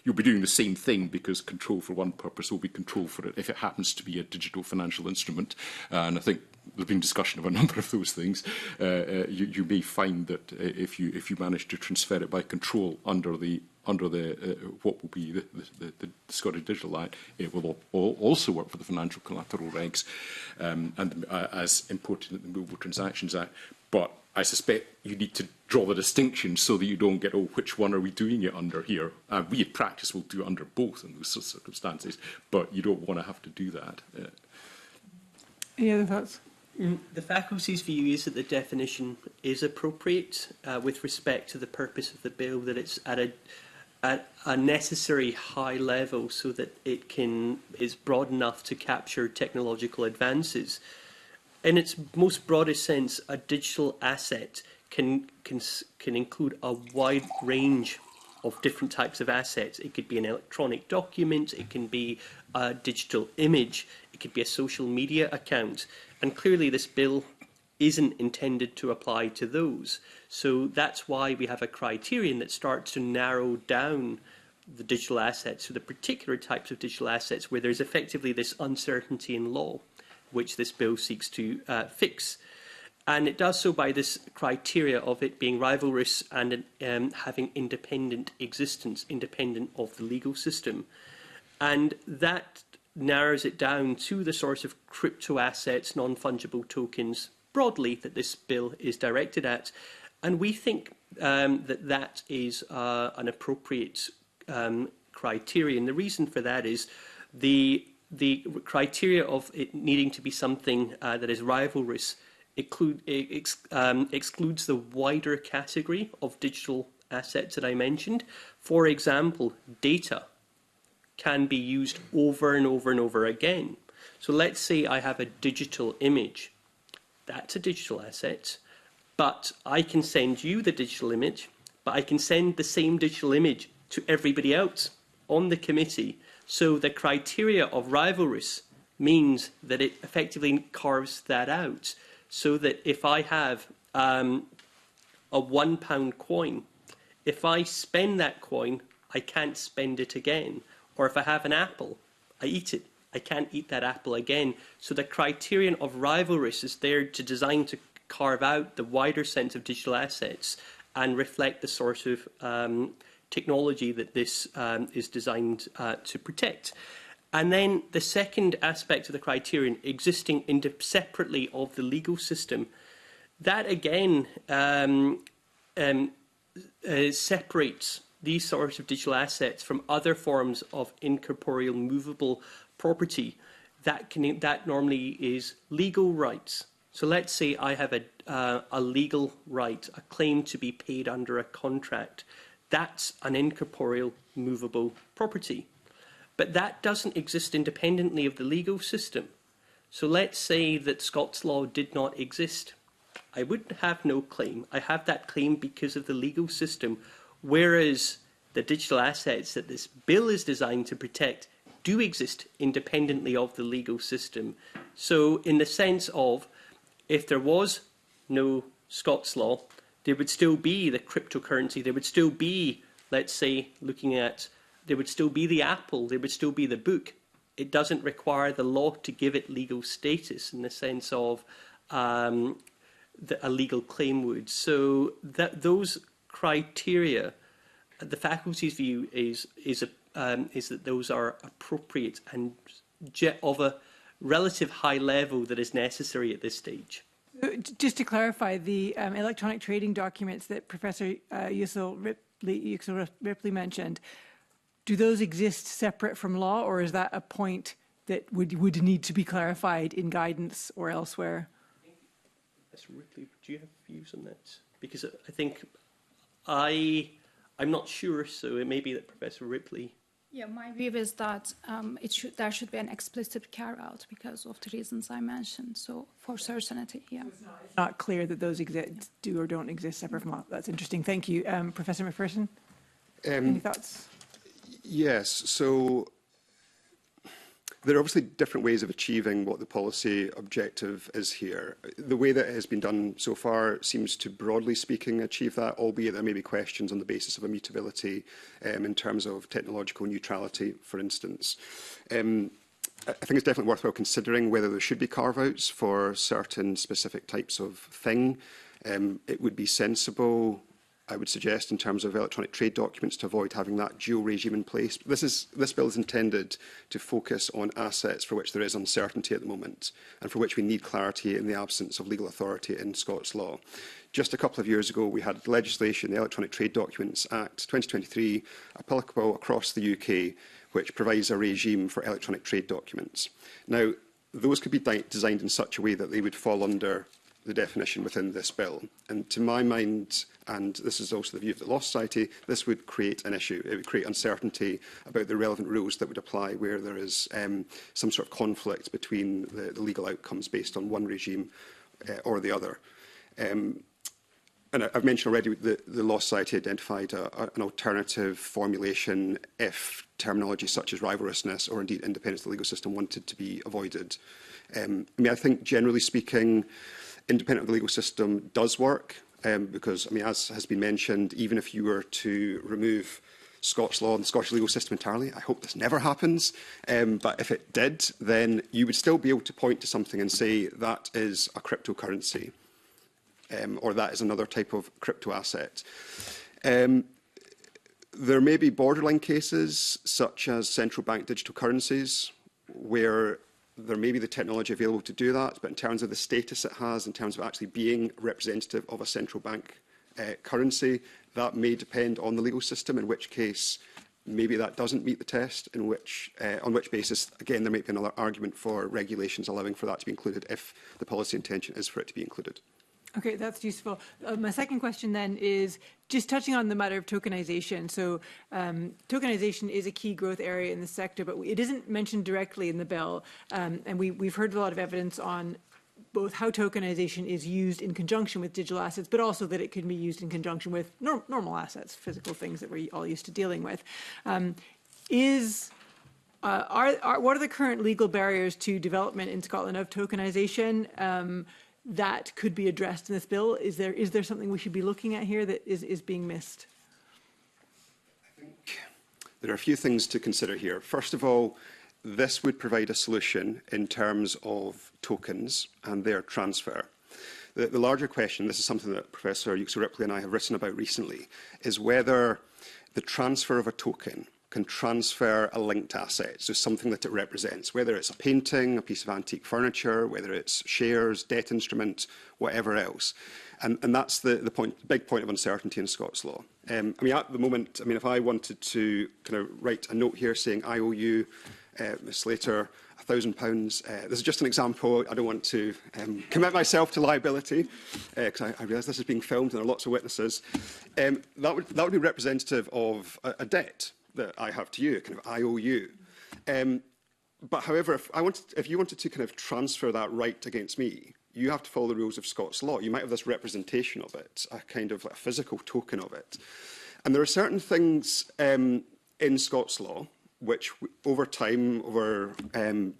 you'll be doing the same thing because control for one purpose will be control for it if it happens to be a digital financial instrument. And I think there's been discussion of a number of those things. You may find that if you manage to transfer it by control under what will be the Scottish Digital Act, it will also work for the financial collateral regs, and as imported in the Movable Transactions Act. But I suspect you need to draw the distinction so that you don't get, oh, which one are we doing it under here? We in practice will do it under both in those circumstances, but you don't want to have to do that. Any other thoughts? The faculty's view is that the definition is appropriate with respect to the purpose of the bill, that it's at a necessary high level so that it is broad enough to capture technological advances. In its most broadest sense, a digital asset can include a wide range of different types of assets. It could be an electronic document, it can be a digital image, it could be a social media account, and clearly this bill isn't intended to apply to those. So that's why we have a criterion that starts to narrow down the digital assets to the particular types of digital assets where there's effectively this uncertainty in law, which this bill seeks to fix. And it does so by this criteria of it being rivalrous and having independent existence, independent of the legal system. And that narrows it down to the sort of crypto assets, non-fungible tokens, broadly, that this bill is directed at. And we think that is an appropriate criterion. The reason for that is the criteria of it needing to be something that is rivalrous excludes the wider category of digital assets that I mentioned. For example, data can be used over and over and over again. So let's say I have a digital image. That's a digital asset, but I can send you the digital image, but I can send the same digital image to everybody else on the committee. So the criteria of rivalrous means that it effectively carves that out, so that if I have a £1 coin, if I spend that coin, I can't spend it again. Or if I have an apple, I eat it, I can't eat that apple again. So the criterion of rivalrous is there to design to carve out the wider sense of digital assets and reflect the sort of technology that this is designed to protect. And then the second aspect of the criterion, existing separately of the legal system, that again separates these sorts of digital assets from other forms of incorporeal movable property that normally is legal rights. So let's say I have a legal right, a claim to be paid under a contract. That's an incorporeal movable property. But that doesn't exist independently of the legal system. So let's say that Scots law did not exist. I would have no claim. I have that claim because of the legal system, whereas the digital assets that this bill is designed to protect do exist independently of the legal system. So in the sense of, if there was no Scots law, there would still be the cryptocurrency, there would still be, let's say, there would still be the apple, there would still be the book. It doesn't require the law to give it legal status in the sense of a legal claim would. So those criteria the faculty's view is that those are appropriate and of a relative high level that is necessary at this stage. Just to clarify, the electronic trading documents that Professor Yussel Ripley mentioned, do those exist separate from law, or is that a point that would need to be clarified in guidance or elsewhere? Professor Ripley, do you have views on that? Because I think I'm not sure, so it may be that Professor Ripley. Yeah, my view is that there should be an explicit carve-out because of the reasons I mentioned. So for certainty, yeah. It's not clear that those do or don't exist separate from law. That's interesting. Thank you, Professor McPherson. Any thoughts? Yes. So there are obviously different ways of achieving what the policy objective is here. The way that it has been done so far seems to, broadly speaking, achieve that, albeit there may be questions on the basis of immutability in terms of technological neutrality, for instance. I think it's definitely worthwhile considering whether there should be carve-outs for certain specific types of thing. It would be sensible, I would suggest, in terms of electronic trade documents, to avoid having that dual regime in place. This bill is intended to focus on assets for which there is uncertainty at the moment and for which we need clarity in the absence of legal authority in Scots law. Just a couple of years ago, we had legislation, the Electronic Trade Documents Act 2023, applicable across the UK, which provides a regime for electronic trade documents. Now, those could be designed in such a way that they would fall under the definition within this bill. And to my mind, and this is also the view of the Law Society, this would create an issue. It would create uncertainty about the relevant rules that would apply where there is some sort of conflict between the legal outcomes based on one regime or the other. And I've mentioned already that the Law Society identified an alternative formulation if terminology such as rivalrousness or indeed independence of the legal system wanted to be avoided. I think generally speaking, independent of the legal system does work because, as has been mentioned, even if you were to remove Scots law and the Scottish legal system entirely, I hope this never happens, but if it did, then you would still be able to point to something and say that is a cryptocurrency or that is another type of crypto asset. There may be borderline cases, such as central bank digital currencies, where there may be the technology available to do that, but in terms of the status it has, in terms of actually being representative of a central bank currency, that may depend on the legal system, in which case maybe that doesn't meet the test, on which basis, again, there might be another argument for regulations allowing for that to be included if the policy intention is for it to be included. Okay, that's useful. My second question then is just touching on the matter of tokenization. So tokenization is a key growth area in the sector, but it isn't mentioned directly in the bill. And we've heard a lot of evidence on both how tokenization is used in conjunction with digital assets, but also that it can be used in conjunction with normal assets, physical things that we're all used to dealing with. What are the current legal barriers to development in Scotland of tokenization? That could be addressed in this bill? Is there something we should be looking at here that is being missed? I think there are a few things to consider here. First of all, this would provide a solution in terms of tokens and their transfer. The larger question, this is something that Professor Yussel Ripley and I have written about recently, is whether the transfer of a token can transfer a linked asset, so something that it represents, whether it's a painting, a piece of antique furniture, whether it's shares, debt instrument, whatever else. And that's the big point of uncertainty in Scots law. At the moment, if I wanted to kind of write a note here saying I owe you, Ms Slater, £1,000. This is just an example. I don't want to commit myself to liability because I realise this is being filmed and there are lots of witnesses. That would be representative of a debt that I have to you, kind of I owe you. But however, if you wanted to kind of transfer that right against me, you have to follow the rules of Scots law. You might have this representation of it, a kind of like a physical token of it. And there are certain things in Scots law which over time, over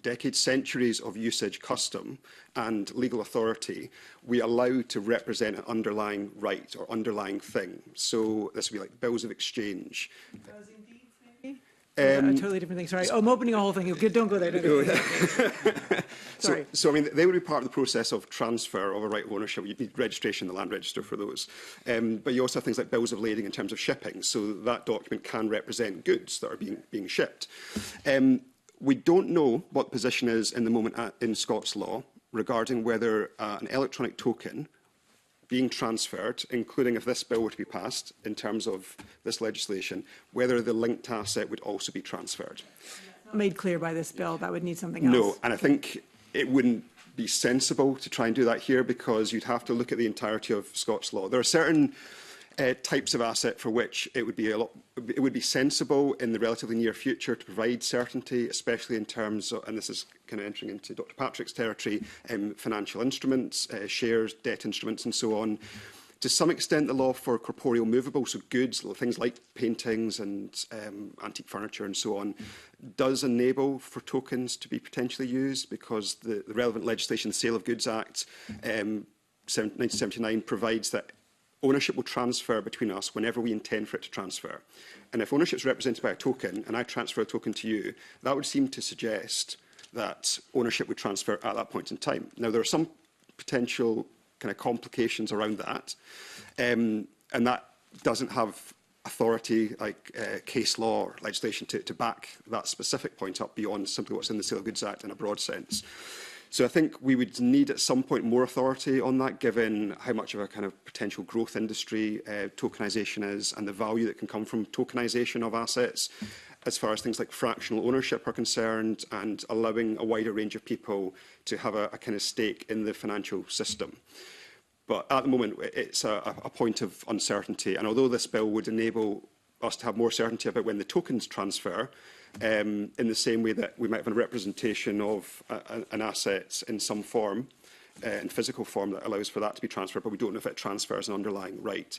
decades, centuries of usage, custom and legal authority, we allow to represent an underlying right or underlying thing. So this would be like bills of exchange. A totally different thing. Sorry, I'm opening a whole thing. Don't go there. Don't go there. Sorry. So, I mean, they would be part of the process of transfer of a right of ownership. You'd need registration in the land register for those. But you also have things like bills of lading in terms of shipping. So that document can represent goods that are being shipped. We don't know what the position is in the moment in Scots law regarding whether an electronic token being transferred, including if this bill were to be passed in terms of this legislation, whether the linked asset would also be transferred. Not made clear by this bill. That would need something else. No, and I think it wouldn't be sensible to try and do that here because you'd have to look at the entirety of Scots law. There are certain types of asset for which it would be sensible in the relatively near future to provide certainty, especially in terms of, and this is kind of entering into Dr. Patrick's territory, financial instruments, shares, debt instruments and so on. To some extent, the law for corporeal movable, so goods, things like paintings and antique furniture and so on, does enable for tokens to be potentially used because the relevant legislation, the Sale of Goods Act 1979, provides that ownership will transfer between us whenever we intend for it to transfer. And if ownership is represented by a token and I transfer a token to you, that would seem to suggest that ownership would transfer at that point in time. Now, there are some potential kind of complications around that, and that doesn't have authority like case law or legislation to back that specific point up beyond simply what's in the Sale of Goods Act in a broad sense. So I think we would need at some point more authority on that, given how much of a kind of potential growth industry tokenisation is and the value that can come from tokenisation of assets as far as things like fractional ownership are concerned and allowing a wider range of people to have a kind of stake in the financial system. But at the moment, it's a point of uncertainty. And although this bill would enable us to have more certainty about when the tokens transfer, in the same way that we might have a representation of an asset in some form, in physical form, that allows for that to be transferred, but we don't know if it transfers an underlying right.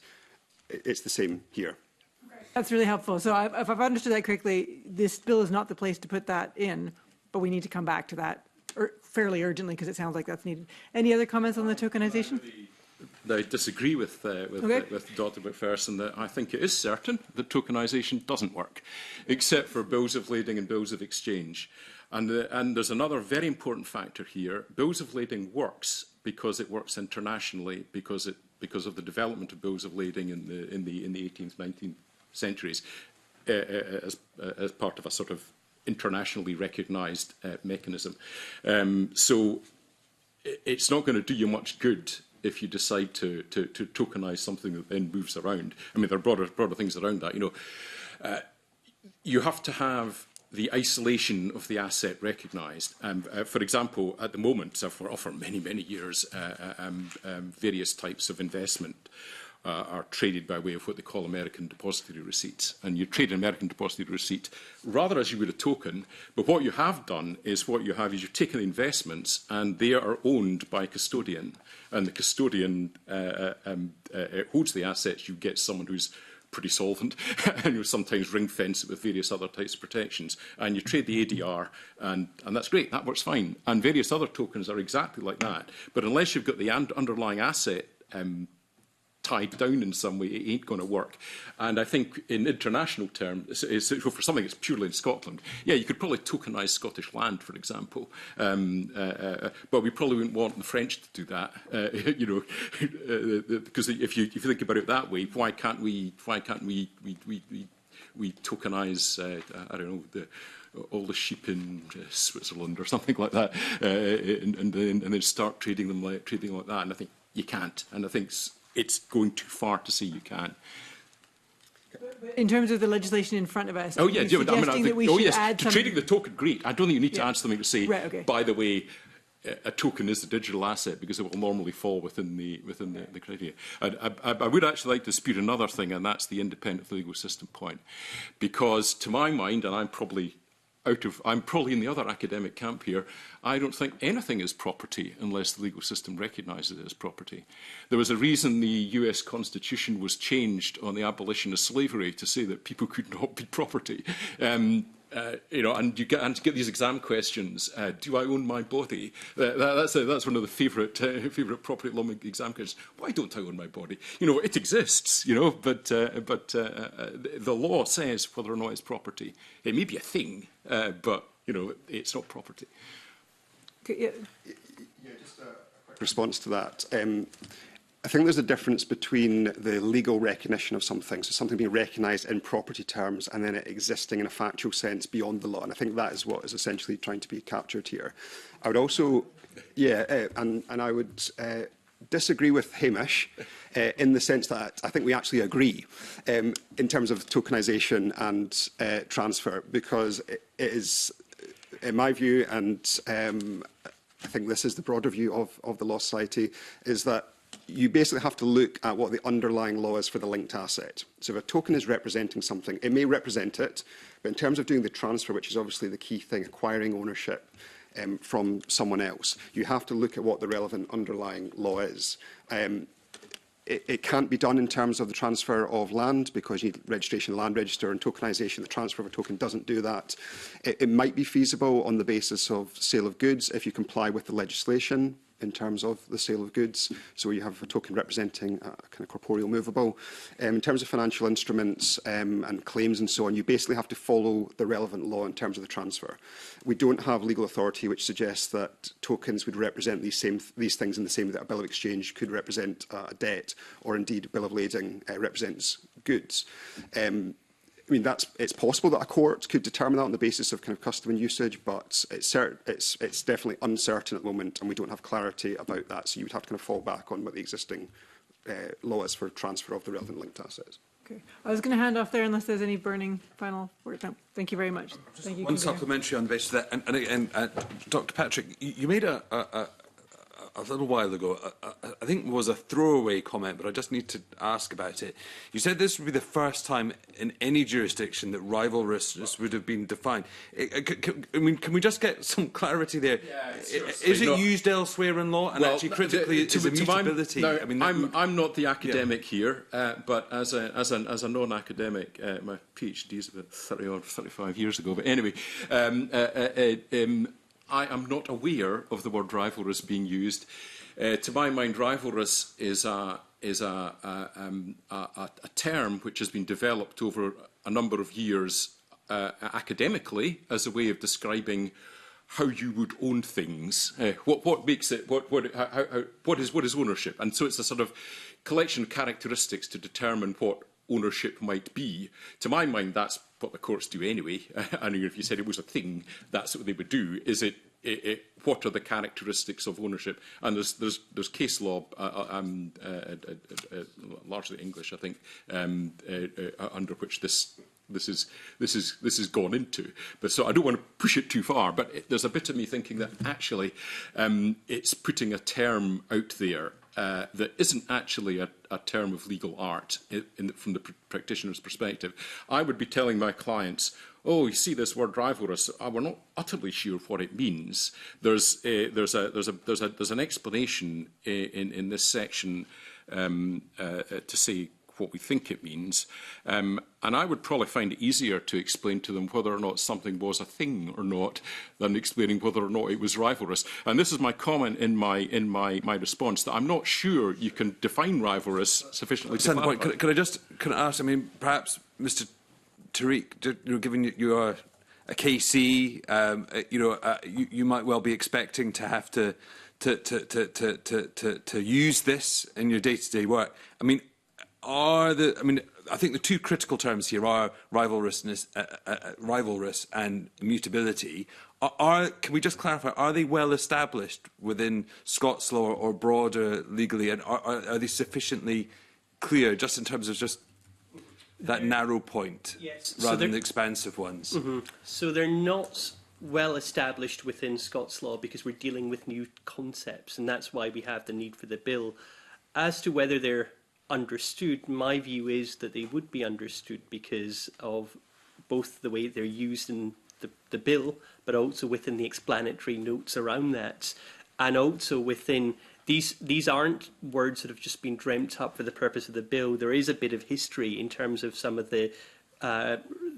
It's the same here. That's really helpful. So if I've understood that correctly, this bill is not the place to put that in, but we need to come back to that fairly urgently because it sounds like that's needed. Any other comments on the tokenization? I disagree with Dr. McPherson that I think it is certain that tokenisation doesn't work, except for bills of lading and bills of exchange. And there's another very important factor here. Bills of lading works because it works internationally, because of the development of bills of lading in the 18th, 19th centuries as part of a sort of internationally recognised mechanism. So it's not going to do you much good if you decide to tokenise something that then moves around. I mean, there are broader things around that. You know, you have to have the isolation of the asset recognised. For example, at the moment, for many, many years, various types of investment are traded by way of what they call American depository receipts. And you trade an American depository receipt rather as you would a token, but what you have done is you've taken the investments and they are owned by a custodian. And the custodian holds the assets. You get someone who's pretty solvent and you sometimes ring fence it with various other types of protections. And you trade the ADR and that's great, that works fine. And various other tokens are exactly like that. But unless you've got the underlying asset tied down in some way, it ain't going to work. And I think in international terms, for something that's purely in Scotland, yeah, you could probably tokenise Scottish land, for example, but we probably wouldn't want the French to do that, you know, because if you think about it that way, why can't we tokenise, I don't know, all the sheep in Switzerland or something like that, and then start trading them like that? And I think you can't, and I think it's going too far to say you can. In terms of the legislation in front of us, oh yeah, I mean, that we should add to trading the token, great. I don't think you need to add something to say. Right, okay. By the way, a token is a digital asset because it will normally fall within the criteria. I would actually like to dispute another thing, and that's the independent legal system point, because to my mind, and I'm probably in the other academic camp here, I don't think anything is property unless the legal system recognises it as property. There was a reason the US Constitution was changed on the abolition of slavery to say that people could not be property. and you get these exam questions. Do I own my body? That's one of the favourite property law exam questions. Why don't I own my body? It exists. But the law says whether or not it's property. It may be a thing, but it's not property. Yeah, just a quick response to that. I think there's a difference between the legal recognition of something, so something being recognised in property terms, and then it existing in a factual sense beyond the law. And I think that is what is essentially trying to be captured here. I would also, and I would disagree with Hamish in the sense that I think we actually agree in terms of tokenisation and transfer, because it is, in my view, and I think this is the broader view of the Law Society, is that you basically have to look at what the underlying law is for the linked asset. So if a token is representing something, it may represent it, but in terms of doing the transfer, which is obviously the key thing, acquiring ownership from someone else, you have to look at what the relevant underlying law is. It can't be done in terms of the transfer of land because you need registration, land register, and tokenisation. The transfer of a token doesn't do that. It might be feasible on the basis of sale of goods if you comply with the legislation in terms of the sale of goods, so you have a token representing a kind of corporeal movable. In terms of financial instruments and claims and so on, you basically have to follow the relevant law in terms of the transfer. We don't have legal authority which suggests that tokens would represent these things in the same way that a bill of exchange could represent a debt, or indeed a bill of lading represents goods. I mean, it's possible that a court could determine that on the basis of kind of custom and usage, but it's definitely uncertain at the moment, and we don't have clarity about that. So you would have to kind of fall back on what the existing law is for transfer of the relevant linked assets. Okay. I was going to hand off there unless there's any burning final word. No, thank you very much. Thank you. One supplementary on the basis of that, and again, Dr. Patrick, you made a little while ago, I think it was a throwaway comment, but I just need to ask about it. You said this would be the first time in any jurisdiction that rivalrousness would have been defined. I mean, can we just get some clarity there? Yeah, is it used elsewhere in law? And actually, critically, is immutability? I mean, I'm not the academic here, but as a non-academic, my PhD is about 30 or 35 years ago. But anyway. I am not aware of the word rivalrous being used. To my mind, rivalrous is a term which has been developed over a number of years academically as a way of describing how you would own things. What makes it? What is ownership? And so it's a sort of collection of characteristics to determine what ownership might be. To my mind, that's what the courts do anyway. I mean, if you said it was a thing, that's what they would do. Is it what are the characteristics of ownership? And there's case law, largely English, I think, under which this is gone into. But so I don't want to push it too far. But there's a bit of me thinking that actually it's putting a term out there that isn't actually a term of legal art from the practitioner's perspective. I would be telling my clients, oh, you see this word rivalrous, we're not utterly sure what it means. There's an explanation in this section to say what we think it means. And I would probably find it easier to explain to them whether or not something was a thing or not than explaining whether or not it was rivalrous. And this is my comment in my response, that I'm not sure you can define rivalrous sufficiently. Can I ask, I mean, perhaps Mr. Tariq, given you are a KC, you might well be expecting to have to use this in your day-to-day work. I mean, I think the two critical terms here are rivalrous and immutability. Can we just clarify, are they well established within Scots law or broader legally, and are they sufficiently clear just in terms of just that narrow point, yes, rather than the expansive ones? Mm-hmm. So they're not well established within Scots law because we're dealing with new concepts, and that's why we have the need for the bill. As to whether they're understood, my view is that they would be understood because of both the way they're used in the bill, but also within the explanatory notes around that, and also within these aren't words that have just been dreamt up for the purpose of the bill. There is a bit of history in terms of some of the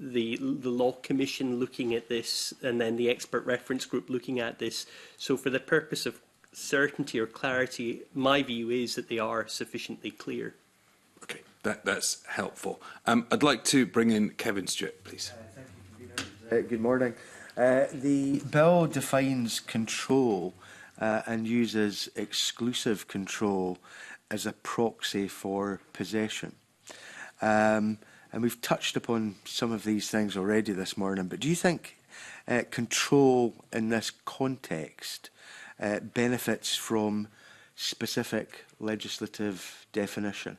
the Law Commission looking at this, and then the expert reference group looking at this. So for the purpose of certainty or clarity, my view is that they are sufficiently clear. Okay, that's helpful. I'd like to bring in Kevin Stewart, please. Thank you, Convener. Good morning. The bill defines control and uses exclusive control as a proxy for possession. And we've touched upon some of these things already this morning, but do you think control in this context benefits from specific legislative definition?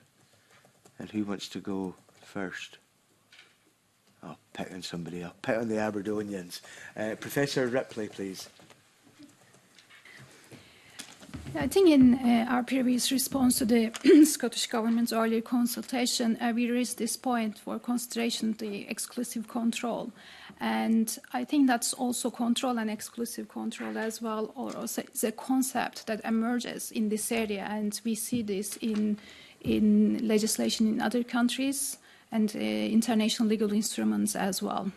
And who wants to go first? I'll pick on somebody. I'll pick on the Aberdonians. Professor Ripley, please. I think in our previous response to the Scottish Government's earlier consultation, we raised this point for consideration, the exclusive control. And I think that's also control and exclusive control as well, or also it's a concept that emerges in this area. And we see this in legislation in other countries and international legal instruments as well.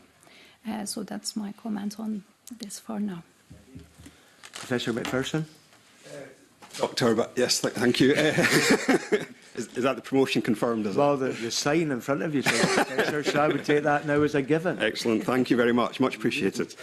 So that's my comment on this for now. Professor McPherson? Dr. But yes, thank you. Is that the promotion confirmed? Well, the sign in front of you, Professor, so I would take that now as a given. Excellent. Thank you very much. Much appreciated.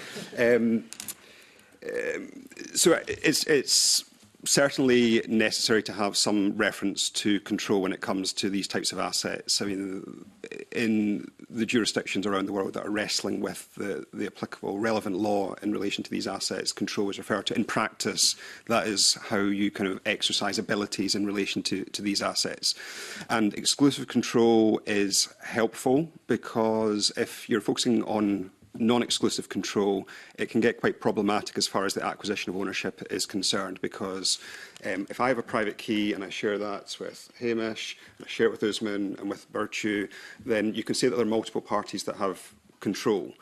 So it's certainly necessary to have some reference to control when it comes to these types of assets. I mean, in the jurisdictions around the world that are wrestling with the applicable relevant law in relation to these assets, control is referred to. In practice, that is how you kind of exercise abilities in relation to these assets. And exclusive control is helpful because if you're focusing on non-exclusive control, it can get quite problematic as far as the acquisition of ownership is concerned, because if I have a private key and I share that with Hamish, and I share it with Usman and with Virtue, then you can say that there are multiple parties that have control.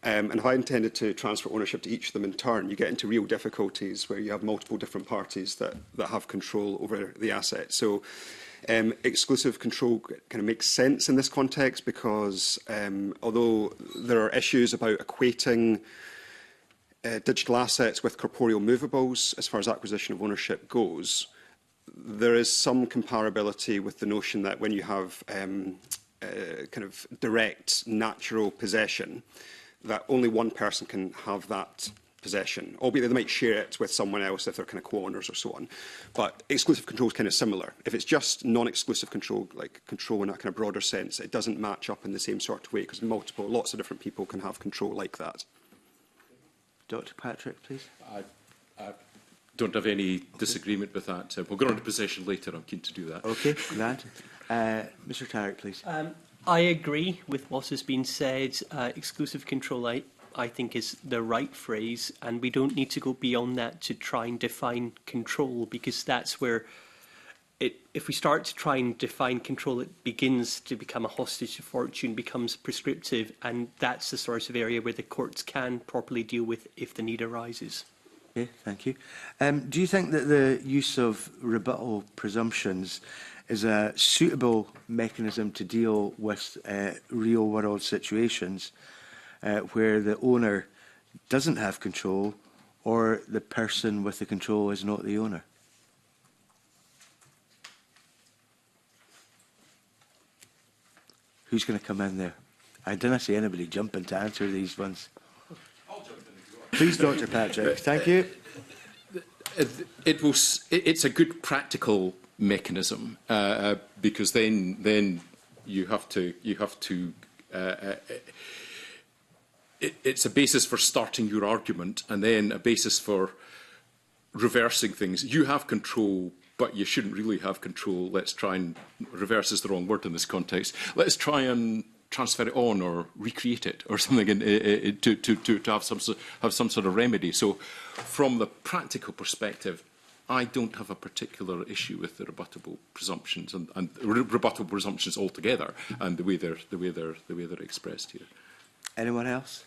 And if I intended to transfer ownership to each of them in turn, you get into real difficulties where you have multiple different parties that have control over the asset. So exclusive control kind of makes sense in this context because although there are issues about equating digital assets with corporeal movables as far as acquisition of ownership goes, there is some comparability with the notion that when you have kind of direct natural possession, that only one person can have that possession, albeit they might share it with someone else if they're kind of co-owners or so on. But exclusive control is kind of similar. If it's just non-exclusive control, like control in a kind of broader sense, it doesn't match up in the same sort of way because lots of different people can have control like that. Dr. Patrick, please. I don't have any disagreement with that. We'll go on to possession later. I'm keen to do that. Okay, glad. Mr. Tarek, please. I agree with what has been said. Exclusive control, I think, is the right phrase, and we don't need to go beyond that to try and define control, because that's where, if we start to try and define control, it begins to become a hostage to fortune, becomes prescriptive, and that's the sort of area where the courts can properly deal with if the need arises. Okay, thank you. Do you think that the use of rebuttal presumptions is a suitable mechanism to deal with real-world situations where the owner doesn't have control or the person with the control is not the owner? Who's going to come in there? I didn't see anybody jumping to answer these ones. I'll jump in if you want. Please, Dr. Patrick. Thank you. It's a good practical mechanism because then you have to it's a basis for starting your argument and then a basis for reversing things. You have control, but you shouldn't really have control. Let's try and reverse is the wrong word in this context. Let's try and transfer it on or recreate it or something to have some sort of remedy. So from the practical perspective, I don't have a particular issue with the rebuttable presumptions and rebuttable presumptions altogether and the way they're expressed here. Anyone else?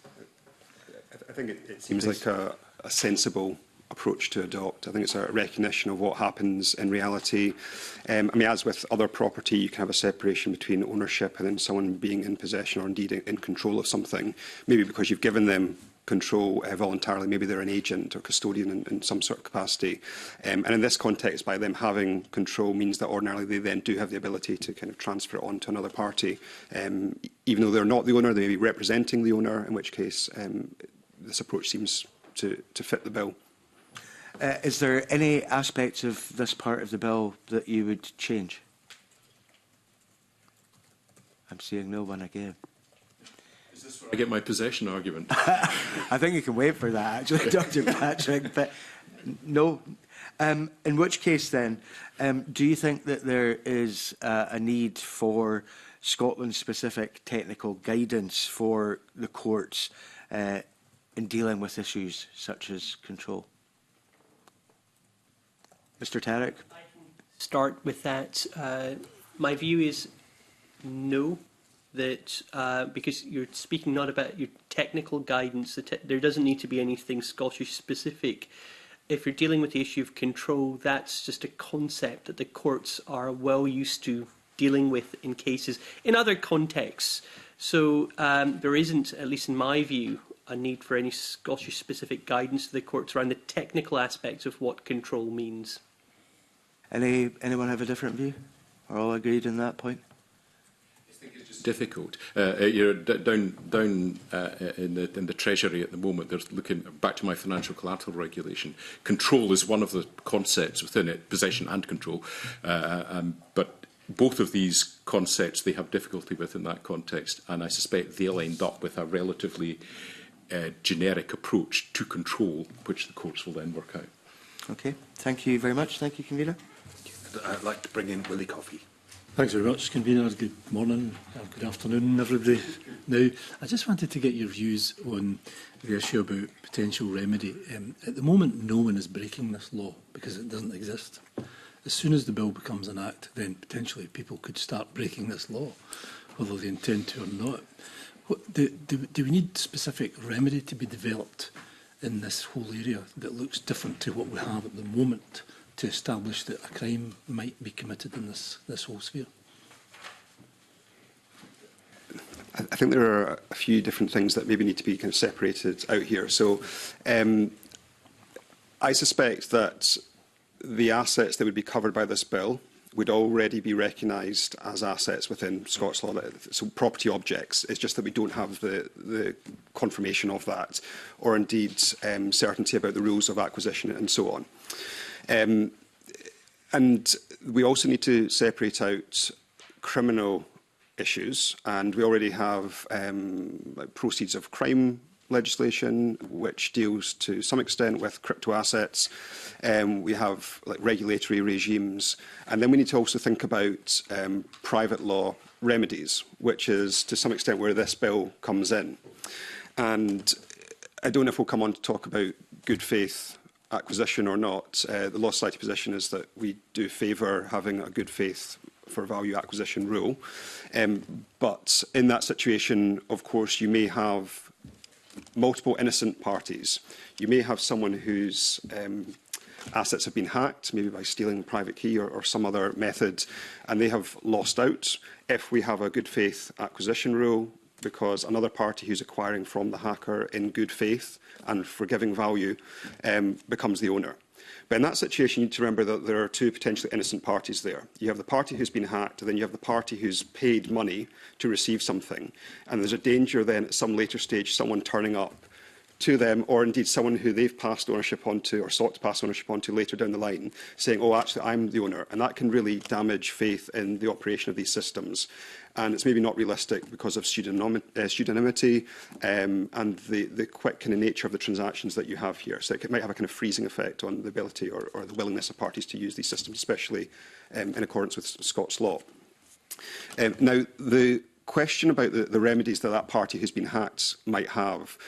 I think it seems like a sensible approach to adopt. I think it's a recognition of what happens in reality. I mean, as with other property, you can have a separation between ownership and then someone being in possession or indeed in control of something, maybe because you've given them control voluntarily. Maybe they're an agent or custodian in some sort of capacity. And in this context, by them having control means that ordinarily they then do have the ability to kind of transfer it on to another party. Even though they're not the owner, they may be representing the owner, in which case this approach seems to fit the bill. Is there any aspects of this part of the bill that you would change? I'm seeing no one again. Is this where I get my possession argument? I think you can wait for that, actually, Dr. Patrick. But no. In which case, then, do you think that there is a need for Scotland-specific technical guidance for the courts in dealing with issues such as control? Mr. Tarek? I can start with that. My view is no, that because you're speaking not about your technical guidance, there doesn't need to be anything Scottish-specific. If you're dealing with the issue of control, that's just a concept that the courts are well used to dealing with in cases in other contexts. So there isn't, at least in my view, a need for any Scottish-specific guidance to the courts around the technical aspects of what control means. Anyone have a different view? Are all agreed on that point? I think it's just difficult. You're down in the Treasury at the moment. There's looking back to my financial collateral regulation. Control is one of the concepts within it, possession and control. But both of these concepts they have difficulty with in that context, and I suspect they'll end up with a relatively generic approach to control, which the courts will then work out. Okay, thank you very much. Thank you, Convener. I'd like to bring in Willie Coffey. Thanks very much, Convener. Good morning, good afternoon, everybody. Now, I just wanted to get your views on the issue about potential remedy. At the moment, no one is breaking this law because it doesn't exist. As soon as the bill becomes an act, then potentially people could start breaking this law, whether they intend to or not. Do we need specific remedy to be developed in this whole area that looks different to what we have at the moment to establish that a crime might be committed in this whole sphere? I think there are a few different things that maybe need to be kind of separated out here. So I suspect that the assets that would be covered by this bill would already be recognised as assets within Scots law, so property objects. It's just that we don't have the confirmation of that, or indeed certainty about the rules of acquisition and so on. And we also need to separate out criminal issues, and we already have like proceeds of crime legislation, which deals to some extent with crypto assets. We have like regulatory regimes, and then we need to also think about private law remedies, which is to some extent where this bill comes in. And I don't know if we'll come on to talk about good faith acquisition or not. The Law Society position is that we do favour having a good faith for value acquisition rule. But in that situation, of course, you may have multiple innocent parties. You may have someone whose assets have been hacked, maybe by stealing a private key or some other method, and they have lost out. If we have a good faith acquisition rule, because another party who's acquiring from the hacker in good faith and for giving value becomes the owner. But in that situation, you need to remember that there are two potentially innocent parties there. You have the party who's been hacked, and then you have the party who's paid money to receive something. And there's a danger then at some later stage, someone turning up to them, or indeed someone who they've passed ownership onto or sought to pass ownership onto later down the line, saying, oh, actually, I'm the owner. And that can really damage faith in the operation of these systems. And it's maybe not realistic because of pseudonymity and the quick kind of nature of the transactions that you have here. So it might have a kind of freezing effect on the ability or the willingness of parties to use these systems, especially in accordance with Scots law. Now, the question about the remedies that party who's been hacked might have,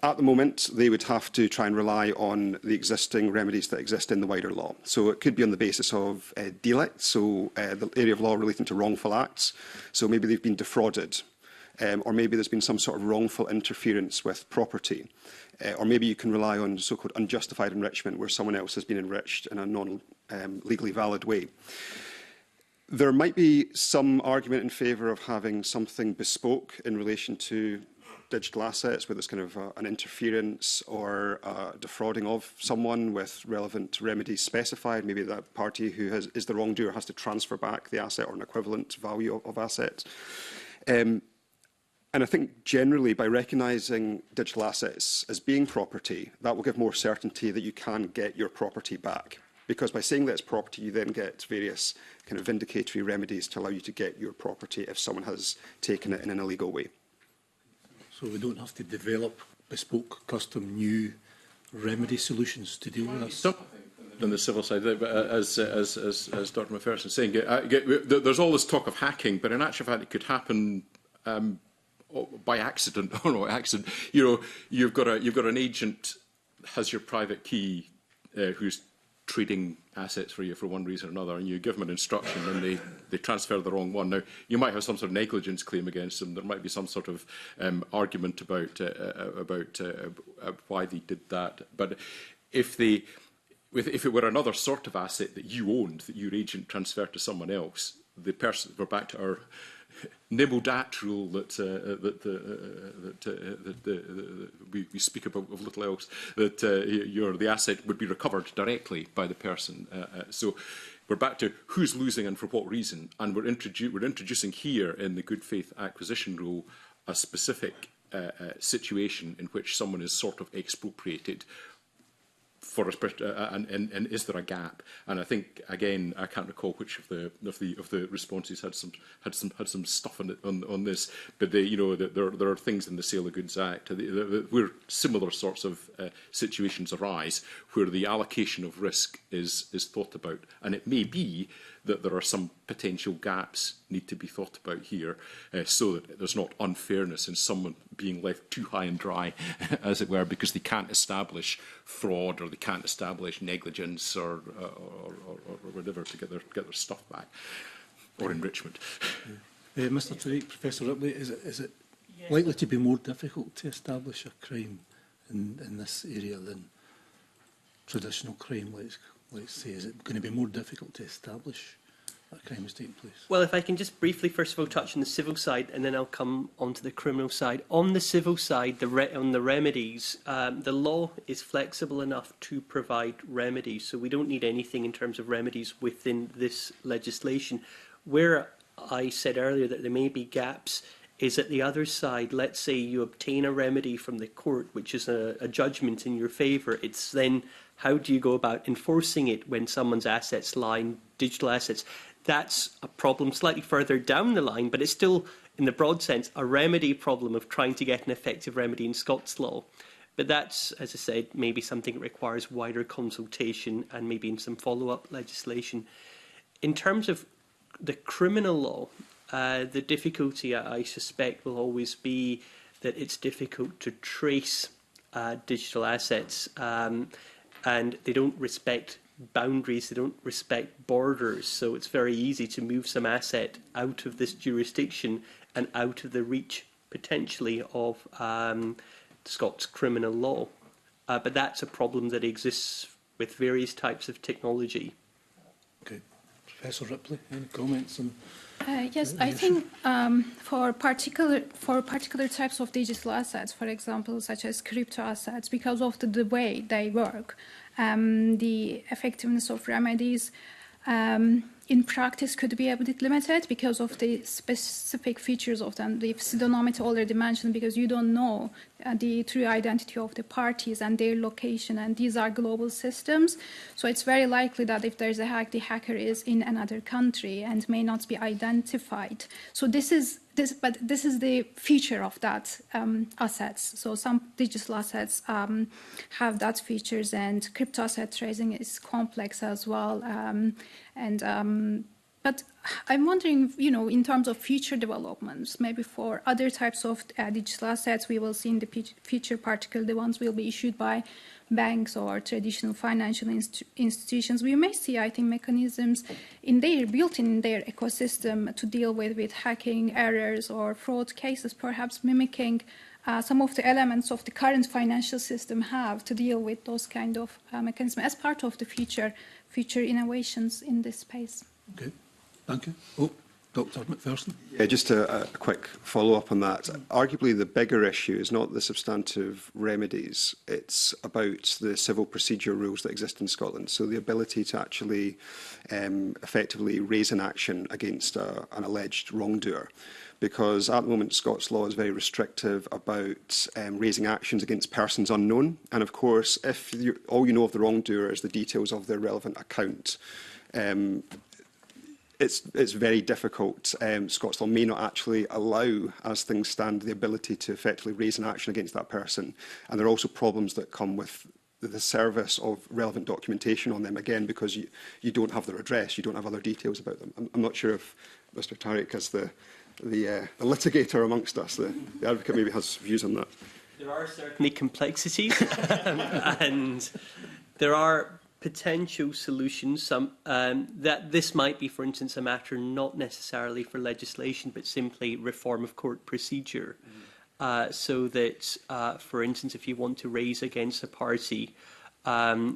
at the moment, they would have to try and rely on the existing remedies that exist in the wider law. So it could be on the basis of delict, so the area of law relating to wrongful acts. So maybe they've been defrauded. or maybe there's been some sort of wrongful interference with property. Or maybe you can rely on so-called unjustified enrichment, where someone else has been enriched in a non-legally valid way. There might be some argument in favour of having something bespoke in relation to digital assets, whether it's kind of an interference or defrauding of someone with relevant remedies specified. Maybe that party who is the wrongdoer has to transfer back the asset or an equivalent value of assets. And I think generally by recognising digital assets as being property, that will give more certainty that you can get your property back. Because by saying that it's property, you then get various kind of vindicatory remedies to allow you to get your property if someone has taken it in an illegal way. So we don't have to develop bespoke, custom, new remedy solutions to deal with this? On the civil side, as Dr Macpherson is saying, there's all this talk of hacking, but in actual fact it could happen by accident or no accident. You've got an agent has your private key who's trading assets for you for one reason or another, and you give them an instruction and they transfer the wrong one. Now, you might have some sort of negligence claim against them. There might be some sort of argument about why they did that. But if it were another sort of asset that you owned, that your agent transferred to someone else, the person, we're back to our nibble dat rule that we speak about of little else, that the asset would be recovered directly by the person. So we're back to who's losing and for what reason, and we're introducing here in the good faith acquisition rule a specific situation in which someone is sort of expropriated. And is there a gap? And I think again, I can't recall which of the responses had some stuff on this, but there are things in the Sale of Goods Act where similar sorts of situations arise, where the allocation of risk is thought about, and it may be that there are some potential gaps need to be thought about here, so that there's not unfairness in someone being left too high and dry, as it were, because they can't establish fraud or they can't establish negligence or whatever to get their stuff back, or enrichment. Mr. Tariq, Professor Ripley, is it likely to be more difficult to establish a crime in this area than traditional crime, let's say? Is it going to be more difficult to establish that crime has taken place? Well, if I can just briefly, first of all, touch on the civil side, and then I'll come onto the criminal side. On the civil side, on the remedies, the law is flexible enough to provide remedies, so we don't need anything in terms of remedies within this legislation. Where I said earlier that there may be gaps is at the other side. Let's say you obtain a remedy from the court, which is a judgment in your favour. It's then, how do you go about enforcing it when someone's assets lie in digital assets? That's a problem slightly further down the line, but it's still, in the broad sense, a remedy problem of trying to get an effective remedy in Scots law. But that's, as I said, maybe something that requires wider consultation and maybe in some follow-up legislation. In terms of the criminal law, the difficulty, I suspect, will always be that it's difficult to trace digital assets, and they don't respect boundaries, they don't respect borders, so it's very easy to move some asset out of this jurisdiction and out of the reach, potentially, of Scots criminal law. But that's a problem that exists with various types of technology. Okay. Professor Ripley, any comments on? Yes, I think for particular types of digital assets, for example, such as crypto assets, because of the way they work, the effectiveness of remedies in practice could be a bit limited because of the specific features of them. The pseudonymity already mentioned, because you don't know the true identity of the parties and their location, and these are global systems. So it's very likely that if there's a hack, the hacker is in another country and may not be identified. So this is the feature of that assets. So some digital assets have that features, and crypto asset tracing is complex as well. But I'm wondering, in terms of future developments, maybe for other types of digital assets, we will see in the future, particularly the ones will be issued by banks or traditional financial institutions. We may see, I think, mechanisms built in their ecosystem to deal with hacking errors or fraud cases, perhaps mimicking some of the elements of the current financial system have to deal with those kind of mechanisms as part of the future innovations in this space. Okay. Thank you. Oh, Dr. McPherson. Yeah, just a quick follow-up on that. Arguably, the bigger issue is not the substantive remedies. It's about the civil procedure rules that exist in Scotland. So the ability to actually effectively raise an action against an alleged wrongdoer. Because at the moment, Scots law is very restrictive about raising actions against persons unknown. And of course, if all you know of the wrongdoer is the details of their relevant account, it's very difficult. Scots law may not actually allow, as things stand, the ability to effectively raise an action against that person. And there are also problems that come with the service of relevant documentation on them, again, because you don't have their address, you don't have other details about them. I'm not sure if Mr Tariq, as the litigator amongst us, the advocate, maybe has views on that. There are certainly complexities and there are potential solutions. That this might be, for instance, a matter not necessarily for legislation, but simply reform of court procedure. So that, for instance, if you want to raise against a party,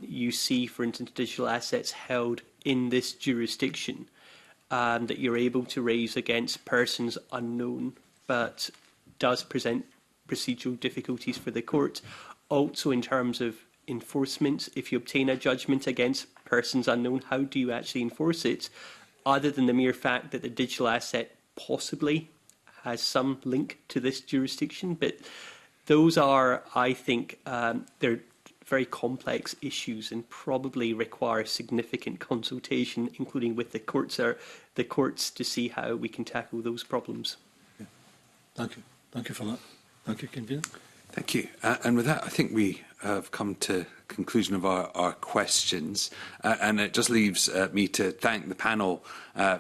you see, for instance, digital assets held in this jurisdiction, that you're able to raise against persons unknown, but does present procedural difficulties for the court. Also, in terms of enforcement, if you obtain a judgment against persons unknown, how do you actually enforce it, other than the mere fact that the digital asset possibly has some link to this jurisdiction? But those are, I think, they're very complex issues and probably require significant consultation, including with the courts, to see how we can tackle those problems. Yeah. Thank you. Thank you for that. Thank you, Convener. Thank you. And with that, I think we have come to conclusion of our questions. And it just leaves me to thank the panel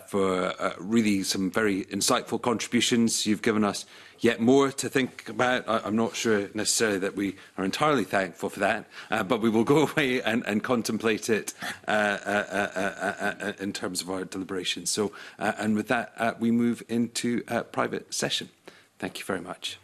for really some very insightful contributions. You've given us yet more to think about. I'm not sure necessarily that we are entirely thankful for that, but we will go away and contemplate it in terms of our deliberations. So, and with that, we move into private session. Thank you very much.